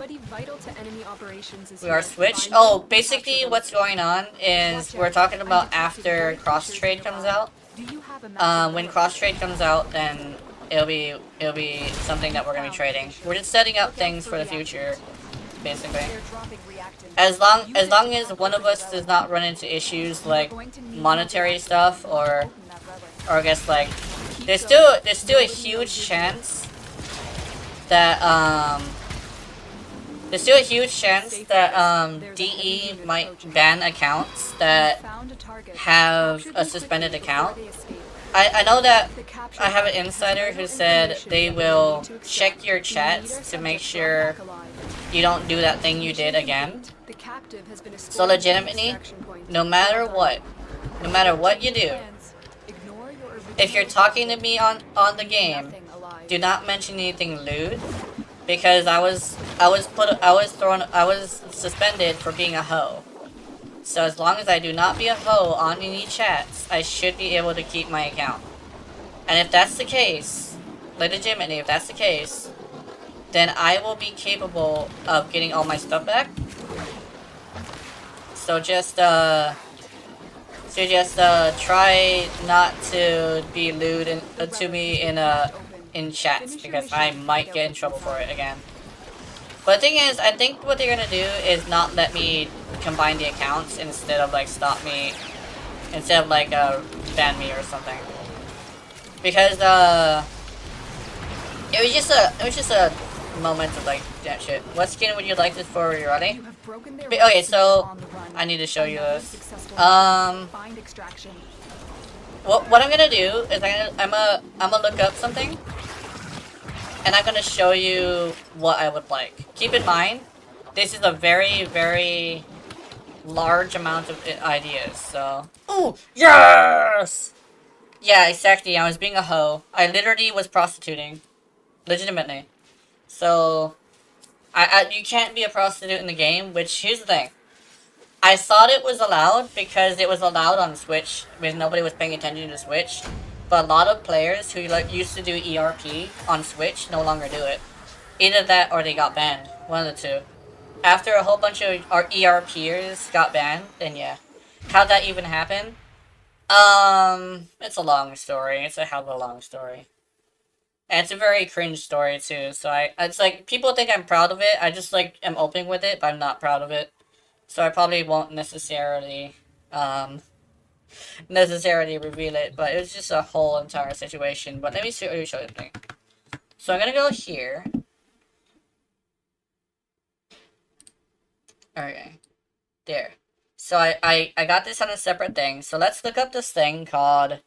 We are switched. Oh, basically what's going on is we're talking about after cross trade comes out. When cross trade comes out, then it'll be something that we're gonna be trading. We're just setting up things for the future, basically. As long as one of us does not run into issues like monetary stuff or I guess like there's still a huge chance that DE might ban accounts that have a suspended account. I know that The capture I have an button has insider vital who said information they that we will need to extract. check your We need our chats to subject make brought sure back alive. you don't do that thing you did Mission again. complete. The captive has been So escorted to the legitimately, extraction point. no matter Well done. what, no matter what you do, Plans. Ignore your if you're original talking to objective. me on the Leave game, nothing alive. do not mention anything lewd, because I was suspended for being a hoe. So as long as I do not be a hoe on any chats, I should be able to keep my account. And if that's the case, legitimately, if that's the case, then I will be capable of getting all my stuff back. So just try not to be lewd to me in chats, because I might get in trouble for it again. But the thing is, I think what they're gonna do is not let me combine the accounts instead of like stop me, instead of like ban me or something. Because it was just a moment of like that shit. What skin would you like this for? Are you ready? You have broken their Okay, rights so on the run. I need to show you Another this. successful find extraction. What I'm gonna do is I'm gonna look up something, and I'm gonna show you what I would like. Keep in mind, this is a very, very large amount of ideas, so... Ooh! Yes! Yeah, exactly, I was being a hoe. I literally was prostituting. Legitimately. So... you can't be a prostitute in the game, which, here's the thing. I thought it was allowed because it was allowed on Switch, because nobody was paying attention to Switch. But a lot of players who like used to do ERP on Switch no longer do it. Either that or they got banned. One of the two. After a whole bunch of our ERPers got banned, then yeah. How'd that even happen? It's a long story. It's a hell of a long story. And it's a very cringe story too, so it's like, people think I'm proud of it, I just like, am open with it, but I'm not proud of it. So I probably won't necessarily reveal it, but it was just a whole entire situation. But let me show you something. So I'm gonna go here. Okay. There. So I got this on a separate thing. So let's look up this thing called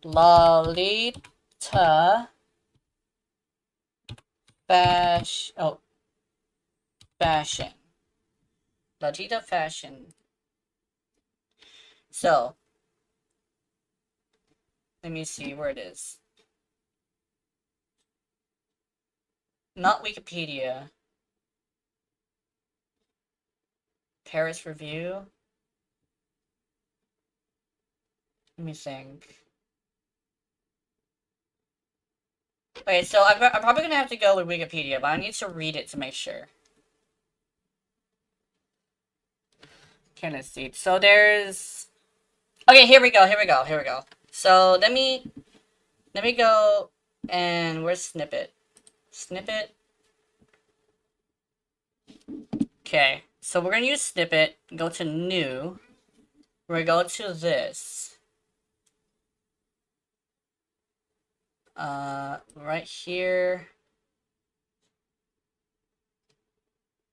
Lolita Fashion. Lolita Fashion. So, let me see where it is. Not Wikipedia. Paris Review. Let me think. Okay, so I'm probably gonna have to go with Wikipedia, but I need to read it to make sure. Okay, let's see. So there's... Okay, here we go. So let me go and where's snippet? Snippet. Okay, so we're gonna use snippet. Go to new. We're gonna go to this. Right here.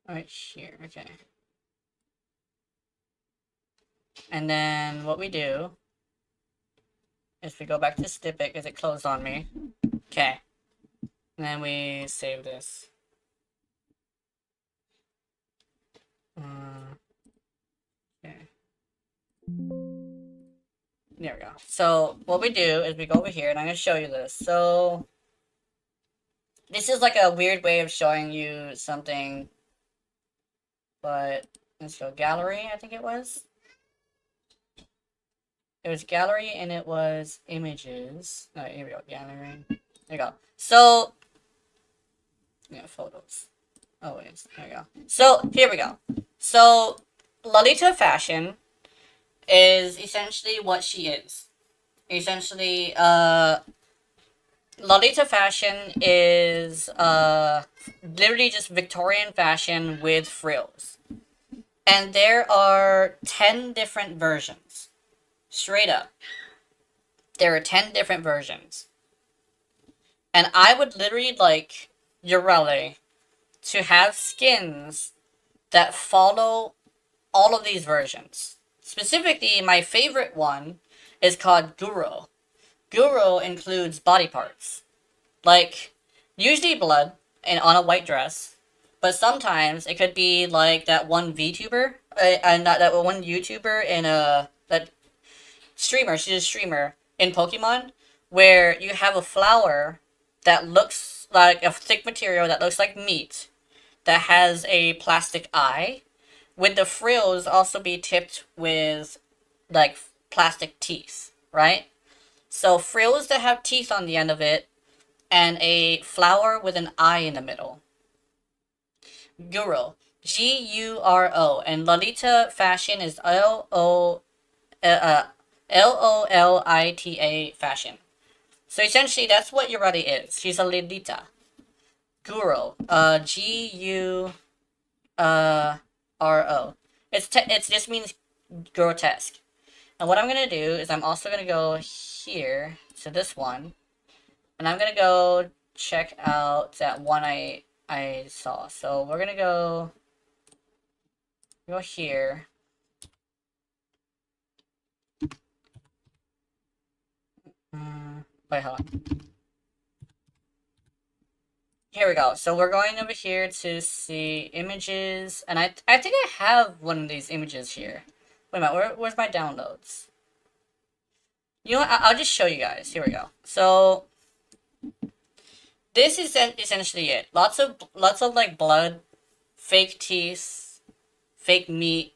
Right here. Okay. And then what we do is we go back to snippet because it closed on me. Okay. And then we save this. Okay. There we go. So what we do is we go over here, and I'm gonna show you this. So this is like a weird way of showing you something, but let's go gallery. I think it was. It was gallery, and it was images. Alright, here we go. Gallery. There you go. So yeah, photos. Oh wait, there we go. So here we go. So Lolita Fashion is essentially what she is. Essentially, Lolita Fashion is literally just Victorian fashion with frills. And there are 10 different versions. Straight up. There are 10 different versions. And I would literally like Urele to have skins that follow all of these versions. Specifically, my favorite one is called Guro. Guro includes body parts, like usually blood and on a white dress, but sometimes it could be like that one VTuber, and that one YouTuber in that streamer. She's a streamer in Pokemon, where you have a flower that looks like a thick material that looks like meat, that has a plastic eye, with the frills also be tipped with like plastic teeth, right? So frills that have teeth on the end of it, and a flower with an eye in the middle. Guro. Guro. And Lolita fashion is Lolita fashion. So essentially, that's what Yurari is. She's a Lolita. Guro. Guro. It just means grotesque. And what I'm gonna do is I'm also gonna go here to this one, and I'm gonna go check out that one I saw. So we're gonna go here. Wait, hold on. Here we go. So we're going over here to see images, and I think I have one of these images here. Wait a minute, where's my downloads? You know what? I'll just show you guys. Here we go. So this is essentially it. Lots of like blood, fake teeth, fake meat.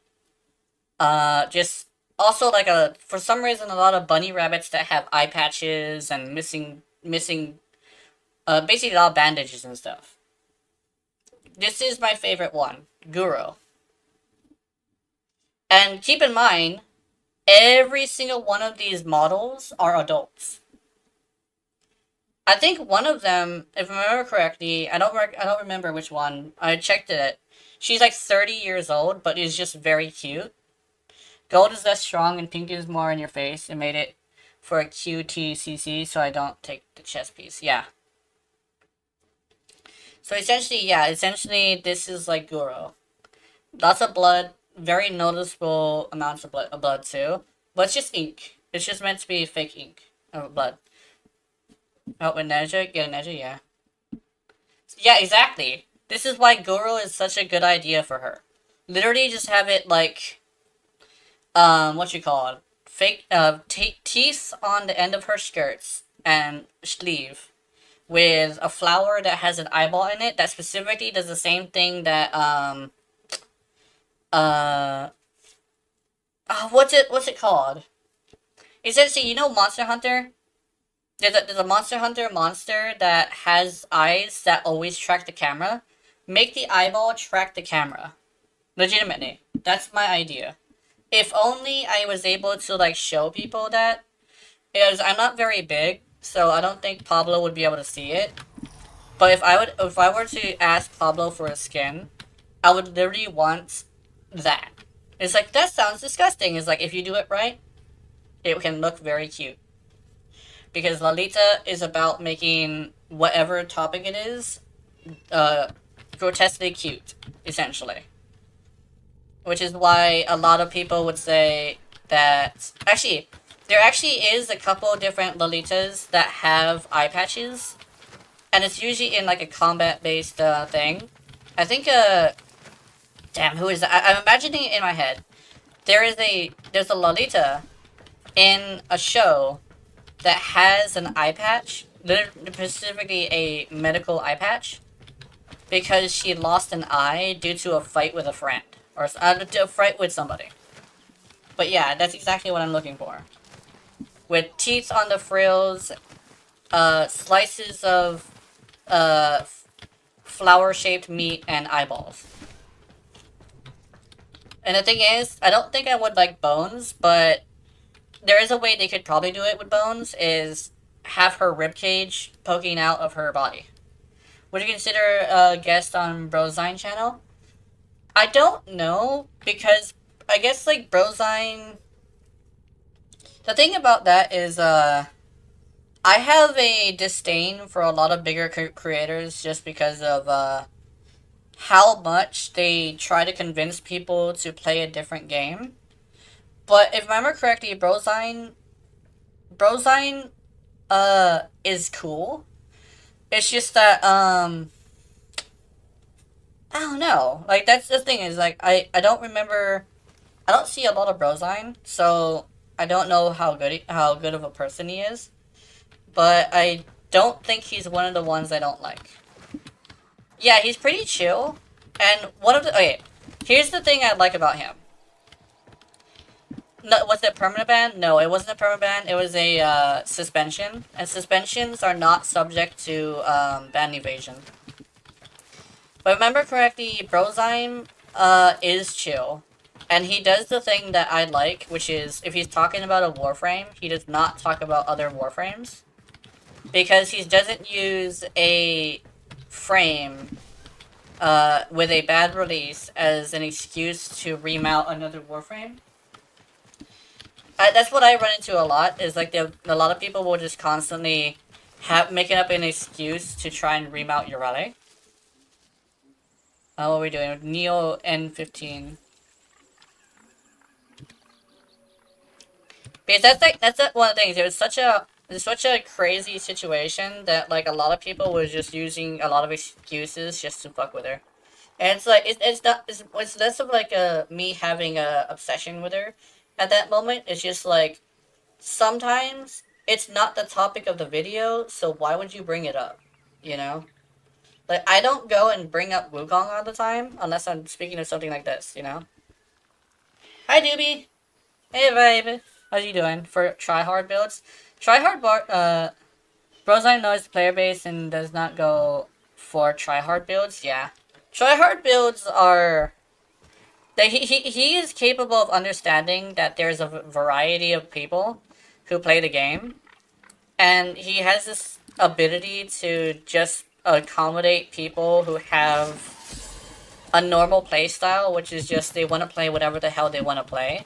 Just also like for some reason a lot of bunny rabbits that have eye patches and missing basically a lot of bandages and stuff. This is my favorite one, Guro. And keep in mind, every single one of these models are adults. I think one of them, if I remember correctly, I don't remember which one. I checked it. She's like 30 years old, but is just very cute. Gold is less strong and pink is more in your face. It made it for a QTCC, so I don't take the chest piece. Yeah. So essentially, this is like Guro. Lots of blood, very noticeable amounts of blood too. But it's just ink. It's just meant to be fake ink of blood. Oh, with Neja? Yeah, Neja, yeah. Yeah, exactly. This is why Guro is such a good idea for her. Literally just have it like, what you call it? Fake, teeth on the end of her skirts and sleeve, with a flower that has an eyeball in it that specifically does the same thing that, what's it called? Essentially, you know Monster Hunter? There's a Monster Hunter monster that has eyes that always track the camera. Make the eyeball track the camera. Legitimately. That's my idea. If only I was able to, like, show people that. Because I'm not very big, so I don't think Pablo would be able to see it. But if I were to ask Pablo for a skin, I would literally want that. It's like, that sounds disgusting. It's like, if you do it right, it can look very cute. Because Lolita is about making whatever topic it is, grotesquely cute, essentially. Which is why a lot of people would say that... Actually, there actually is a couple different Lolitas that have eye patches. And it's usually in, like, a combat-based, thing. I think, damn, who is that? I'm imagining it in my head. There's a Lolita in a show that has an eye patch, specifically a medical eye patch, because she lost an eye due to a fight with a friend, or a fight with somebody. But yeah, that's exactly what I'm looking for. With teeth on the frills, slices of flower-shaped meat, and eyeballs. And the thing is, I don't think I would like bones, but there is a way they could probably do it with bones, is have her ribcage poking out of her body. Would you consider a guest on Brozine channel? I don't know, because I guess, like, Brozine... The thing about that is, I have a disdain for a lot of bigger creators just because of, how much they try to convince people to play a different game. But if I remember correctly, Brozine Brosine is cool. It's just that I don't know. Like that's the thing is like I don't remember. I don't see a lot of Brosine, so I don't know how good of a person he is. But I don't think he's one of the ones I don't like. Yeah, he's pretty chill. And one of the here's the thing I like about him. No, was it permanent ban? No, it wasn't a permanent ban. It was a suspension, and suspensions are not subject to ban evasion. But remember correctly, Brosine is chill. And he does the thing that I like, which is, if he's talking about a warframe, he does not talk about other warframes. Because he doesn't use a frame with a bad release as an excuse to remount another warframe. That's what I run into a lot, is like a lot of people will just constantly making up an excuse to try and remount your rally. What are we doing? Neo N15. Because that's one of the things. It was such a crazy situation that like a lot of people was just using a lot of excuses just to fuck with her. And it's like it's less of like me having a obsession with her at that moment. It's just like sometimes it's not the topic of the video, so why would you bring it up? You know? Like, I don't go and bring up Wukong all the time, unless I'm speaking of something like this, you know? Hi, Doobie! Hey, baby! How you doing? For tryhard builds? Brosine knows the player base and does not go for tryhard builds, yeah. Tryhard builds are... He is capable of understanding that there's a variety of people who play the game, and he has this ability to just accommodate people who have a normal playstyle, which is just they want to play whatever the hell they want to play.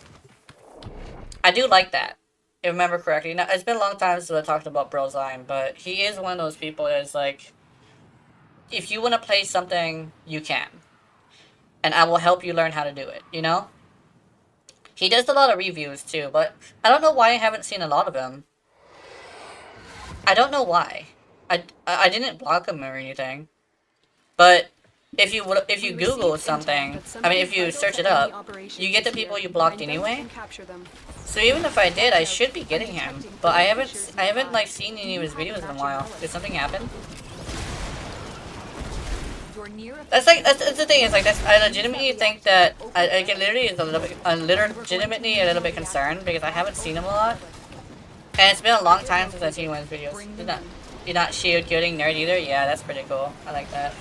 I do like that, if I remember correctly. Now, it's been a long time since I talked about Brosine, but he is one of those people that's like, if you want to play something, you can. And I will help you learn how to do it, you know? He does a lot of reviews too, but I don't know why I haven't seen a lot of him. I don't know why. I didn't block him or anything. But if you Google something, I mean if you search it up, you get the people you blocked anyway. So even if I did, I should be getting him. But I haven't like seen any of his videos in a while. Did something happen? That's the thing. It's like I legitimately think that I get literally is a little bit legitimately a little bit concerned because I haven't seen him a lot, and it's been a long time since I've seen one of his videos. You're not shield gilding nerd either. Yeah, that's pretty cool. I like that.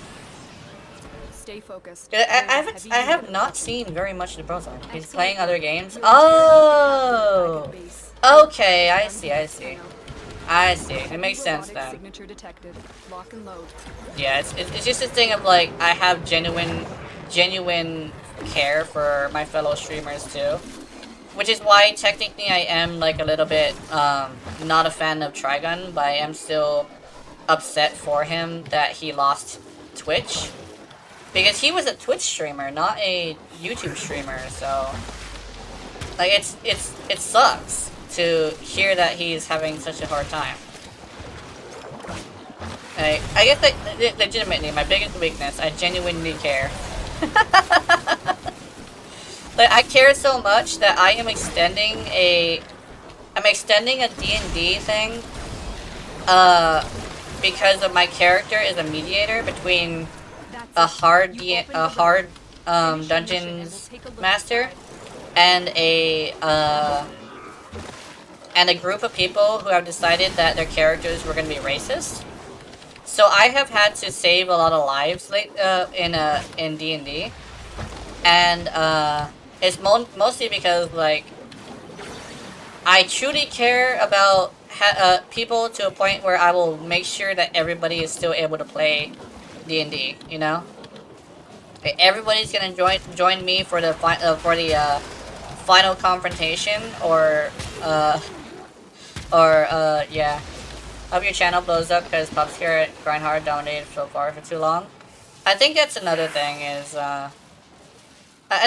Stay focused. I have not seen very much of Brosine. He's playing other games. Oh, okay. I see. It makes sense then. Signature detected. Lock and load. Yeah, it's just a thing of like I have genuine care for my fellow streamers too, which is why technically I am like a little bit not a fan of Trigun, but I am still upset for him that he lost Twitch, because he was a Twitch streamer, not a YouTube streamer. So like it sucks to hear that he's having such a hard time. I guess that legitimately my biggest weakness, I genuinely care. Like I care so much that I am extending a D&D thing because of my character is a mediator between a hard dungeons master and a group of people who have decided that their characters were going to be racist. So I have had to save a lot of lives in D&D, and it's mostly because like I truly care about people to a point where I will make sure that everybody is still able to play D&D. You know, everybody's gonna join me for the final confrontation, or yeah. Hope your channel blows up because Pupscare and Grindhard dominated so far for too long. I think that's another thing is, I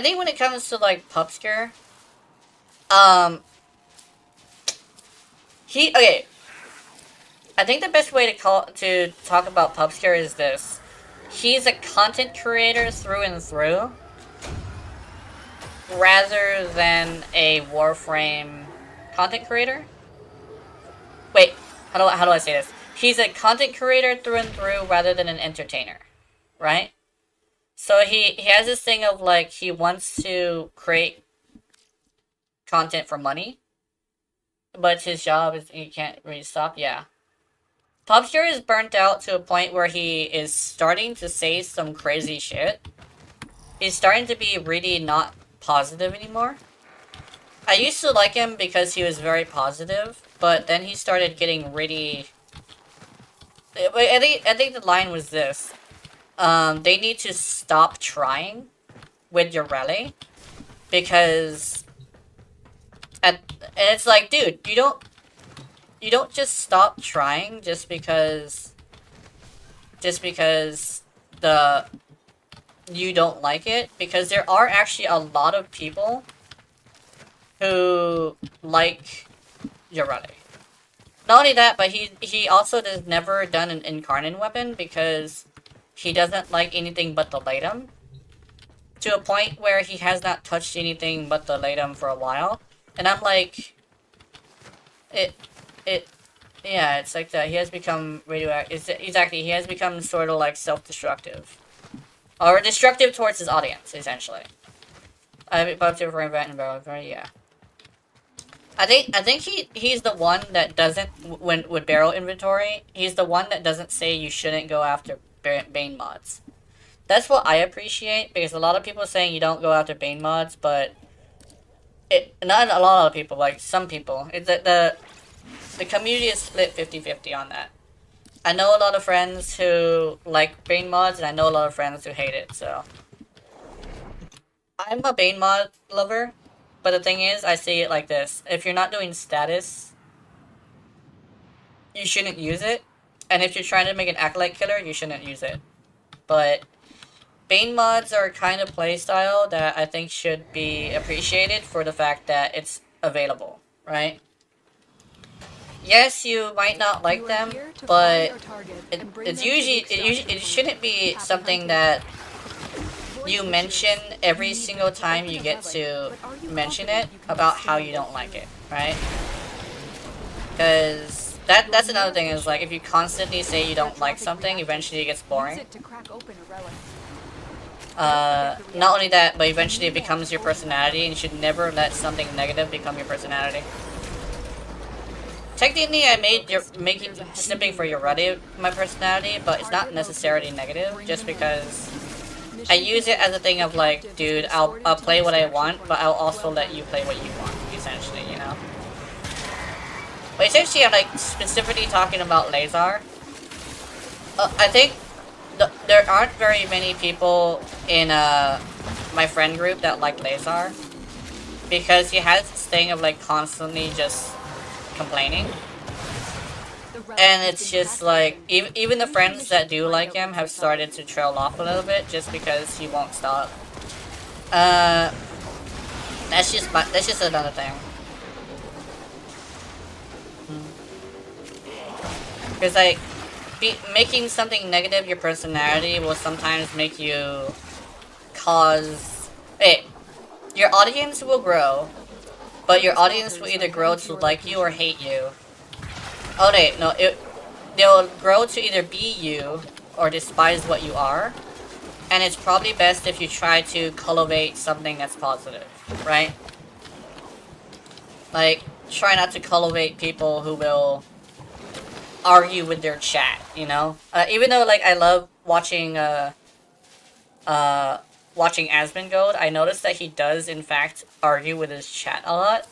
think when it comes to, like, Pupscare, Okay. I think the best way to talk about Pubscare is this. He's a content creator through and through, rather than a Warframe content creator. Wait, how do I say this? He's a content creator through and through, rather than an entertainer, right? So he has this thing of like he wants to create content for money, but his job is he can't really stop. Yeah. Pubscare is burnt out to a point where he is starting to say some crazy shit. He's starting to be really not positive anymore. I used to like him because he was very positive, but then he started getting really... I think the line was this. They need to stop trying with your rally, because... and it's like, dude, you don't just stop trying just because you don't like it, because there are actually a lot of people who like Yarade. Not only that, but he also has never done an incarnate weapon because he doesn't like anything but the Latum. To a point where he has not touched anything but the Latum for a while. And I'm like... Yeah, it's like that. He has become radioactive. Exactly, he has become sort of like self-destructive. Or destructive towards his audience, essentially. Above to for event and barrel, yeah. I think he's the one that doesn't, with barrel inventory, he's the one that doesn't say you shouldn't go after Bane mods. That's what I appreciate, because a lot of people are saying you don't go after Bane mods, but not a lot of people, like some people. It's that the community is split 50-50 on that. I know a lot of friends who like Bane mods, and I know a lot of friends who hate it, so... I'm a Bane mod lover, but the thing is, I see it like this. If you're not doing status, you shouldn't use it. And if you're trying to make an Acolyte killer, you shouldn't use it. But Bane mods are a kind of playstyle that I think should be appreciated for the fact that it's available, right? Yes, you might not like them, but it shouldn't be something that you mention every single time you get to mention it about how you don't like it, right? Because that's another thing, is like if you constantly say you don't like something, eventually it gets boring. Not only that, but eventually it becomes your personality, and you should never let something negative become your personality. Technically, I made making snipping for your Reddit my personality, but it's not necessarily negative, just because I use it as a thing of like, dude, I'll play what I want, but I'll also let you play what you want, essentially, you know? But essentially, I'm like specifically talking about Lazar. I think there aren't very many people in my friend group that like Lazar, because he has this thing of like constantly just complaining. And it's just like, even the friends that do like him have started to trail off a little bit just because he won't stop. That's just another thing. Because like, making something negative your personality will sometimes make you cause... Hey, your audience will grow, but your audience will either grow to like you or hate you. Oh wait, no, they'll grow to either be you or despise what you are. And it's probably best if you try to cultivate something that's positive, right? Like, try not to cultivate people who will argue with their chat, you know? Even though, like, I love watching, watching Asmongold, I noticed that he does, in fact, argue with his chat a lot.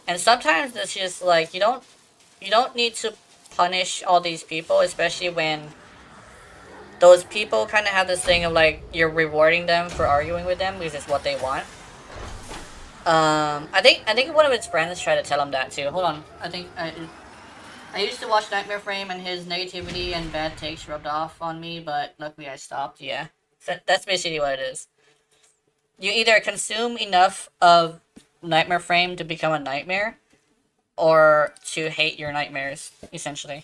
And sometimes it's just, like, you don't need to punish all these people, especially when those people kind of have this thing of, like, you're rewarding them for arguing with them because it's what they want. I think one of his friends tried to tell him that, too. Hold on. I used to watch Nightmare Frame, and his negativity and bad takes rubbed off on me, but luckily I stopped, yeah. So that's basically what it is. You either consume enough of Nightmare Frame to become a nightmare, or to hate your nightmares, essentially.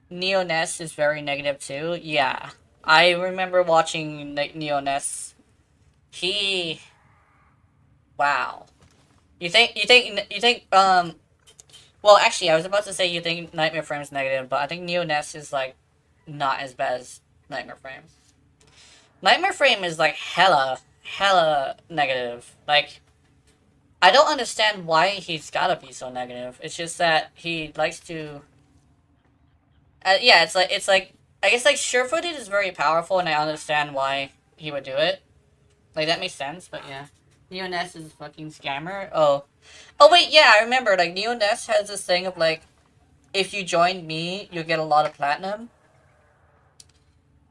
Neo Ness is very negative too. Yeah, I remember watching Neo Ness. He, wow. You think well, actually, I was about to say you think Nightmare Frame is negative, but I think Neo Ness is like not as bad as Nightmare Frame. Nightmare Frame is like hella negative. Like, I don't understand why he's gotta be so negative. It's just that he likes to. Yeah, it's like I guess like sure-footed is very powerful, and I understand why he would do it. Like that makes sense, but yeah. Neo Ness is a fucking scammer. Oh wait, yeah, I remember. Like Neo Ness has this thing of like, if you join me, you'll get a lot of platinum.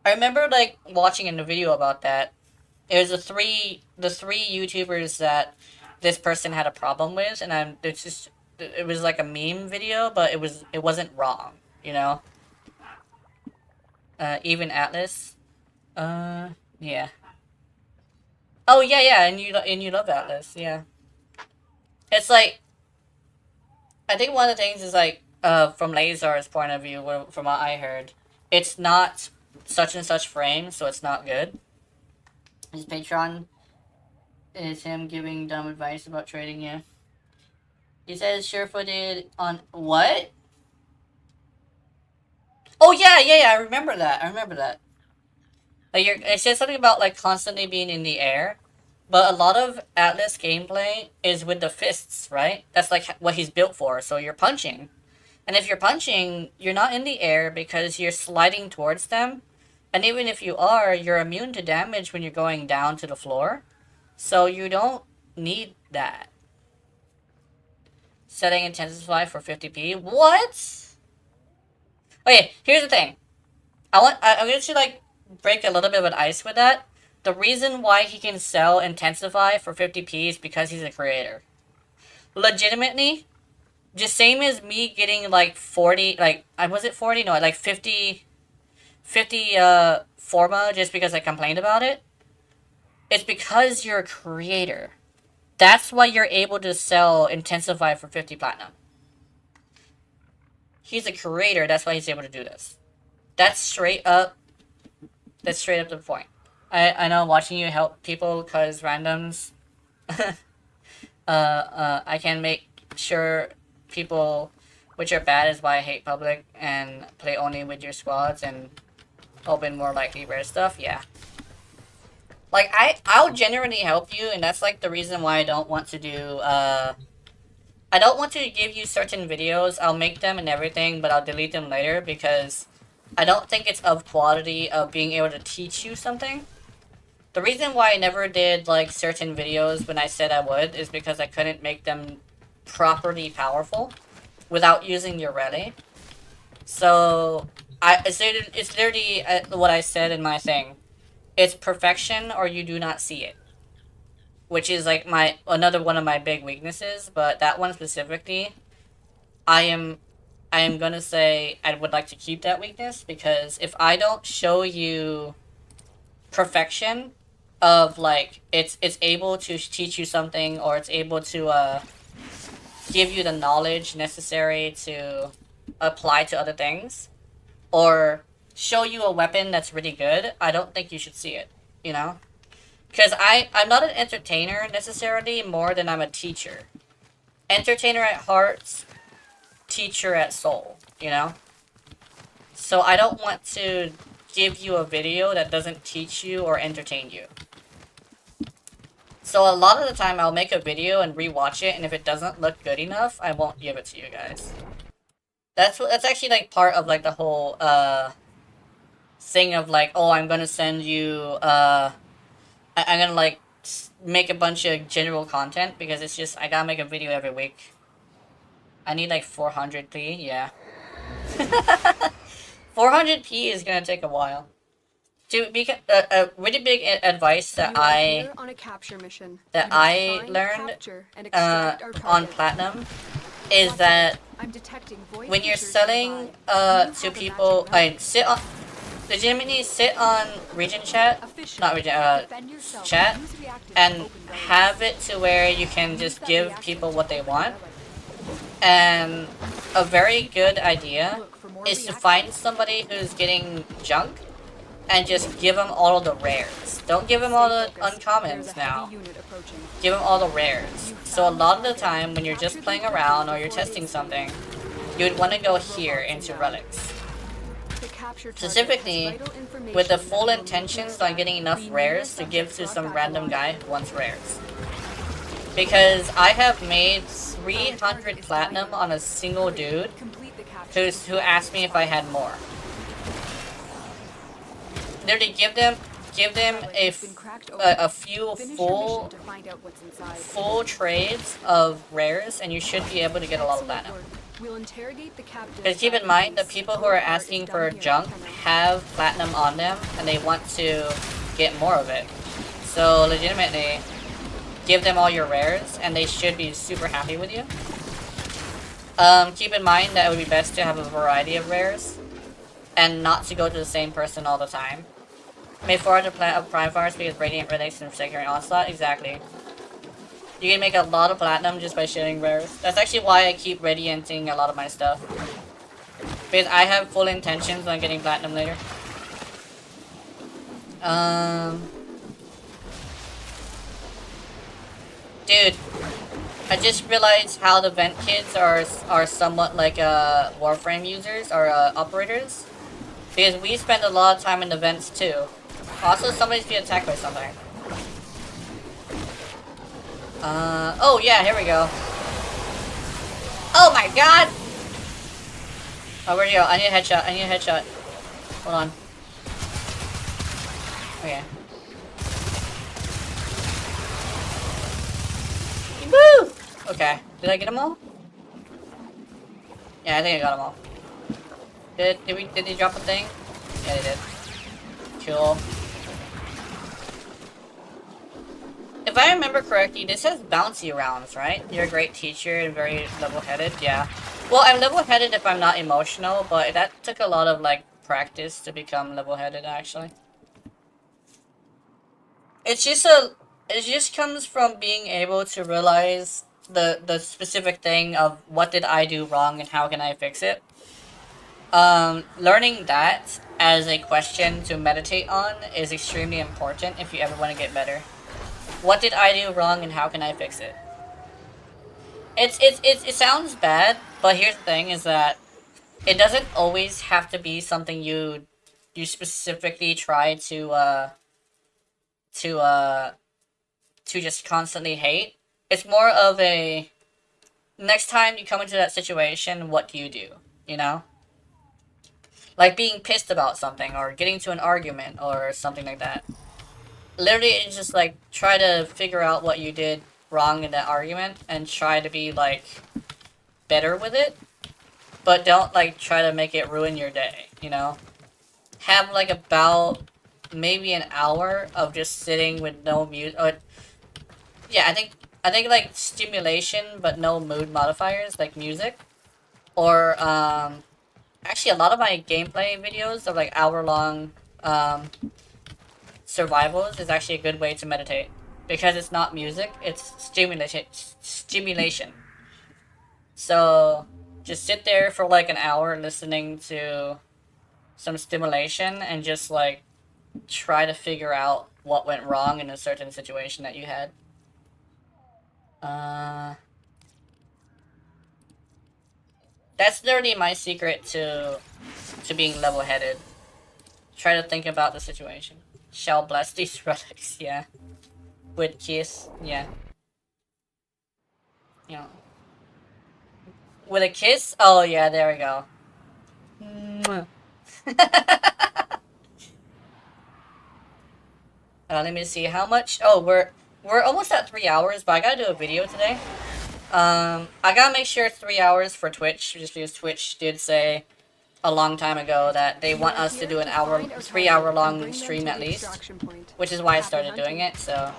I remember like watching in a video about that. It was the three YouTubers that this person had a problem with, and it was like a meme video, but it wasn't wrong, you know. Even Atlas, yeah. Oh yeah, and you love Atlas, yeah. It's like, I think one of the things is like, from Lazar's point of view, from what I heard, it's not such and such frame, so it's not good. His Patreon is him giving dumb advice about trading, yeah. He says sure-footed on what? Oh yeah, I remember that. Like it says something about like constantly being in the air, but a lot of Atlas gameplay is with the fists, right? That's like what he's built for. So you're punching, and if you're punching, you're not in the air because you're sliding towards them, and even if you are, you're immune to damage when you're going down to the floor, so you don't need that. Setting intensify for 50p. What? Okay, here's the thing. I'm going to like break a little bit of an ice with that. The reason why he can sell Intensify for 50p is because he's a creator. Legitimately, just same as me getting like 40, like, was it 40? No, like 50 Forma just because I complained about it. It's because you're a creator. That's why you're able to sell Intensify for 50 platinum. He's a creator, that's why he's able to do this. That's straight up the point. I know watching you help people cause randoms. I can make sure people which are bad is why I hate public and play only with your squads and open more likely rare stuff, yeah. Like I'll genuinely help you, and that's like the reason why I don't want to do I don't want to give you certain videos. I'll make them and everything, but I'll delete them later because I don't think it's of quality of being able to teach you something. The reason why I never did like certain videos when I said I would is because I couldn't make them properly powerful without using your rally. So it's literally what I said in my thing. It's perfection or you do not see it. Which is like another one of my big weaknesses, but that one specifically, I am gonna say I would like to keep that weakness because if I don't show you perfection of like it's able to teach you something or it's able to give you the knowledge necessary to apply to other things or show you a weapon that's really good, I don't think you should see it, you know? Because I'm not an entertainer necessarily more than I'm a teacher. Entertainer at heart, teacher at soul, you know? So I don't want to give you a video that doesn't teach you or entertain you. So a lot of the time I'll make a video and rewatch it, and if it doesn't look good enough, I won't give it to you guys. That's actually like part of like the whole thing of like, oh, I'm gonna send you I'm gonna like make a bunch of general content because it's just I gotta make a video every week. I need like 400p, yeah. 400p is gonna take a while. To be a really big advice that I learned on Platinum is that when you're selling to people, legitimately sit on region chat, not region, chat, and have it to where you can just give people what they want. And a very good idea Look for more is to reactions. find somebody who's getting junk and just give them all of the rares. Don't give them all the Stay focused. There's a uncommons heavy now. unit approaching. Give them all the rares. So a lot of the time when you're just playing around or you're testing something, you'd want to go here into relics. The capture target Specifically, has vital information with the that full will intentions move on getting enough the rares to nearest give to subjects some brought random back guy alive. who wants rares. Because I have made 300 platinum on a single dude Complete the capture. who asked me if I had more. Literally give them a few Finish your full mission to find out what's inside. trades of rares, and you should be able to get a lot of platinum. Excellent work. We'll interrogate the captive Because keep in mind, the people who are asking for junk have platinum on them, and they want to get more of it. So legitimately, give them all your rares, and they should be super happy with you. Keep in mind that it would be best to have a variety of rares, and not to go to the same person all the time. Made 400 prime fires because Radiant Relics and Forsaken Onslaught, exactly. You can make a lot of platinum just by sharing rares. That's actually why I keep radianting a lot of my stuff. Because I have full intentions on getting platinum later. Dude, I just realized how the vent kids are somewhat like Warframe users or operators. Because we spend a lot of time in the vents too. Also, somebody's being attacked by something. Oh yeah, here we go. Oh my god! Oh, where'd you go? I need a headshot, I need a headshot. Hold on. Okay. Woo! Okay. Did I get them all? Yeah, I think I got them all. Did they drop a thing? Yeah, they did. Cool. If I remember correctly, this has bouncy rounds, right? You're a great teacher and very level-headed, yeah. Well, I'm level-headed if I'm not emotional, but that took a lot of, like, practice to become level-headed, actually. It just comes from being able to realize the specific thing of what did I do wrong and how can I fix it. Learning that as a question to meditate on is extremely important if you ever want to get better. What did I do wrong and how can I fix it? It sounds bad, but here's the thing is that it doesn't always have to be something you specifically try to just constantly hate. It's more of a next time you come into that situation, what do? You know? Like being pissed about something or getting to an argument or something like that. Literally, it's just like try to figure out what you did wrong in that argument and try to be like better with it, but don't like try to make it ruin your day, you know? Have like about maybe an hour of just sitting with no music. Yeah, I think like stimulation but no mood modifiers like music, or actually a lot of my gameplay videos of like hour-long survivals is actually a good way to meditate because it's not music, it's stimulation. So just sit there for like an hour listening to some stimulation and just like try to figure out what went wrong in a certain situation that you had. That's literally my secret to being level-headed. Try to think about the situation. Shall bless these relics, yeah. With kiss, yeah. You know. With a kiss? Oh yeah, there we go. Mwah. Let me see how much. Oh, we're almost at 3 hours, but I gotta do a video today. I gotta make sure it's 3 hours for Twitch, just because Twitch did say a long time ago that they want us to do an 3 hour long stream at least, which is why I started doing it. So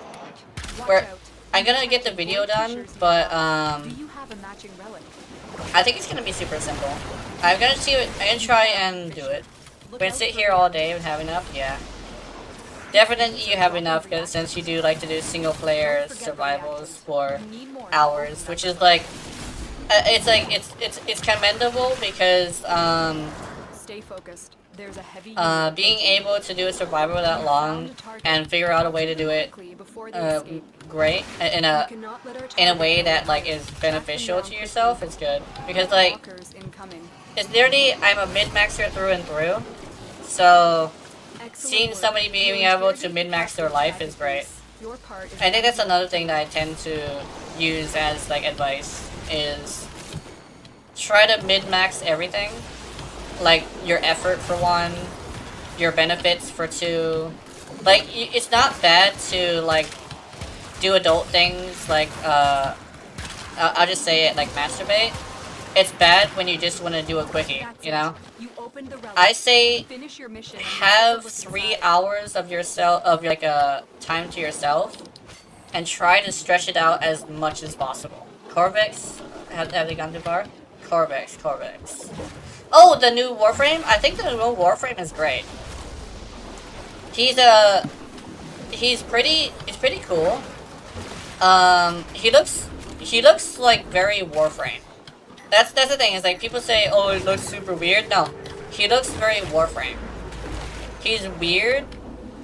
I'm gonna get the video done, but I think it's gonna be super simple. I'm gonna try and do it. We're gonna sit here all day and have enough, yeah. Definitely you have enough, cause since you do like to do single player survivals for hours, which is like it's like it's commendable because Stay focused. There's a heavy being able to do a survival that long and figure out a way to do it before they escape. great in We a cannot let our in a target way that go. like is beneficial to yourself is good, because like Walkers incoming. it's literally I'm a mid-maxer through and through, so Excellent seeing work. somebody being Your able to interrogate min-max their captured life target is great. base. Your part is I think that's done. another thing that I tend to use as like advice is try to min-max everything, like your effort for one, your benefits for two. Like it's not bad to like do adult things like I'll just say it, like masturbate. It's bad when you just want to do a quickie, That's you know? it. You opened the relic. I say Finish your mission. have 3 hours of yourself of like time to yourself and try to stretch it out as much as possible. Corvex, have they gone too far? Corvex. Oh, the new Warframe? I think the new Warframe is great. He's pretty cool. He looks like very Warframe. That's the thing, is like people say, oh, it looks super weird. No, he looks very Warframe. He's weird,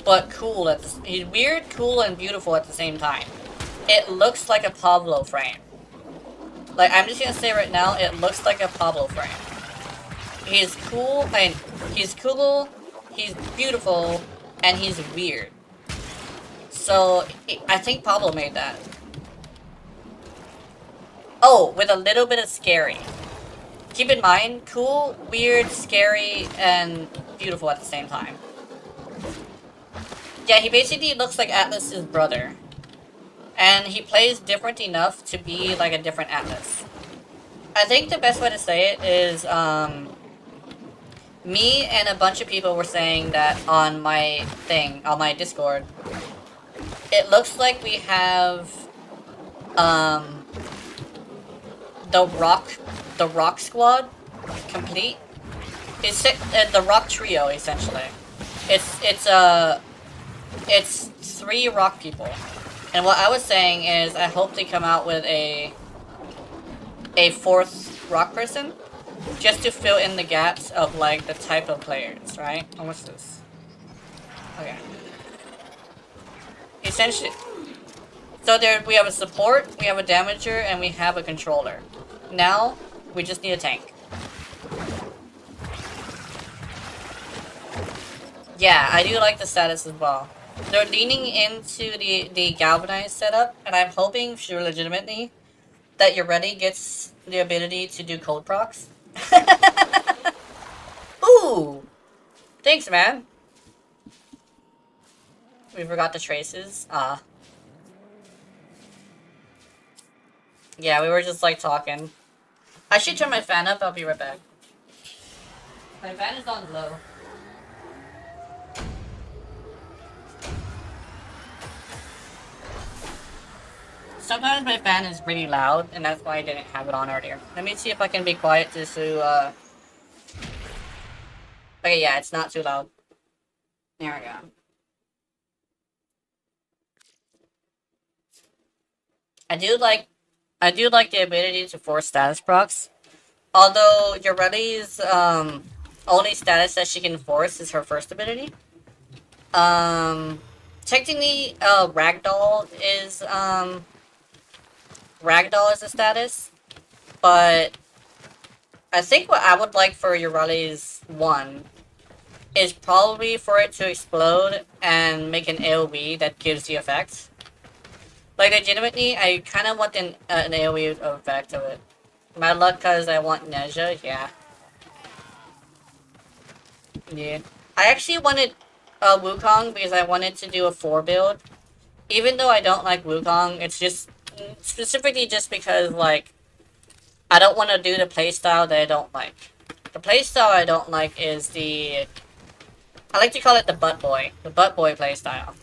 but cool he's weird, cool, and beautiful at the same time. It looks like a Pablo frame. Like, I'm just gonna say right now, it looks like a Pablo frame. He's cool, he's cool, he's beautiful, and he's weird. So, I think Pablo made that. Oh, with a little bit of scary. Keep in mind, cool, weird, scary, and beautiful at the same time. Yeah, he basically looks like Atlas's brother. And he plays different enough to be like a different Atlas. I think the best way to say it is, me and a bunch of people were saying that on my Discord. It looks like we have, the Rock Squad complete. It's the Rock Trio, essentially. It's 3 rock people. And what I was saying is I hope they come out with a 4th rock person, just to fill in the gaps of like the type of players, right? Oh, what's this? Okay. Essentially, so there we have a support, we have a damager, and we have a controller. Now we just need a tank. Yeah, I do like the status as well. They're leaning into the galvanized setup, and I'm hoping, sure, legitimately, that your ready gets the ability to do cold procs. Ooh! Thanks, man. We forgot the traces. Yeah, we were just like talking. I should turn my fan up, I'll be right back. My fan is on low. Sometimes my fan is really loud, and that's why I didn't have it on earlier. Let me see if I can be quiet just to, okay, yeah, it's not too loud. There we go. I do like the ability to force status procs. Although Yoreli's, only status that she can force is her first ability. Technically, Ragdoll is a status, but I think what I would like for Yoreli's 1 is probably for it to explode and make an AoE that gives the effect. Like, legitimately, I kind of want an AoE effect of it. My luck, because I want Neja, yeah. Yeah. I actually wanted Wukong because I wanted to do a 4 build. Even though I don't like Wukong, it's just specifically just because, like, I don't want to do the playstyle that I don't like. The playstyle I don't like is I like to call it the butt boy playstyle.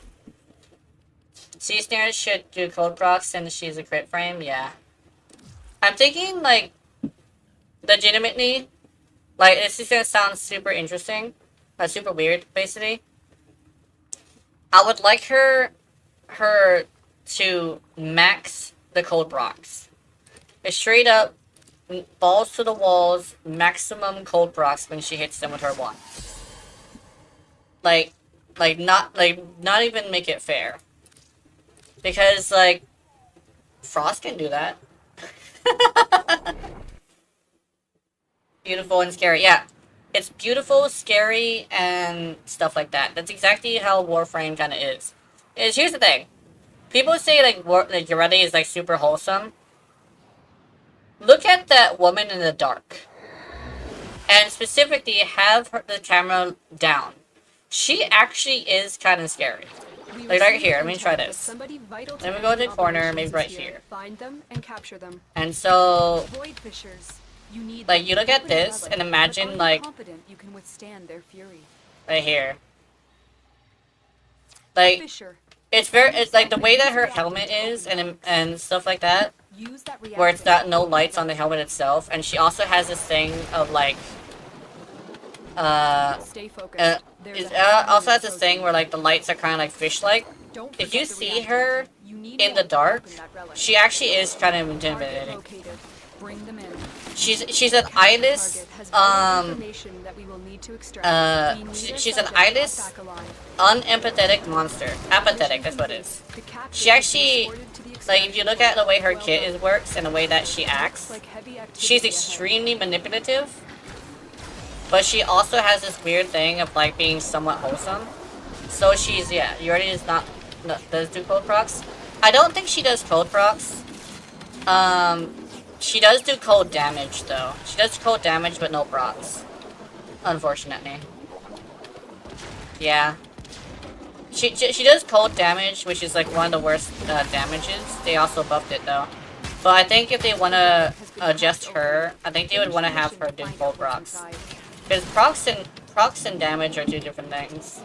Sea Snares should do cold procs since she's a crit frame, yeah. I'm thinking, like, legitimately, like, this is gonna sound super interesting, super weird, basically. I would like her to max the cold procs. Straight up, balls to the walls, maximum cold procs when she hits them with her wand. Like, not even make it fair. Because, like, Frost can do that. Beautiful and scary, yeah. It's beautiful, scary, and stuff like that. That's exactly how Warframe kind of is. Here's the thing. People say, like, Yaredi is, like, super wholesome. Look at that woman in the dark. And specifically, have the camera down. She actually is kind of scary. Like, right here, let me try this. Let me go to the corner, maybe right here. Find them and capture them. And so, Void fishers. You need like, you look at this and imagine, like, confident you can withstand their fury. right here. Like, Fisher. it's like the way that her helmet is and stuff like that, Use that where it's reactor. got no lights on the helmet itself, and she also has this thing of, like, Stay focused. There's it a also has this thing where, like, the lights are kind of like fish-like. Don't If forget you the see reactor. her You need in the one to dark, open that relic. she actually is kind of Target intimidating. located. Bring them in. She's an eyeless, Target has vital information that we will need to extract. We need a she's an subject eyeless, back alive. unempathetic monster. Apathetic, that's what it is. The captive She is actually, transported to the like, if you look at the way her Well kit done. is works and the way that she acts, Like heavy activity she's ahead. extremely manipulative. But she also has this weird thing of, like, being somewhat wholesome. So she's, yeah, Yaredi is not does do cold procs. I don't think she does cold procs. She does do cold damage, though. She does cold damage, but no procs. Unfortunately. Yeah. She does cold damage, which is, like, one of the worst damages. They also buffed it, though. But I think if they want to adjust her, I think they would want to have her do cold procs. Because procs and damage are two different things.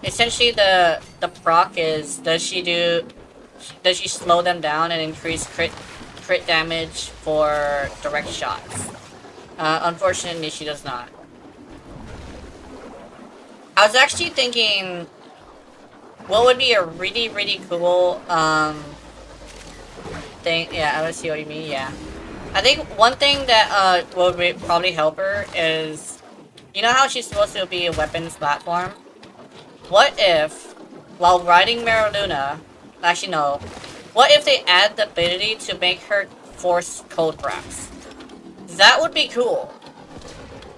Essentially the proc is, does she slow them down and increase crit damage for direct shots? Unfortunately, she does not. I was actually thinking, what would be a really, really cool, thing? Yeah, I see what you mean, yeah. I think one thing that, would probably help her is, you know how she's supposed to be a weapons platform? What if, while riding Maraluna, actually no, what if they add the ability to make her force cold procs? That would be cool.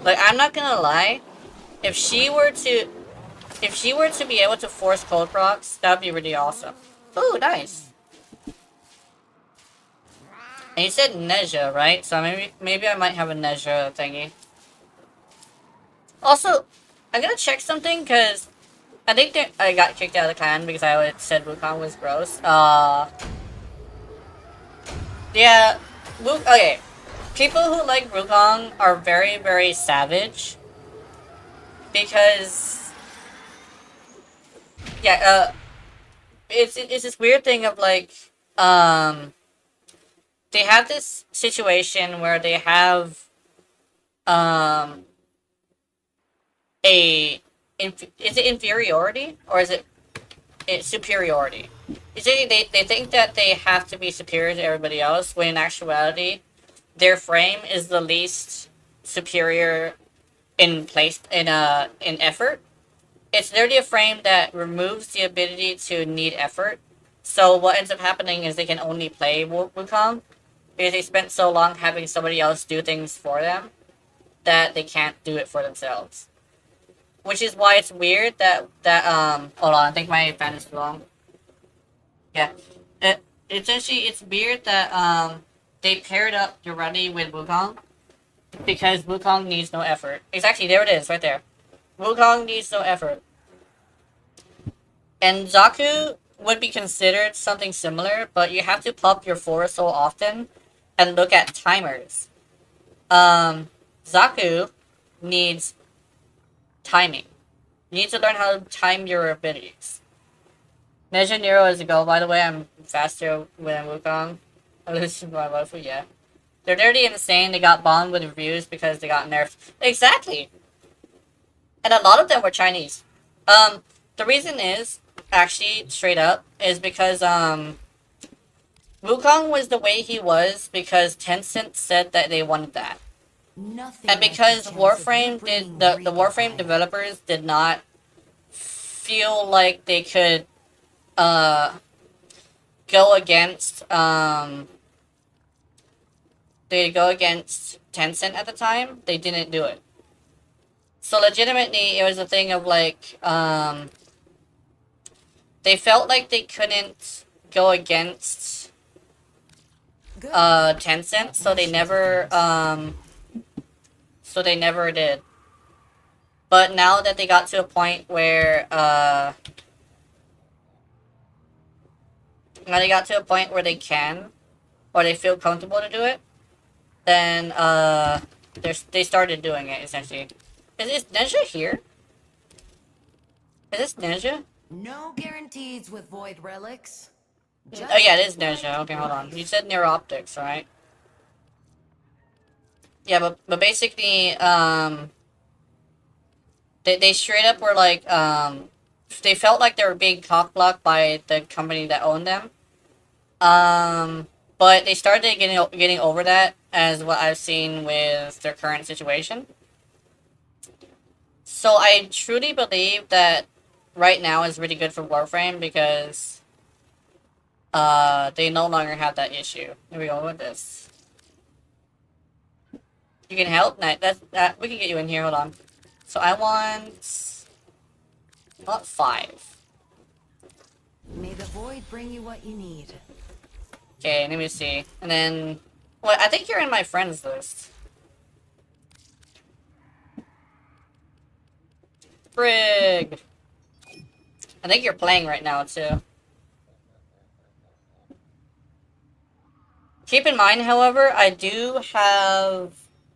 Like, I'm not gonna lie, if she were to be able to force cold procs, that would be really awesome. Ooh, nice. And you said Neja, right? So maybe I might have a Neja thingy. Also, I'm gonna check something, because I think that I got kicked out of the clan because I said Wukong was gross. Yeah, okay. People who like Wukong are very, very savage. Because, yeah, it's this weird thing of, like, they have this situation where they have, is it inferiority or is it superiority? Is it they think that they have to be superior to everybody else when in actuality their frame is the least superior in effort. It's literally a frame that removes the ability to need effort. So what ends up happening is they can only play Wukong because they spent so long having somebody else do things for them that they can't do it for themselves. Which is why it's weird that hold on, I think my fan is too long. Yeah. It's weird that they paired up Yaredi with Wukong because Wukong needs no effort. Exactly, there it is, right there. Wukong needs no effort. And Zaku would be considered something similar, but you have to pop your force so often and look at timers. Zaku needs timing. You need to learn how to time your abilities. Neja Nero is a go. By the way, I'm faster when Wukong. I lose my life, yeah. They're dirty and insane. They got bombed with reviews because they got nerfed. Exactly. And a lot of them were Chinese. The reason is, actually, straight up, is because, Wukong was the way he was because Tencent said that they wanted that. Nothing And like the because chance of Warframe you bringing the Rika Warframe home. developers did not feel like they could uh go against Tencent at the time, they didn't do it. So legitimately it was a thing of like they felt like they couldn't go against Good. Tencent, so they never did. But now that they got to a point where now they got to a point where they can, or they feel comfortable to do it, then they started doing it essentially. Is Ninja here? Is this Ninja? No guarantees with void relics. Oh yeah, it is Ninja. Okay, hold on. You said near optics, right? Yeah, but basically, they straight up were like, they felt like they were being cock-blocked by the company that owned them. But they started getting over that, as what I've seen with their current situation. So I truly believe that right now is really good for Warframe because they no longer have that issue. Here we go with this. You can help? Nice. That we can get you in here. Hold on. So I want 5. May the void bring you what you need. Okay, let me see. And then, well, I think you're in my friends list. Frig. I think you're playing right now too. Keep in mind, however, I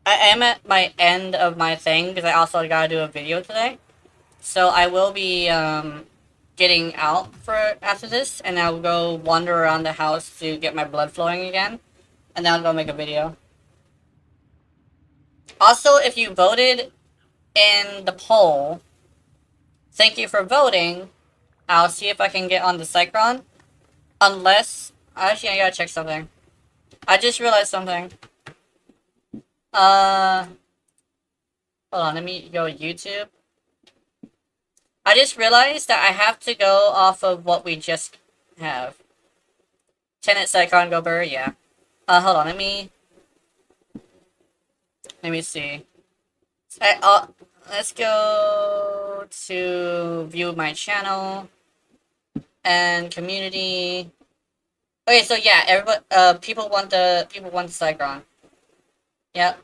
am at my end of my thing because I also gotta do a video today. So I will be getting out for after this, and I'll go wander around the house to get my blood flowing again, and then I'll go make a video. Also, if you voted in the poll, thank you for voting. I'll see if I can get on the Cycron. Unless, actually, I gotta check something. I just realized something. Hold on, let me go YouTube. I just realized that I have to go off of what we just have. Tenet, Cycon, Go Burr, yeah. Hold on, let me see. Let's go to view my channel and community. Okay, so yeah, everybody, people want the Cycron. Yep.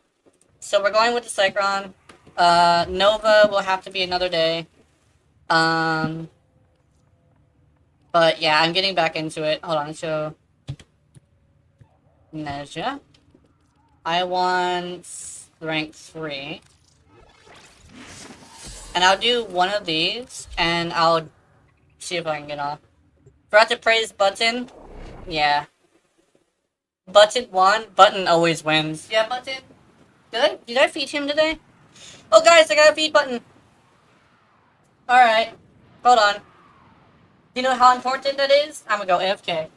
So we're going with the Cycron. Nova will have to be another day. But yeah, I'm getting back into it. Hold on, so Neja. I want rank 3. And I'll do one of these, and I'll see if I can get off. Forgot to praise Button. Yeah. Button won. Button always wins. Yeah, Button. Did I feed him today? Oh, guys, I gotta feed Button. Alright. Hold on. You know how important that is? I'm gonna go AFK.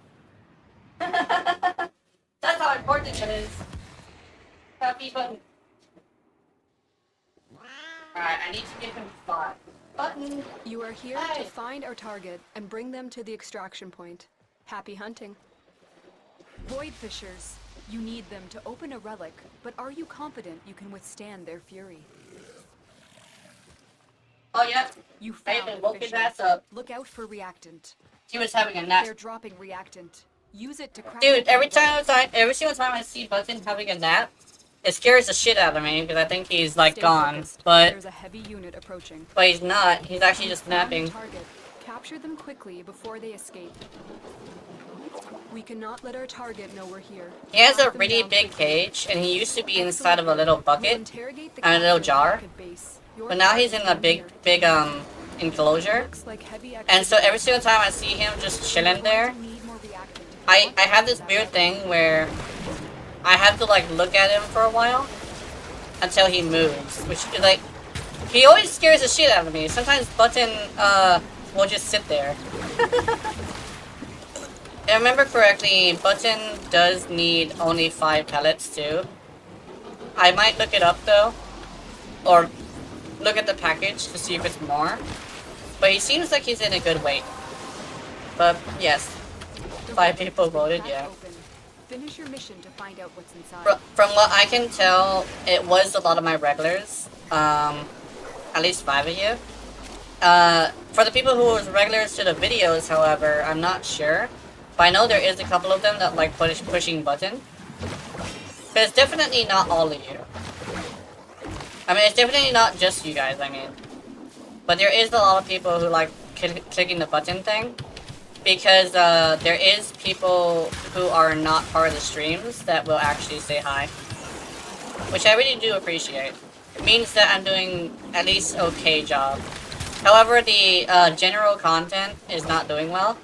That's how important it is. Gotta feed Button. Alright, I need to give him 5. Button. You are here Hi. to find our target and bring them to the extraction point. Happy hunting. Void Fishers. You need them to open a relic, but are you confident you can withstand their fury? Oh, yeah. You I found even the woke his Fisher. ass up. Look out for reactant. He was having a nap. They're dropping reactant. Use it to crack Dude, open every bullets. single time I see Button having a nap, it scares the shit out of me because I think he's like Stay gone. focused. But There's a heavy unit approaching. he's not. He's actually just Found the napping. target. Capture them quickly before they escape. We cannot let our target know we're here. He has a Track them really down big quickly. cage, and he used to be Excellent inside of a work. little We'll bucket interrogate the and a little capture jar. rocket base. Your But now he's target in a is big here. enclosure. Looks like heavy And so activity. every single time I see him just chilling We're there, going to need more reactant. I have this weird thing where I have to like look at him for a while until he moves, which is like, he always scares the shit out of me. Sometimes Button will just sit there. If I remember correctly, Button does need only 5 pellets too. I might look it up though, or look at the package to see if it's more. But he seems like he's in a good weight. But yes, 5 people voted, yeah. Finish your mission to find out what's inside. From what I can tell, it was a lot of my regulars. At least 5 of you. For the people who was regulars to the videos, however, I'm not sure. But I know there is a couple of them that like pushing Button. But it's definitely not all of you. I mean, it's definitely not just you guys, I mean. But there is a lot of people who like clicking the button thing. Because there is people who are not part of the streams that will actually say hi. Which I really do appreciate. It means that I'm doing at least okay job. However, the general content is not doing well.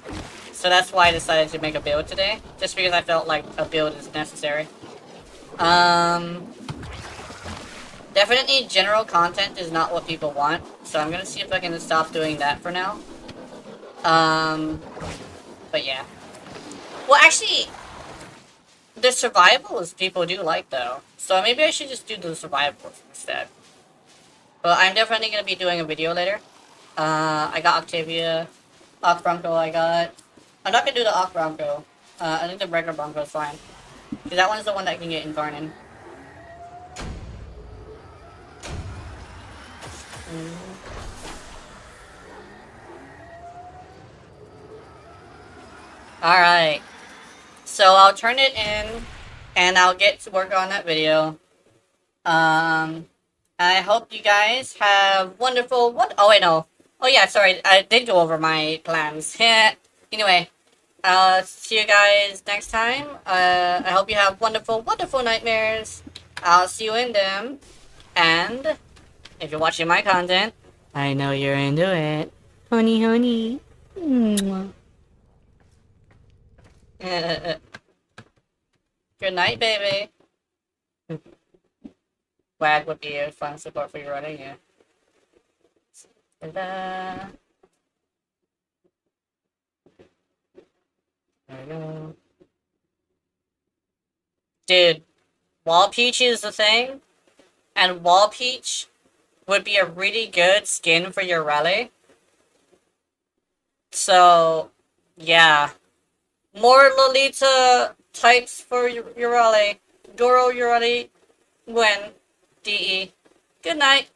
So that's why I decided to make a build today. Just because I felt like a build is necessary. Definitely general content is not what people want. So I'm gonna see if I can stop doing that for now. But yeah. Well, actually, the survivals people do like though. So maybe I should just do the survivals instead. But I'm definitely gonna be doing a video later. I got Octavia, Oc Bronco I got. I'm not gonna do the Oc Bronco. I think the regular Bronco is fine. Because that one's the one that can get incarnated. Alright. So I'll turn it in, and I'll get to work on that video. I hope you guys have wonderful... Oh, wait, no. Oh, yeah, sorry. I did go over my plans. Anyway, see you guys next time. I hope you have wonderful, wonderful nightmares. I'll see you in them. And if you're watching my content, I know you're into it. Honey, honey. Mwah. Good night, baby. WAG would be a fun support for you running, yeah. Ta-da. There we go. Dude, Wall Peach is the thing, and Wall Peach would be a really good skin for your rally. So, yeah. More Lolita types for your rally. Goro, your rally. Gwen. DE. Good night.